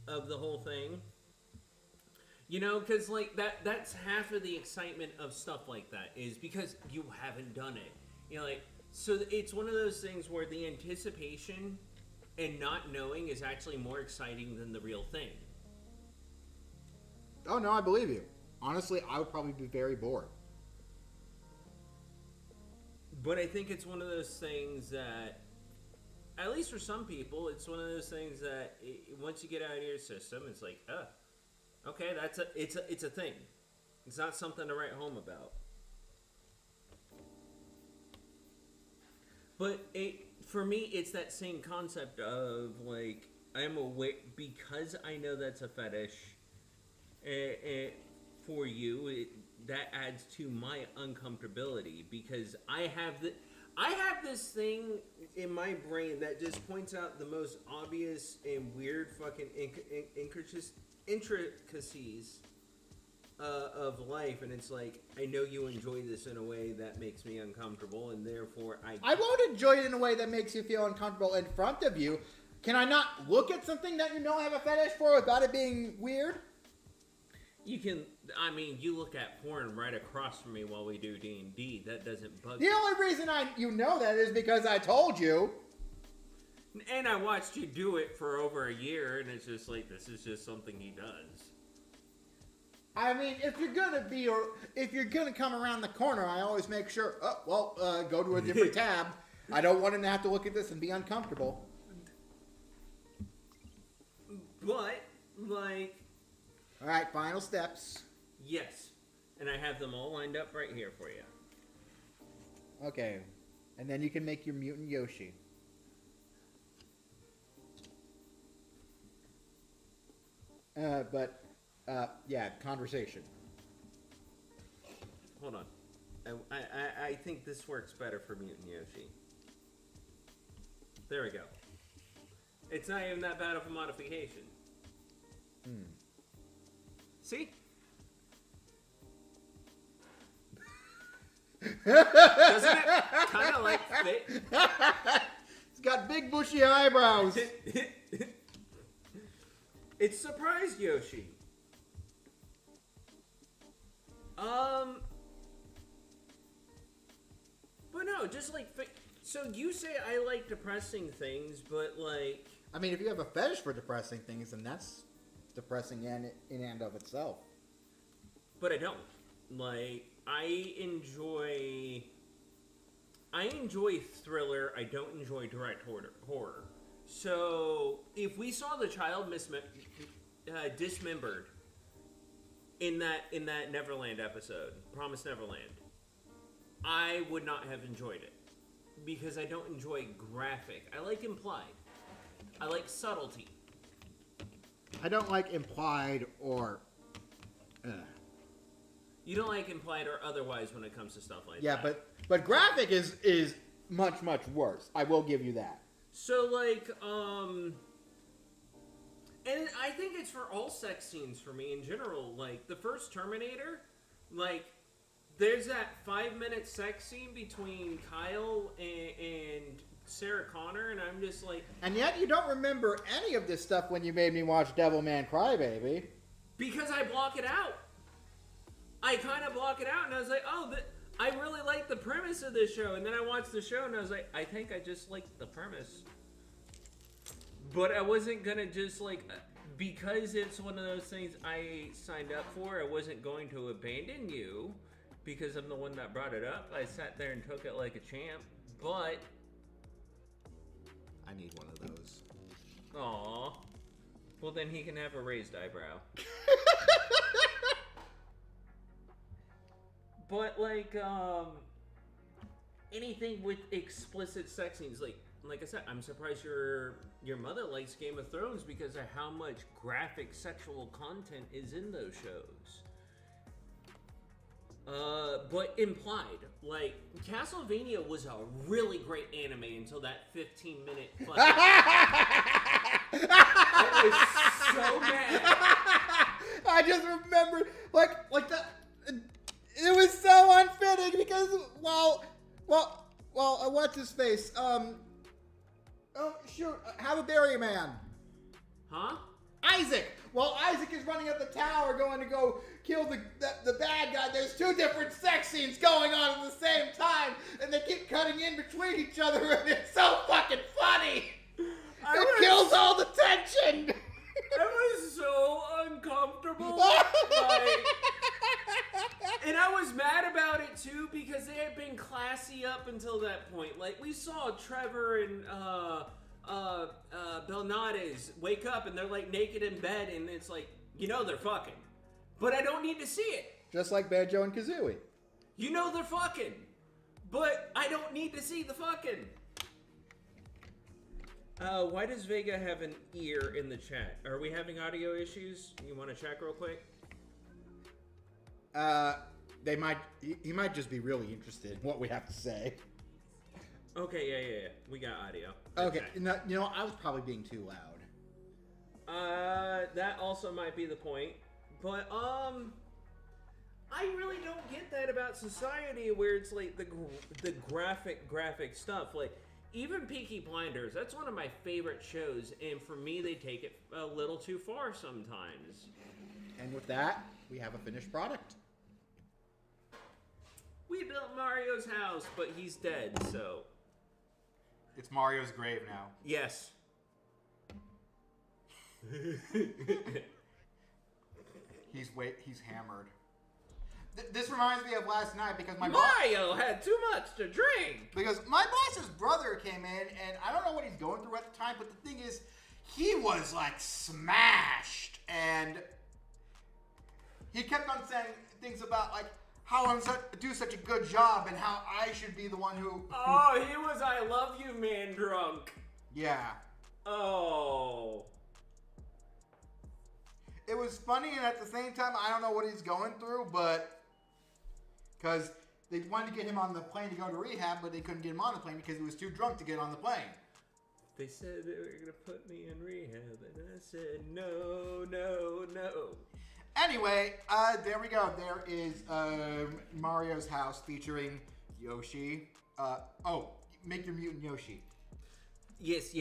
Speaker 2: of the whole thing. You know, because like that's half of the excitement of stuff like that is because you haven't done it. You know, like, so it's one of those things where the anticipation and not knowing is actually more exciting than the real thing.
Speaker 1: Oh, no, I believe you. Honestly, I would probably be very bored.
Speaker 2: But I think it's one of those things that, at least for some people, it's one of those things that once you get out of your system, it's like, okay, it's a thing. It's not something to write home about. But for me, it's that same concept of like, I'm aware, because I know that's a fetish. For you, that adds to my uncomfortability because I have this thing in my brain that just points out the most obvious and weird fucking intricacies of life, and it's like, I know you enjoy this in a way that makes me uncomfortable, and therefore
Speaker 1: I won't enjoy it in a way that makes you feel uncomfortable in front of you. Can I not look at something that you know I have a fetish for without it being weird?
Speaker 2: You can, I mean, you look at porn right across from me while we do D&D. That doesn't bug
Speaker 1: The
Speaker 2: me.
Speaker 1: only reason you know that is because I told you.
Speaker 2: And I watched you do it for over a year, and it's just like, this is just something he does.
Speaker 1: I mean, if you're gonna come around the corner, I always make sure. Go to a different tab. I don't want him to have to look at this and be uncomfortable.
Speaker 2: But, like...
Speaker 1: All right, final steps.
Speaker 2: Yes. And I have them all lined up right here for you.
Speaker 1: Okay. And then you can make your mutant Yoshi. Yeah, conversation.
Speaker 2: Hold on. I think this works better for Mutant Yoshi. There we go. It's not even that bad of a modification. See? Doesn't it kind of like fit?
Speaker 1: It's got big bushy eyebrows.
Speaker 2: It's surprised Yoshi. But no, just like, so you say I like depressing things, but like...
Speaker 1: I mean, if you have a fetish for depressing things, then that's depressing in and of itself.
Speaker 2: But I don't. Like, I enjoy thriller. I don't enjoy direct horror. So, if we saw the child dismembered in that Neverland episode, Promised Neverland, I would not have enjoyed it. Because I don't enjoy graphic. I like implied. I like subtlety.
Speaker 1: I don't like implied or...
Speaker 2: You don't like implied or otherwise when it comes to stuff like that.
Speaker 1: Yeah, but graphic is much, much worse. I will give you that.
Speaker 2: So, like, and I think it's for all sex scenes for me in general. Like, the first Terminator, like, there's that 5-minute sex scene between Kyle and Sarah Connor, and I'm just like...
Speaker 1: And yet you don't remember any of this stuff when you made me watch Devilman Crybaby.
Speaker 2: Because I block it out. I kind of block it out, and I was like, oh, I really like the premise of this show. And then I watched the show, and I was like, I think I just like the premise. But I wasn't going to just, like, because it's one of those things I signed up for, I wasn't going to abandon you because I'm the one that brought it up. I sat there and took it like a champ, but...
Speaker 1: I need one of those.
Speaker 2: Aw. Well, then he can have a raised eyebrow. But, like, anything with explicit sex scenes, like I said, I'm surprised your mother likes Game of Thrones because of how much graphic sexual content is in those shows. But implied, like, Castlevania was a really great anime until that 15-minute fucking... I was so mad.
Speaker 1: I just remembered, like that. It was so unfitting because what's his face? Have a Berry Man.
Speaker 2: Huh?
Speaker 1: Isaac. While Isaac is running up the tower, going to go kill the bad guy. There's two different sex scenes going on at the same time, and they keep cutting in between each other, and it's so fucking funny. It kills all the tension.
Speaker 2: I was so uncomfortable. And I was mad about it too because they had been classy up until that point. Like, we saw Trevor and Belnades wake up and they're like naked in bed, and it's like, you know they're fucking. But I don't need to see it.
Speaker 1: Just like Banjo and Kazooie.
Speaker 2: You know they're fucking. But I don't need to see the fucking. Why does Vega have an ear in the chat? Are we having audio issues? You want to check real quick?
Speaker 1: He might just be really interested in what we have to say.
Speaker 2: Okay, yeah. We got audio.
Speaker 1: Okay. I was probably being too loud.
Speaker 2: That also might be the point. But, I really don't get that about society where it's like the graphic stuff. Like, even Peaky Blinders, that's one of my favorite shows, and for me, they take it a little too far sometimes.
Speaker 1: And with that, we have a finished product.
Speaker 2: We built Mario's house, but he's dead, so...
Speaker 4: It's Mario's grave now.
Speaker 2: Yes.
Speaker 4: He's hammered. This reminds me of last night because my boss...
Speaker 2: Mario had too much to drink!
Speaker 4: Because my boss's brother came in, and I don't know what he's going through at the time, but the thing is, he was, like, smashed, and he kept on saying things about, like, how I'm do such a good job, and how I should be the one who...
Speaker 2: Oh, he was I love you man drunk.
Speaker 4: Yeah.
Speaker 2: Oh.
Speaker 4: It was funny, and at the same time, I don't know what he's going through, but... Because they wanted to get him on the plane to go to rehab, but they couldn't get him on the plane because he was too drunk to get on the plane.
Speaker 2: They said they were going to put me in rehab, and I said, no, no, no.
Speaker 4: Anyway, there we go. There is Mario's house featuring Yoshi. Make your mutant Yoshi.
Speaker 2: Yes.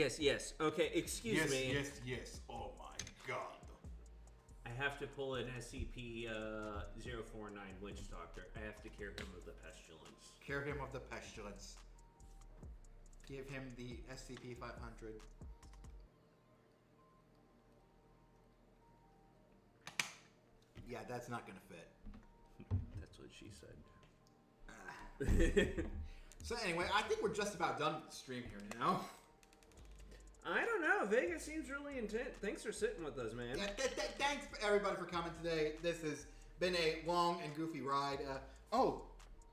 Speaker 2: Okay, excuse me.
Speaker 4: Yes. Oh my god.
Speaker 2: I have to pull an SCP-049 Witch Doctor. I have to cure him of the pestilence.
Speaker 4: Cure him of the pestilence. Give him the SCP-500. Yeah, that's not gonna fit.
Speaker 2: That's what she said.
Speaker 4: So anyway, I think we're just about done with the stream here now.
Speaker 2: I don't know. Vegas seems really intent. Thanks for sitting with us, man.
Speaker 4: Yeah, thanks everybody for coming today. This has been a long and goofy ride. No,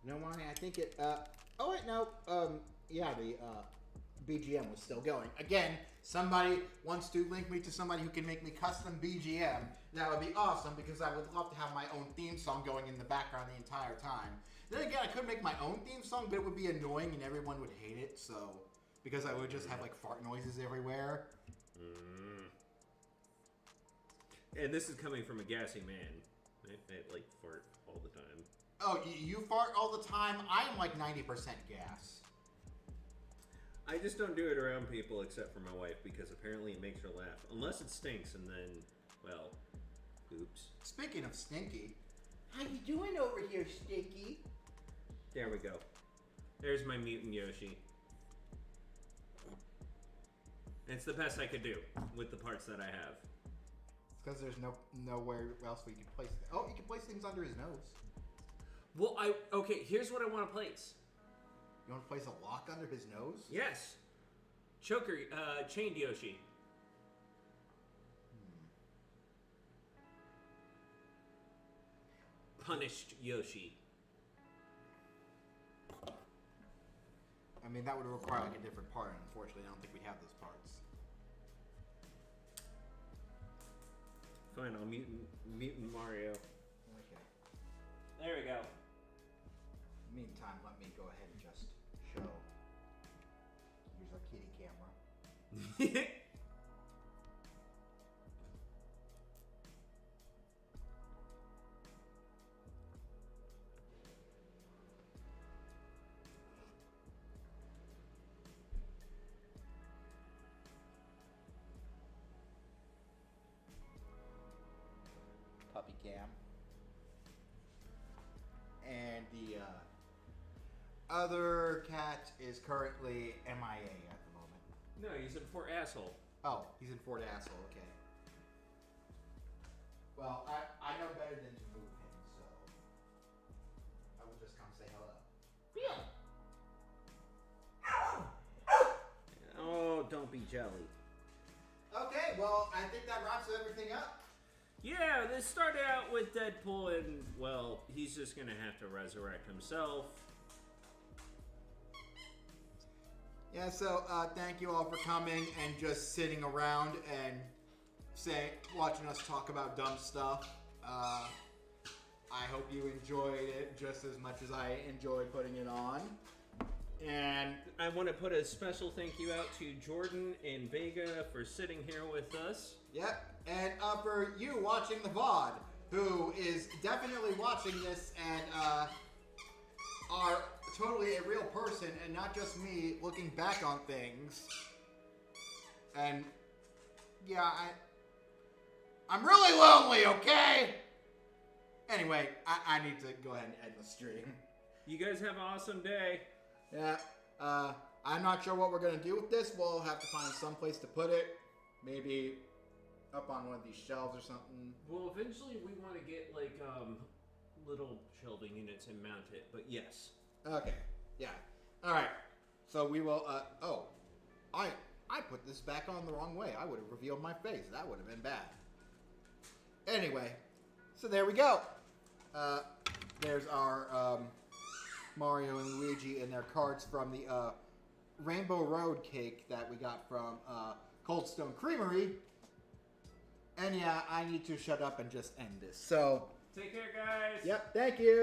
Speaker 4: Monty, I think it. The BGM was still going. Again, somebody wants to link me to somebody who can make me custom BGM. That would be awesome because I would love to have my own theme song going in the background the entire time. Then again, I could make my own theme song, but it would be annoying and everyone would hate it. So, because I would just have like fart noises everywhere.
Speaker 2: And this is coming from a gassy man. I like fart all the time.
Speaker 4: Oh, you fart all the time? I'm like 90% gas.
Speaker 2: I just don't do it around people except for my wife because apparently it makes her laugh. Unless it stinks and then, well, oops.
Speaker 4: Speaking of stinky.
Speaker 1: How you doing over here, Stinky?
Speaker 2: There we go. There's my mutant Yoshi. It's the best I could do with the parts that I have.
Speaker 4: It's because there's nowhere else we can place it. Oh, you can place things under his nose.
Speaker 2: Well, okay, here's what I want to place.
Speaker 4: You want to place a lock under his nose?
Speaker 2: Yes. Choker, chained Yoshi. Punished Yoshi.
Speaker 4: I mean, that would require like a different part, and unfortunately, I don't think we have those parts.
Speaker 2: Fine, I'll mutant Mario.
Speaker 4: Okay.
Speaker 2: There we go.
Speaker 4: Meantime, let me go ahead and just show. Here's our kitty camera. Puppy cam. And the other cat is currently MIA at the moment.
Speaker 2: No, he's in Fort Asshole.
Speaker 4: Oh, he's in Fort Asshole, okay. Well, I know better than to move him, so I will just come say hello.
Speaker 2: Oh, don't be jelly.
Speaker 4: Okay, well, I think that wraps everything up.
Speaker 2: Yeah, this started out with Deadpool, and, well, he's just gonna have to resurrect himself.
Speaker 4: Yeah, so thank you all for coming and just sitting around and watching us talk about dumb stuff. I hope you enjoyed it just as much as I enjoyed putting it on. And
Speaker 2: I want to put a special thank you out to Jordan and Vega for sitting here with us.
Speaker 4: yep, and for you watching the VOD, who is definitely watching this and are totally a real person and not just me looking back on things. And yeah, I'm really lonely, okay? Anyway, I need to go ahead and end the stream.
Speaker 2: You guys have an awesome day.
Speaker 4: Yeah, I'm not sure what we're gonna do with this. We'll have to find some place to put it. Maybe up on one of these shelves or something.
Speaker 2: Well, eventually we want to get like little shelving units and mount it. But yes.
Speaker 4: Okay, yeah. All right. So we will. Oh, I put this back on the wrong way. I would have revealed my face. That would have been bad. Anyway, so there we go. There's our Mario and Luigi and their cards from the Rainbow Road cake that we got from Cold Stone Creamery. And yeah, I need to shut up and just end this. So,
Speaker 2: Take care, guys.
Speaker 4: yep, thank you.